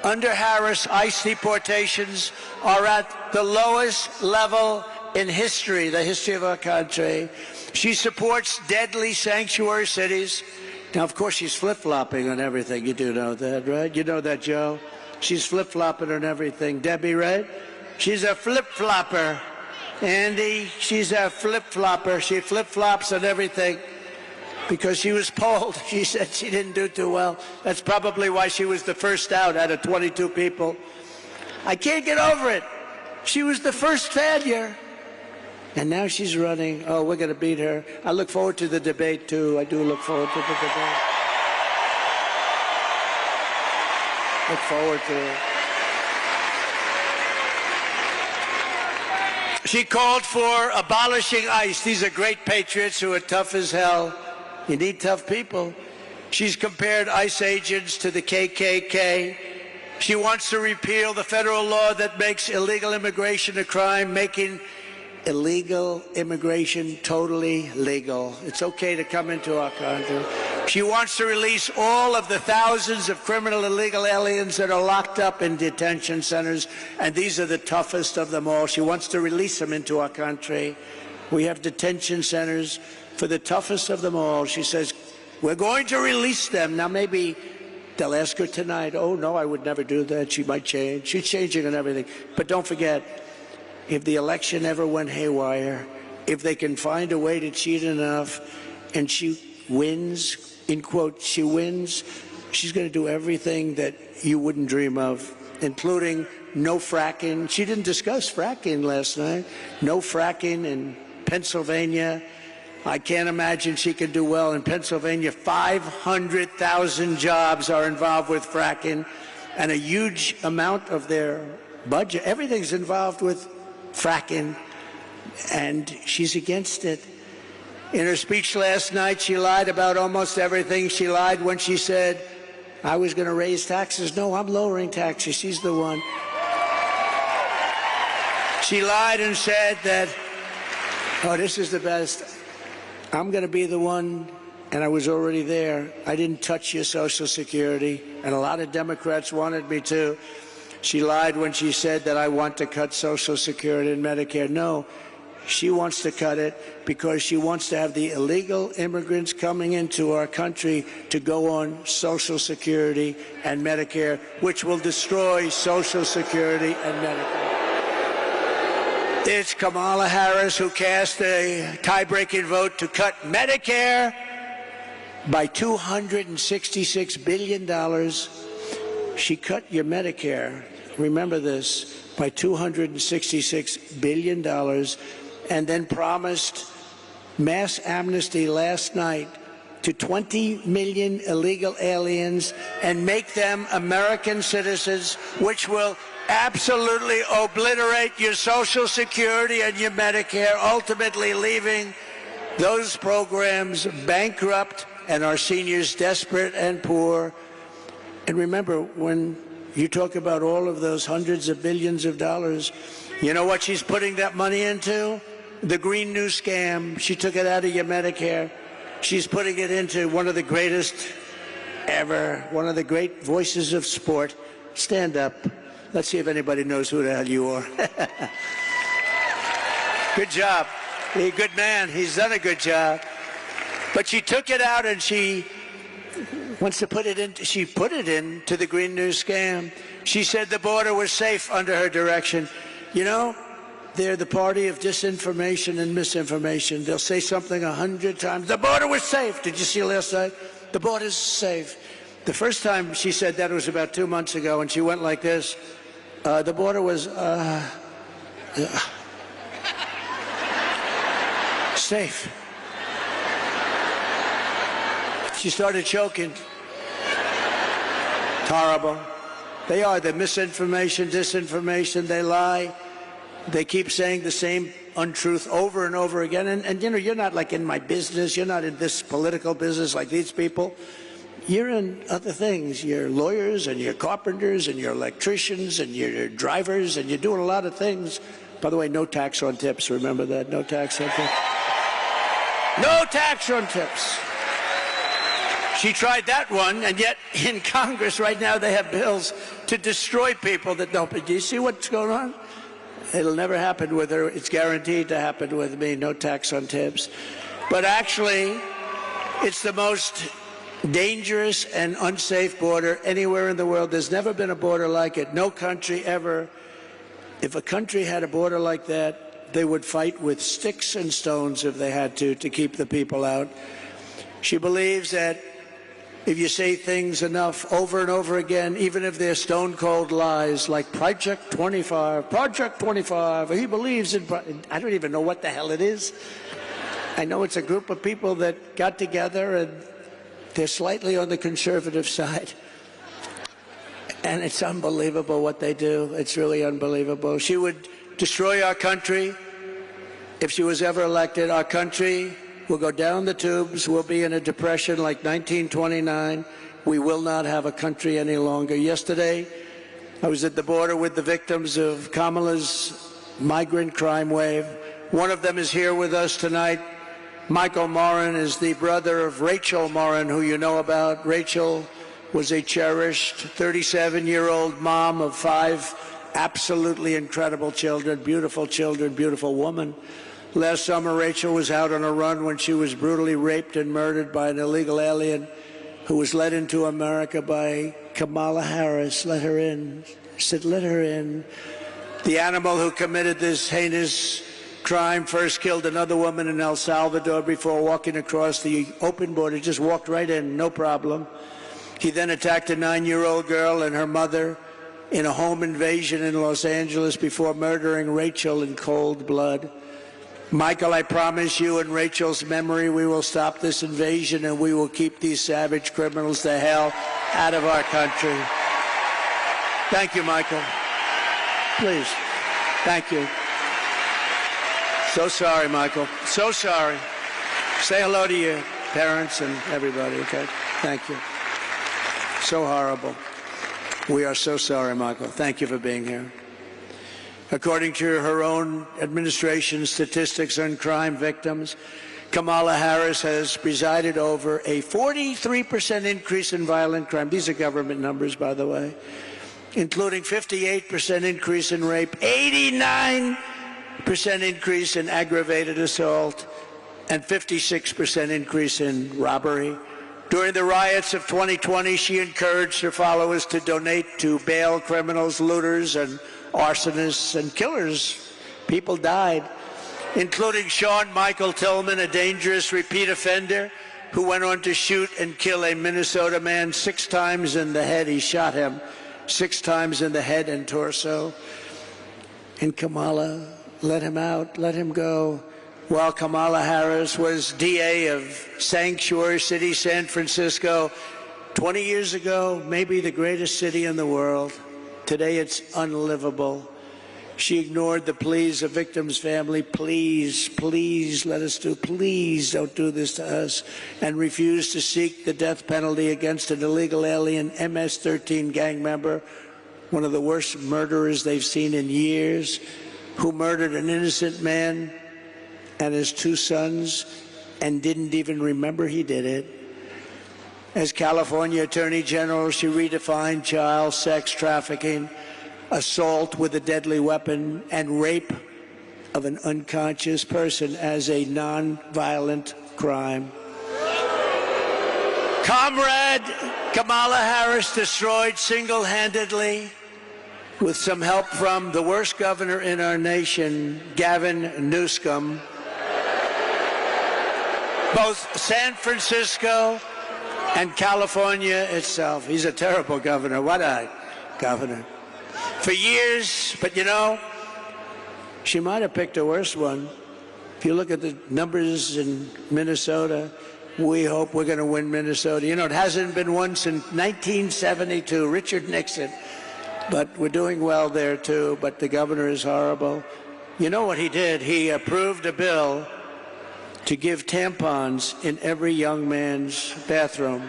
Under Harris, ICE deportations are at the lowest level in history, the history of our country. She supports deadly sanctuary cities. Now, of course, she's flip-flopping on everything. You do know that, right? You know that, Joe? She's flip-flopping on everything. Debbie, right? She's a flip-flopper. Andy, she's a flip-flopper. She flip-flops on everything. Because she was polled. She said she didn't do too well. That's probably why she was the first out of 22 people. I can't get over it. She was the first failure. And now she's running. Oh, we're going to beat her. I look forward to the debate, too. I do look forward to the debate. Look forward to it. She called for abolishing ICE. These are great patriots who are tough as hell. You need tough people. She's compared ICE agents to the KKK. She wants to repeal the federal law that makes illegal immigration a crime, making illegal immigration totally legal. It's okay to come into our country. She wants to release all of the thousands of criminal illegal aliens that are locked up in detention centers, and these are the toughest of them all. She wants to release them into our country. We have detention centers for the toughest of them all. She says, we're going to release them. Now, maybe they'll ask her tonight, oh, no, I would never do that. She might change. She's changing and everything. But don't forget, if the election ever went haywire, if they can find a way to cheat enough and she wins, in quote, she wins, she's going to do everything that you wouldn't dream of, including no fracking. She didn't discuss fracking last night. No fracking in Pennsylvania. I can't imagine she could do well in Pennsylvania. 500,000 jobs are involved with fracking, and a huge amount of their budget, everything's involved with fracking, and she's against it. In her speech last night, she lied about almost everything. She lied when she said, I was going to raise taxes. No, I'm lowering taxes. She's the one. She lied and said that, oh, this is the best. I'm going to be the one and I was already there. I didn't touch your Social Security, and a lot of Democrats wanted me to. She lied when she said that I want to cut Social Security and Medicare. No, she wants to cut it because she wants to have the illegal immigrants coming into our country to go on Social Security and Medicare, which will destroy Social Security and Medicare. It's Kamala Harris who cast a tie-breaking vote to cut Medicare by $266 billion. She cut your Medicare, remember this, by $266 billion, and then promised mass amnesty last night to 20 million illegal aliens and make them American citizens, which will absolutely obliterate your Social Security and your Medicare, ultimately leaving those programs bankrupt and our seniors desperate and poor. And remember, when you talk about all of those hundreds of billions of dollars, you know what she's putting that money into? The Green New Scam. She took it out of your Medicare. She's putting it into one of the greatest ever, one of the great voices of sport. Stand up. Let's see if anybody knows who the hell you are. Good job. You're a good man. He's done a good job. But she took it out and she wants to put it in. She put it into the Green New Scam. She said the border was safe under her direction. You know, they're the party of disinformation and misinformation. They'll say something 100 times. The border was safe. Did you see last night? The border's safe. The first time she said that was about 2 months ago, and she went like this. The border was safe. She started choking. It's horrible. They are the misinformation, disinformation. They lie. They keep saying the same untruth over and over again. And you know, you're not like in my business. You're not in this political business like these people. You're in other things. You're lawyers and you're carpenters and you're electricians and you're drivers and you're doing a lot of things. By the way, no tax on tips. Remember that? No tax on tips. No tax on tips. She tried that one, and yet in Congress right now they have bills to destroy people that don't. Do you see what's going on? It'll never happen with her. It's guaranteed to happen with me. No tax on tips. But actually, it's the most dangerous and unsafe border anywhere in the world. There's never been a border like it. No country ever. If a country had a border like that, they would fight with sticks and stones if they had to keep the people out. She believes that if you say things enough over and over again, even if they're stone-cold lies, like Project 25, he believes in... I don't even know what the hell it is. I know it's a group of people that got together and they're slightly on the conservative side. And it's unbelievable what they do. It's really unbelievable. She would destroy our country if she was ever elected. Our country will go down the tubes. We'll be in a depression like 1929. We will not have a country any longer. Yesterday, I was at the border with the victims of Kamala's migrant crime wave. One of them is here with us tonight. Michael Morin is the brother of Rachel Morin, who you know about. Rachel was a cherished 37-year-old mom of 5 absolutely incredible children, beautiful woman. Last summer, Rachel was out on a run when she was brutally raped and murdered by an illegal alien who was led into America by Kamala Harris. Let her in. Said, let her in. The animal who committed this heinous crime first killed another woman in El Salvador before walking across the open border. Just walked right in, no problem. He then attacked a 9-year-old girl and her mother in a home invasion in Los Angeles before murdering Rachel in cold blood. Michael, I promise you, in Rachel's memory, we will stop this invasion and we will keep these savage criminals the hell out of our country. Thank you, Michael. Please. Thank you. So sorry, Michael. So sorry. Say hello to your parents and everybody, okay? Thank you. So horrible. We are so sorry, Michael. Thank you for being here. According to her own administration statistics on crime victims, Kamala Harris has presided over a 43% increase in violent crime. These are government numbers, by the way, including 58% increase in rape, 89% increase in aggravated assault, and 56% increase in robbery. During the riots of 2020, she encouraged her followers to donate to bail criminals, looters, and arsonists and killers. People died, including Sean Michael Tillman, a dangerous repeat offender who went on to shoot and kill a Minnesota man 6 times in the head. He shot him 6 times in the head and torso. And Kamala let him out, let him go. While Kamala Harris was DA of Sanctuary City, San Francisco, 20 years ago, maybe the greatest city in the world. Today it's unlivable. She ignored the pleas of victims' family. Please, please please don't do this to us. And refused to seek the death penalty against an illegal alien MS-13 gang member, one of the worst murderers they've seen in years, who murdered an innocent man and his 2 sons and didn't even remember he did it. As California Attorney General, she redefined child sex trafficking, assault with a deadly weapon, and rape of an unconscious person as a non-violent crime. Comrade Kamala Harris destroyed single-handedly, with some help from the worst governor in our nation, Gavin Newsom, both San Francisco and California itself. He's a terrible governor. What a governor. For years, but you know, she might have picked a worse one. If you look at the numbers in Minnesota, we hope we're going to win Minnesota. You know, it hasn't been won since 1972, Richard Nixon. But we're doing well there, too. But the governor is horrible. You know what he did? He approved a bill to give tampons in every young man's bathroom.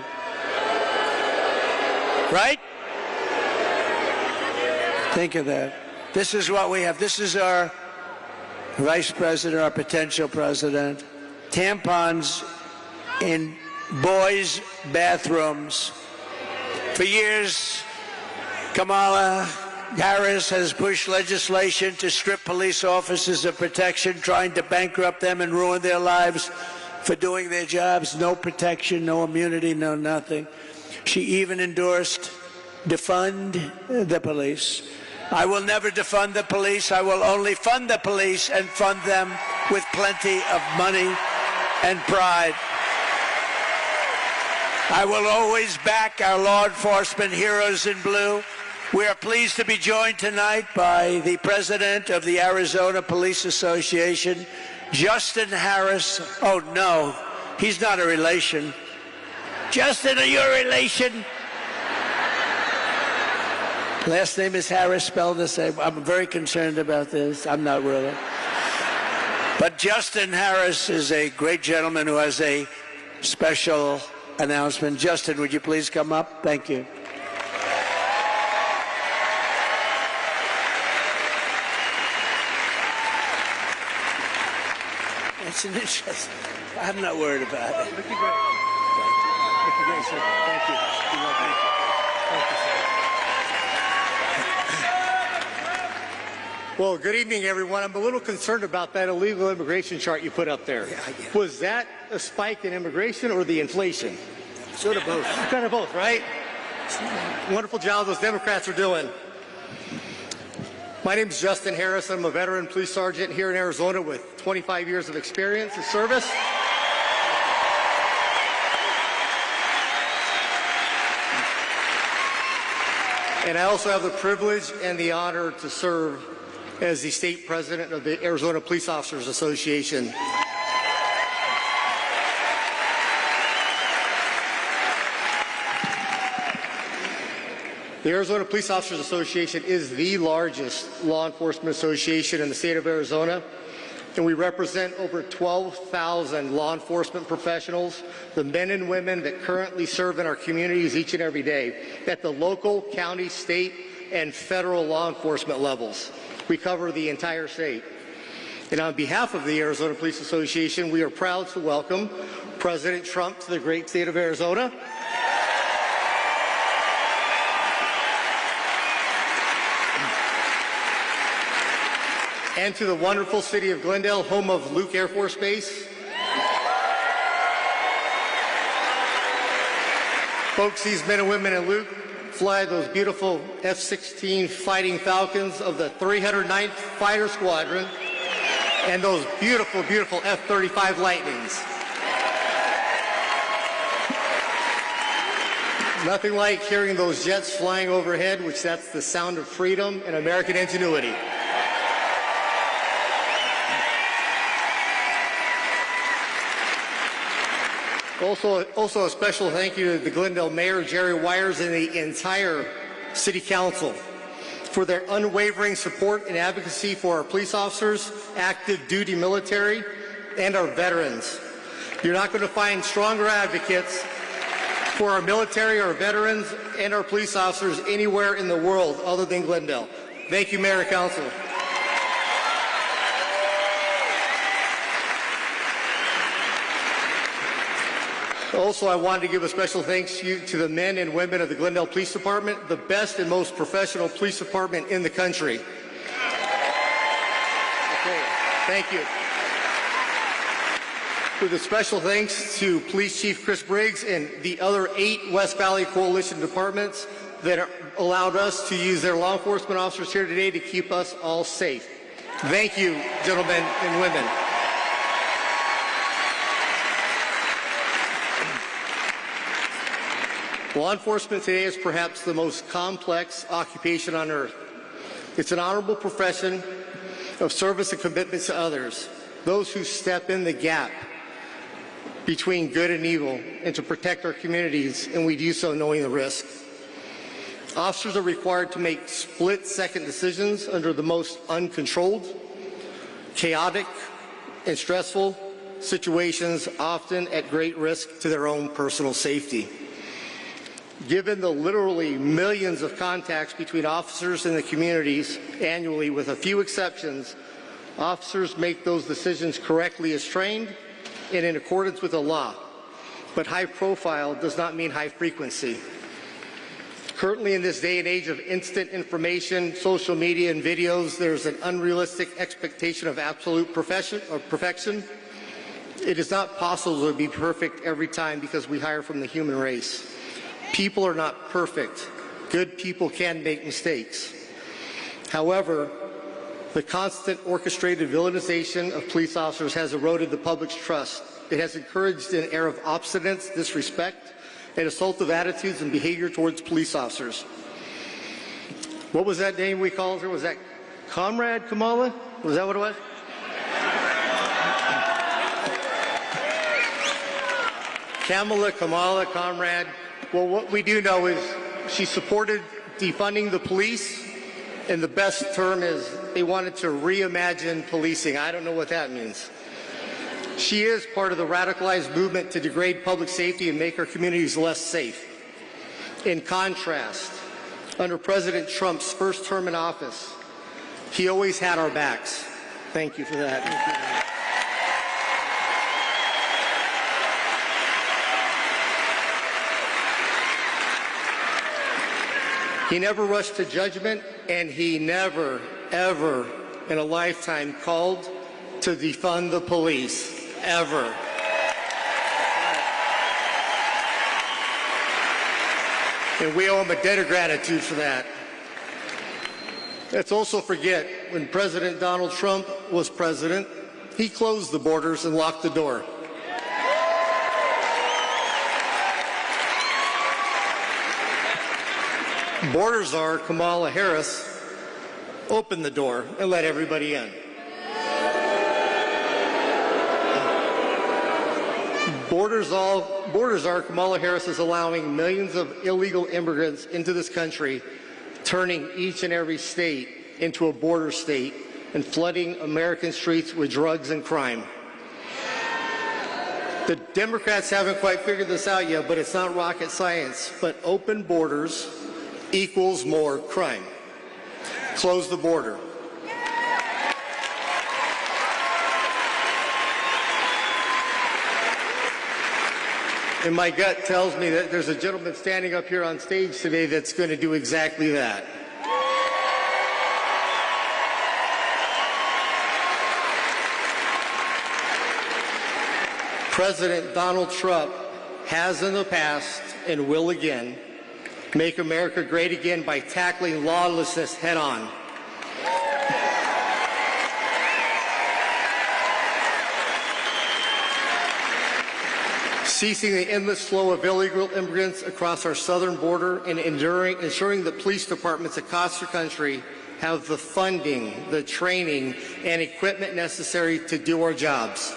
Right? Think of that. This is what we have. This is our vice president, our potential president. Tampons in boys' bathrooms. For years, Kamala Harris has pushed legislation to strip police officers of protection, trying to bankrupt them and ruin their lives for doing their jobs. No protection, no immunity, no nothing. She even endorsed defund the police. I will never defund the police. I will only fund the police and fund them with plenty of money and pride. I will always back our law enforcement heroes in blue. We are pleased to be joined tonight by the president of the Arizona Police Association, Justin Harris. Oh, no, he's not a relation. Justin, are you a relation? Last name is Harris, spelled the same. I'm very concerned about this. I'm not really. But Justin Harris is a great gentleman who has a special announcement. Justin, would you please come up? Thank you. It's an interest. I'm not worried about it. Thank you, great. Thank you, great, sir. Thank you. Thank you. Thank you, sir. Well, good evening, everyone. I'm a little concerned about that illegal immigration chart you put up there. Was that a spike in immigration or the inflation? Sort of both. Kind of both, right? Wonderful job those Democrats are doing. My name is Justin Harris. I'm a veteran police sergeant here in Arizona with 25 years of experience in service. And I also have the privilege and the honor to serve as the state president of the Arizona Police Officers Association. The Arizona Police Officers Association is the largest law enforcement association in the state of Arizona, and we represent over 12,000 law enforcement professionals, the men and women that currently serve in our communities each and every day at the local, county, state, and federal law enforcement levels. We cover the entire state. And on behalf of the Arizona Police Association, we are proud to welcome President Trump to the great state of Arizona. And to the wonderful city of Glendale, home of Luke Air Force Base. Folks, these men and women in Luke fly those beautiful F-16 Fighting Falcons of the 309th Fighter Squadron and those beautiful, beautiful F-35 Lightnings. Nothing like hearing those jets flying overhead, which that's the sound of freedom and American ingenuity. Also a special thank you to the Glendale Mayor, Jerry Wires, and the entire City Council for their unwavering support and advocacy for our police officers, active duty military, and our veterans. You're not going to find stronger advocates for our military, our veterans, and our police officers anywhere in the world other than Glendale. Thank you, Mayor and Council. Also, I wanted to give a special thanks to the men and women of the Glendale Police Department, the best and most professional police department in the country. Okay, thank you. With a special thanks to Police Chief Chris Briggs and the other 8 West Valley Coalition departments that allowed us to use their law enforcement officers here today to keep us all safe. Thank you, gentlemen and women. Law enforcement today is perhaps the most complex occupation on earth. It's an honorable profession of service and commitment to others, those who step in the gap between good and evil and to protect our communities, and we do so knowing the risk. Officers are required to make split-second decisions under the most uncontrolled, chaotic, and stressful situations, often at great risk to their own personal safety. Given the literally millions of contacts between officers and the communities annually, with a few exceptions, officers make those decisions correctly as trained and in accordance with the law. But high profile does not mean high frequency. Currently, in this day and age of instant information, social media, and videos, there's an unrealistic expectation of absolute perfection. It is not possible to be perfect every time because we hire from the human race. People are not perfect. Good people can make mistakes. However, the constant orchestrated villainization of police officers has eroded the public's trust. It has encouraged an air of obstinance, disrespect, and assaultive attitudes and behavior towards police officers. What was that name we called her? Was that Comrade Kamala? Was that what it was? Kamala, Comrade. Well, what we do know is she supported defunding the police, and the best term is they wanted to reimagine policing. I don't know what that means. She is part of the radicalized movement to degrade public safety and make our communities less safe. In contrast, under President Trump's first term in office, he always had our backs. Thank you for that. Thank you. He never rushed to judgment, and he never, ever in a lifetime called to defund the police, ever. And we owe him a debt of gratitude for that. Let's also forget, when President Donald Trump was president, he closed the borders and locked the door. Border czar Kamala Harris opened the door and let everybody in. Border czar Kamala Harris is allowing millions of illegal immigrants into this country, turning each and every state into a border state and flooding American streets with drugs and crime. The Democrats haven't quite figured this out yet, but it's not rocket science. But open borders equals more crime. Close the border. And my gut tells me that there's a gentleman standing up here on stage today that's going to do exactly that. President Donald Trump has in the past and will again make America great again by tackling lawlessness head on. Ceasing the endless flow of illegal immigrants across our southern border and ensuring that police departments across the country have the funding, the training, and equipment necessary to do our jobs.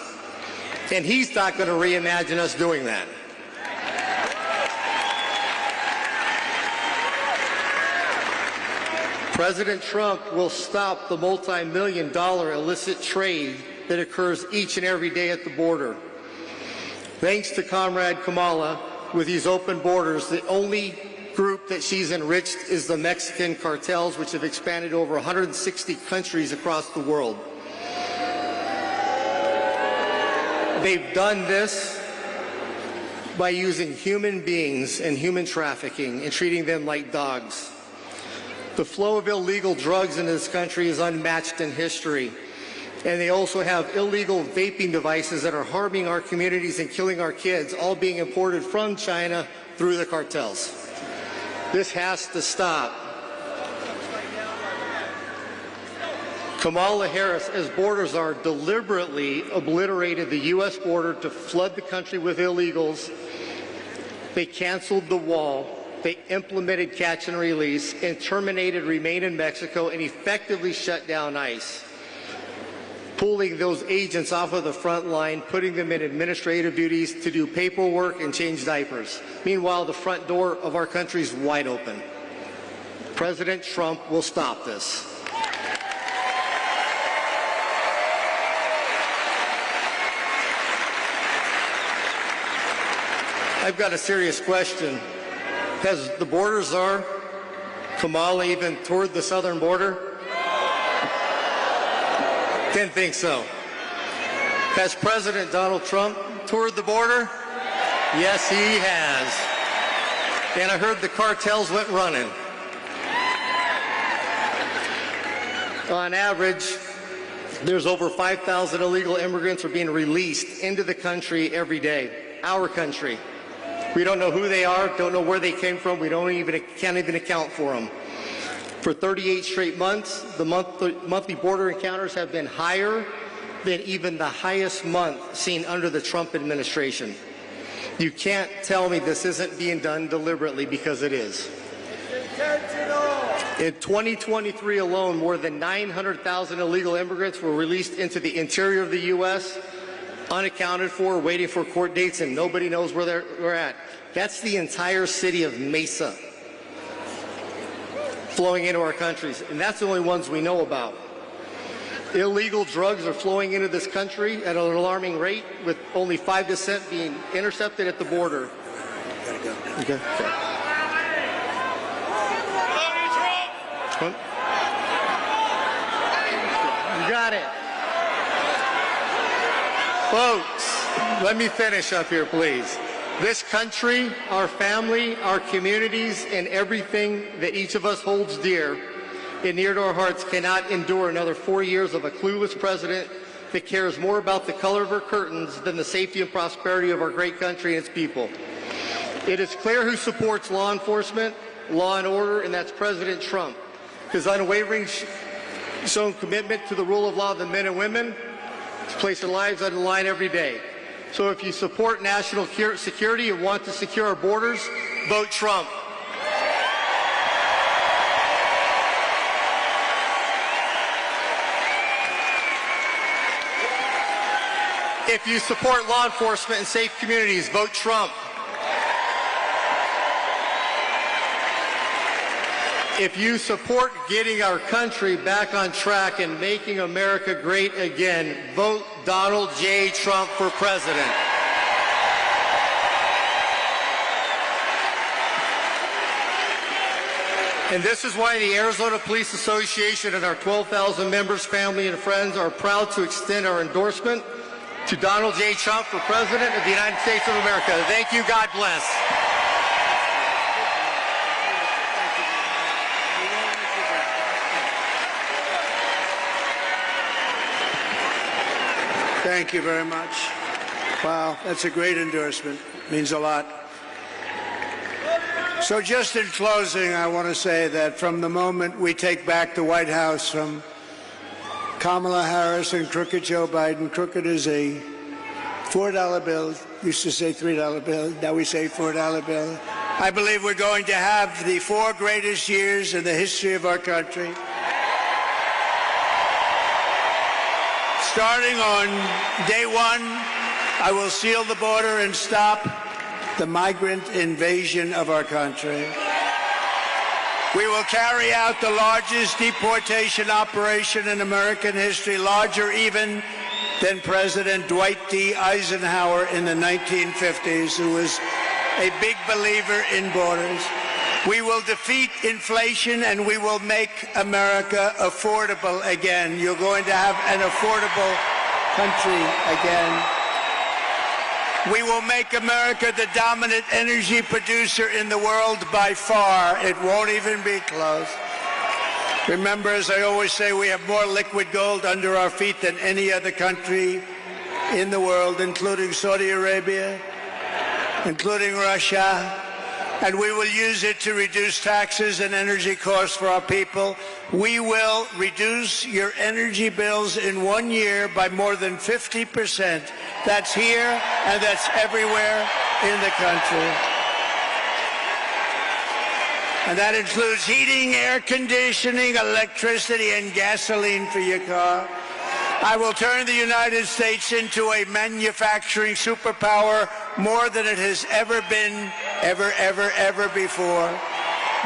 And he's not going to reimagine us doing that. President Trump will stop the multi-million-dollar illicit trade that occurs each and every day at the border. Thanks to Comrade Kamala, with these open borders, the only group that she's enriched is the Mexican cartels, which have expanded over 160 countries across the world. They've done this by using human beings and human trafficking and treating them like dogs. The flow of illegal drugs in this country is unmatched in history. And they also have illegal vaping devices that are harming our communities and killing our kids, all being imported from China through the cartels. This has to stop. Kamala Harris, as borders are, deliberately obliterated the U.S. border to flood the country with illegals. They canceled the wall. They implemented catch and release and terminated Remain in Mexico and effectively shut down ICE, pulling those agents off of the front line, putting them in administrative duties to do paperwork and change diapers. Meanwhile, the front door of our country is wide open. President Trump will stop this. I've got a serious question. Has the border czar, Kamala, even toured the southern border? Didn't think so. Has President Donald Trump toured the border? Yes, he has. And I heard the cartels went running. On average, there's over 5,000 illegal immigrants are being released into the country every day. Our country. We don't know who they are, don't know where they came from, can't even account for them. For 38 straight months, the monthly border encounters have been higher than even the highest month seen under the Trump administration. You can't tell me this isn't being done deliberately, because it is. In 2023 alone, more than 900,000 illegal immigrants were released into the interior of the U.S., unaccounted for, waiting for court dates, and nobody knows where they're at. That's the entire city of Mesa flowing into our countries, and that's the only ones we know about. Illegal drugs are flowing into this country at an alarming rate, with only 5% being intercepted at the border. Gotta go. Okay. You got it. Folks, let me finish up here, please. This country, our family, our communities, and everything that each of us holds dear and near to our hearts cannot endure another 4 years of a clueless president that cares more about the color of her curtains than the safety and prosperity of our great country and its people. It is clear who supports law enforcement, law and order, and that's President Trump. His unwavering shown commitment to the rule of law of the men and women to place their lives on the line every day. So if you support national security and want to secure our borders, vote Trump. If you support law enforcement and safe communities, vote Trump. If you support getting our country back on track and making America great again, vote Donald J. Trump for president. And this is why the Arizona Police Association and our 12,000 members, family, and friends are proud to extend our endorsement to Donald J. Trump for President of the United States of America. Thank you. God bless. Thank you very much. Wow, that's a great endorsement. Means a lot. So just in closing, I want to say that from the moment we take back the White House from Kamala Harris and crooked Joe Biden, crooked is a $4 bill. Used to say $3 bill. Now we say $4 bill. I believe we're going to have the 4 greatest years in the history of our country. Starting on day 1, I will seal the border and stop the migrant invasion of our country. We will carry out the largest deportation operation in American history, larger even than President Dwight D. Eisenhower in the 1950s, who was a big believer in borders. We will defeat inflation and we will make America affordable again. You're going to have an affordable country again. We will make America the dominant energy producer in the world by far. It won't even be close. Remember, as I always say, we have more liquid gold under our feet than any other country in the world, including Saudi Arabia, including Russia. And we will use it to reduce taxes and energy costs for our people. We will reduce your energy bills in 1 year by more than 50%. That's here and that's everywhere in the country. And that includes heating, air conditioning, electricity, and gasoline for your car. I will turn the United States into a manufacturing superpower more than it has ever been, ever before.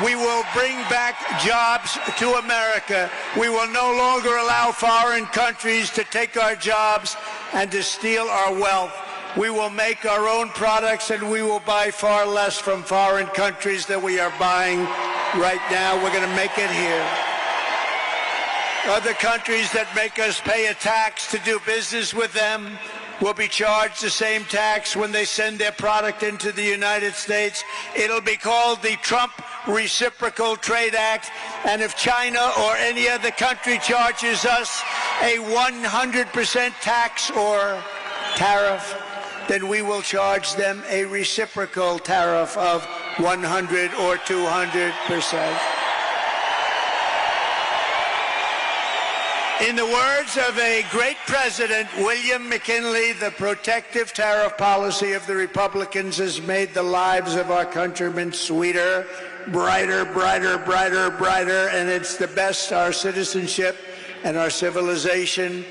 We will bring back jobs to America. We will no longer allow foreign countries to take our jobs and to steal our wealth. We will make our own products and we will buy far less from foreign countries than we are buying right now. We're going to make it here. Other countries that make us pay a tax to do business with them will be charged the same tax when they send their product into the United States. It'll be called the Trump Reciprocal Trade Act. And if China or any other country charges us a 100% tax or tariff, then we will charge them a reciprocal tariff of 100 or 200%. In the words of a great president, William McKinley, the protective tariff policy of the Republicans has made the lives of our countrymen sweeter, brighter, and it's the best our citizenship and our civilization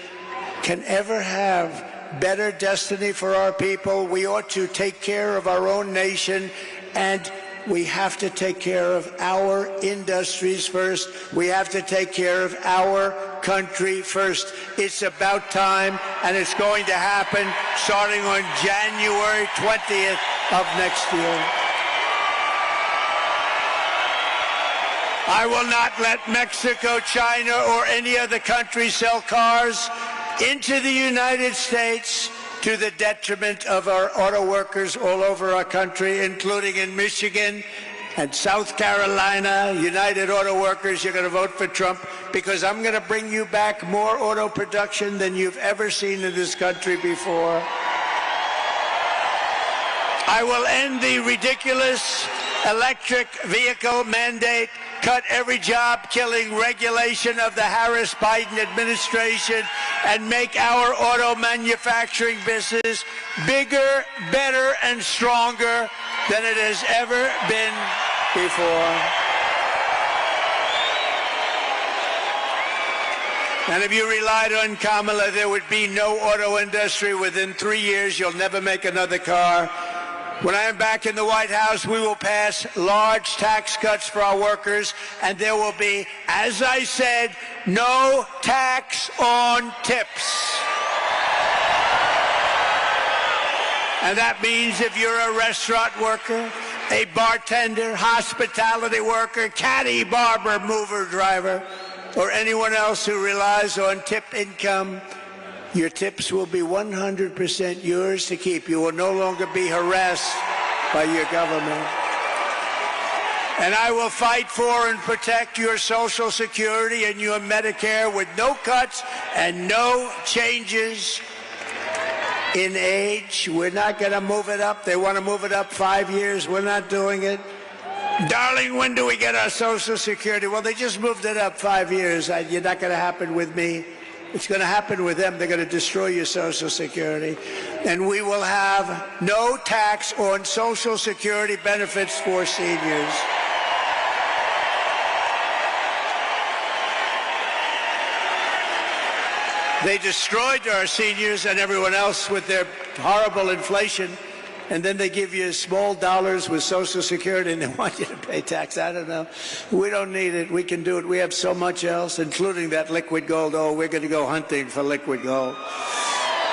can ever have. Better destiny for our people. We ought to take care of our own nation, and we have to take care of our industries first. We have to take care of our country first. It's about time, and it's going to happen starting on January 20th of next year. I will not let Mexico, China, or any other country sell cars into the United States to the detriment of our auto workers all over our country, including in Michigan and South Carolina. United Auto Workers, you're going to vote for Trump because I'm going to bring you back more auto production than you've ever seen in this country before. I will end the ridiculous electric vehicle mandate, cut every job-killing regulation of the Harris-Biden administration, and make our auto manufacturing business bigger, better, and stronger than it has ever been before. And if you relied on Kamala, there would be no auto industry. Within 3 years, you'll never make another car. When I am back in the White House, we will pass large tax cuts for our workers, and there will be, as I said, no tax on tips. And that means if you're a restaurant worker, a bartender, hospitality worker, caddy, barber, mover, driver, or anyone else who relies on tip income, Your tips will be 100% yours to keep. You will no longer be harassed by your government. And I will fight for and protect your Social Security and your Medicare with no cuts and no changes in age. We're not going to move it up. They want to move it up 5 years. We're not doing it. Darling, when do we get our Social Security? Well, they just moved it up 5 years. You're not going to happen with me. It's going to happen with them. They're going to destroy your Social Security. And we will have no tax on Social Security benefits for seniors. They destroyed our seniors and everyone else with their horrible inflation, and then they give you small dollars with Social Security and they want you to pay tax. I don't know. We don't need it. We can do it. We have so much else, including that liquid gold. Oh, we're going to go hunting for liquid gold.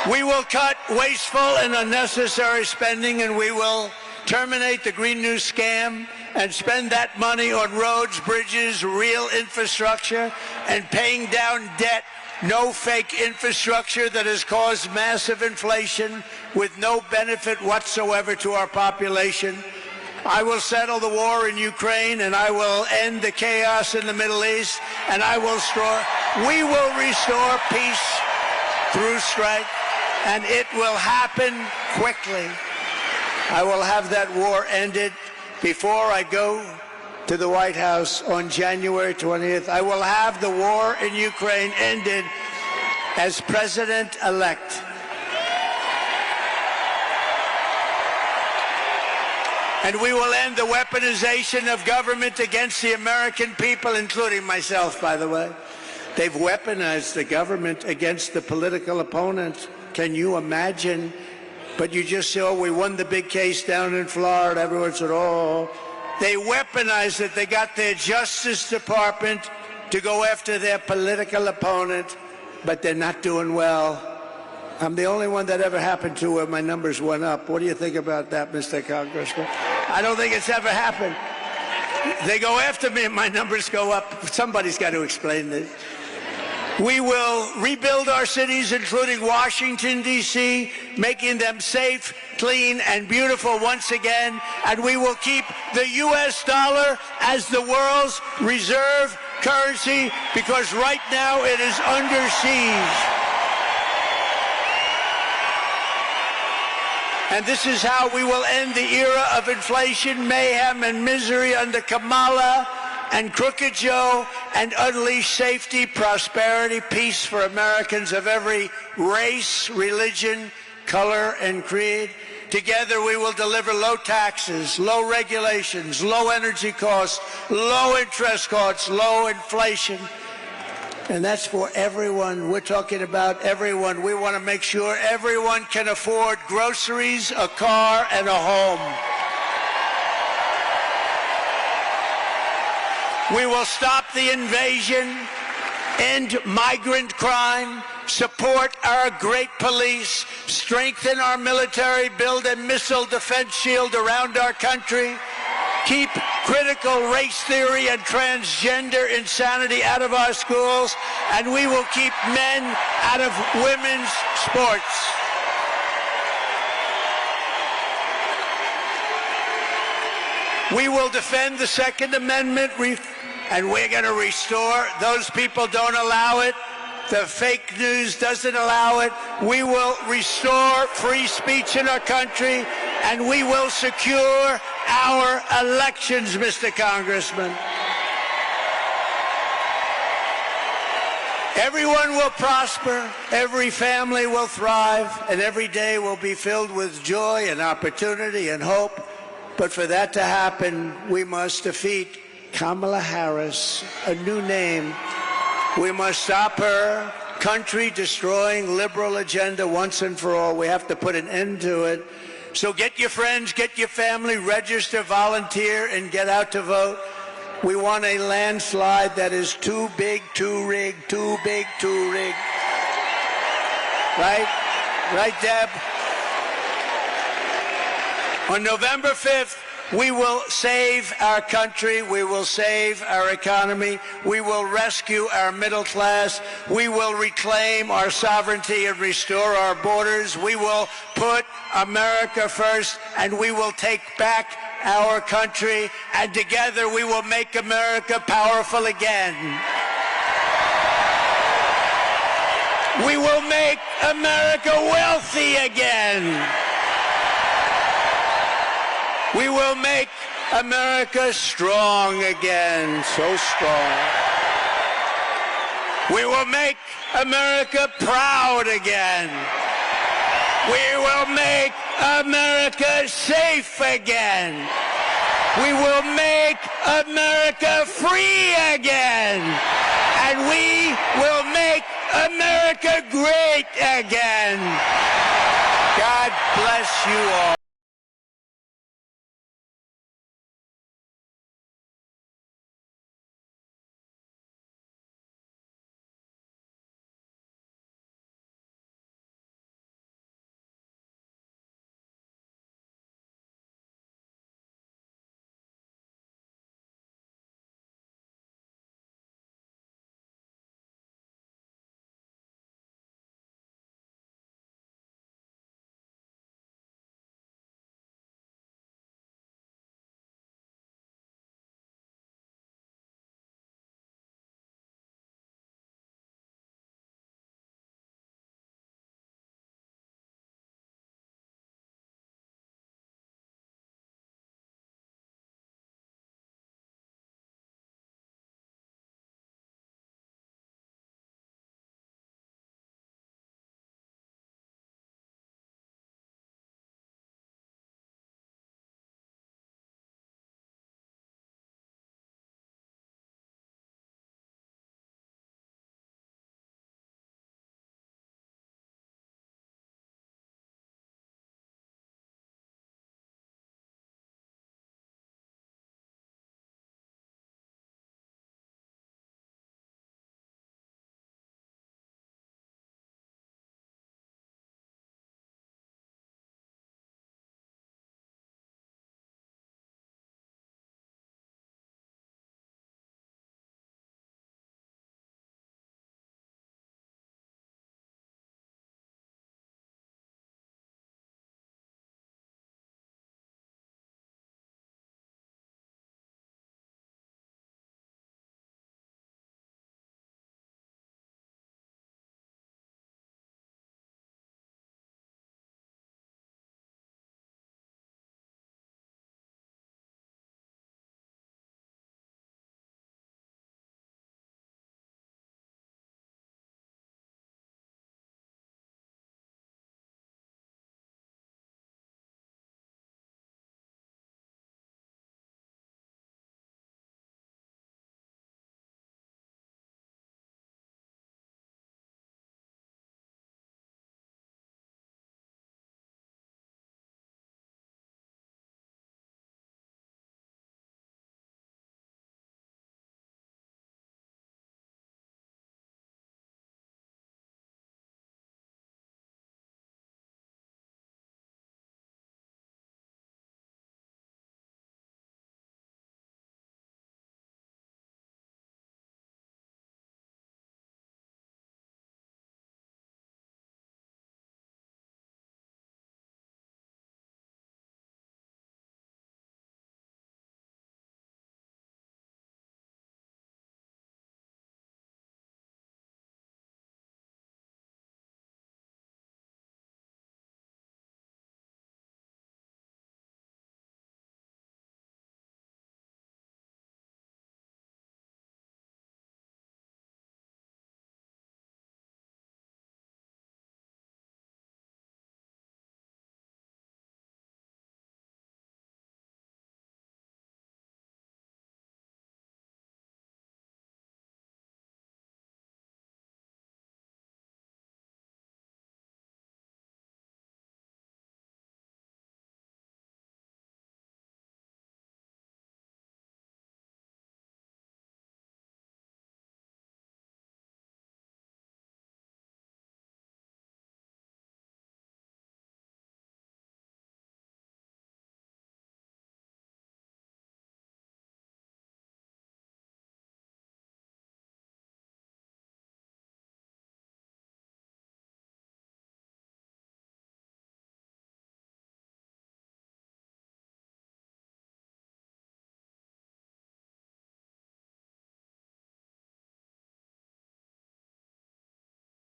We will cut wasteful and unnecessary spending, and we will terminate the Green New Scam and spend that money on roads, bridges, real infrastructure, and paying down debt. No fake infrastructure that has caused massive inflation with no benefit whatsoever to our population. I will settle the war in Ukraine, and I will end the chaos in the Middle East, and we will restore peace through strength, and it will happen quickly. I will have that war ended before I go to the White House on January 20th. I will have the war in Ukraine ended as president-elect. And we will end the weaponization of government against the American people, including myself, by the way. They've weaponized the government against the political opponent. Can you imagine? But you just saw we won the big case down in Florida. Everyone said, oh. They weaponized it. They got their Justice Department to go after their political opponent, but they're not doing well. I'm the only one that ever happened to where my numbers went up. What do you think about that, Mr. Congressman? I don't think it's ever happened. They go after me and my numbers go up. Somebody's got to explain this. We will rebuild our cities, including Washington, D.C., making them safe, clean, and beautiful once again. And we will keep the U.S. dollar as the world's reserve currency, because right now it is under siege. And this is how we will end the era of inflation, mayhem, and misery under Kamala and Crooked Joe, and unleash safety, prosperity, peace for Americans of every race, religion, color, and creed. Together we will deliver low taxes, low regulations, low energy costs, low interest costs, low inflation. And that's for everyone. We're talking about everyone. We want to make sure everyone can afford groceries, a car, and a home. We will stop the invasion, end migrant crime, support our great police, strengthen our military, build a missile defense shield around our country, keep critical race theory and transgender insanity out of our schools, and we will keep men out of women's sports. We will defend the Second Amendment, and we're going to restore. Those people don't allow it. The fake news doesn't allow it. We will restore free speech in our country, and we will secure our elections, Mr. Congressman. Everyone will prosper, every family will thrive, and every day will be filled with joy and opportunity and hope. But for that to happen, we must defeat Kamala Harris, a new name. We must stop her country-destroying liberal agenda once and for all. We have to put an end to it. So get your friends, get your family, register, volunteer, and get out to vote. We want a landslide that is too big, too rigged, too big, too rigged. Right? Right, Deb? On November 5th, We will save our country. We will save our economy. We will rescue our middle class. We will reclaim our sovereignty and restore our borders. We will put America first, and we will take back our country, and together we will make America powerful again. We will make America wealthy again. We will make America strong again, so strong. We will make America proud again. We will make America safe again. We will make America free again. And we will make America great again. God bless you all.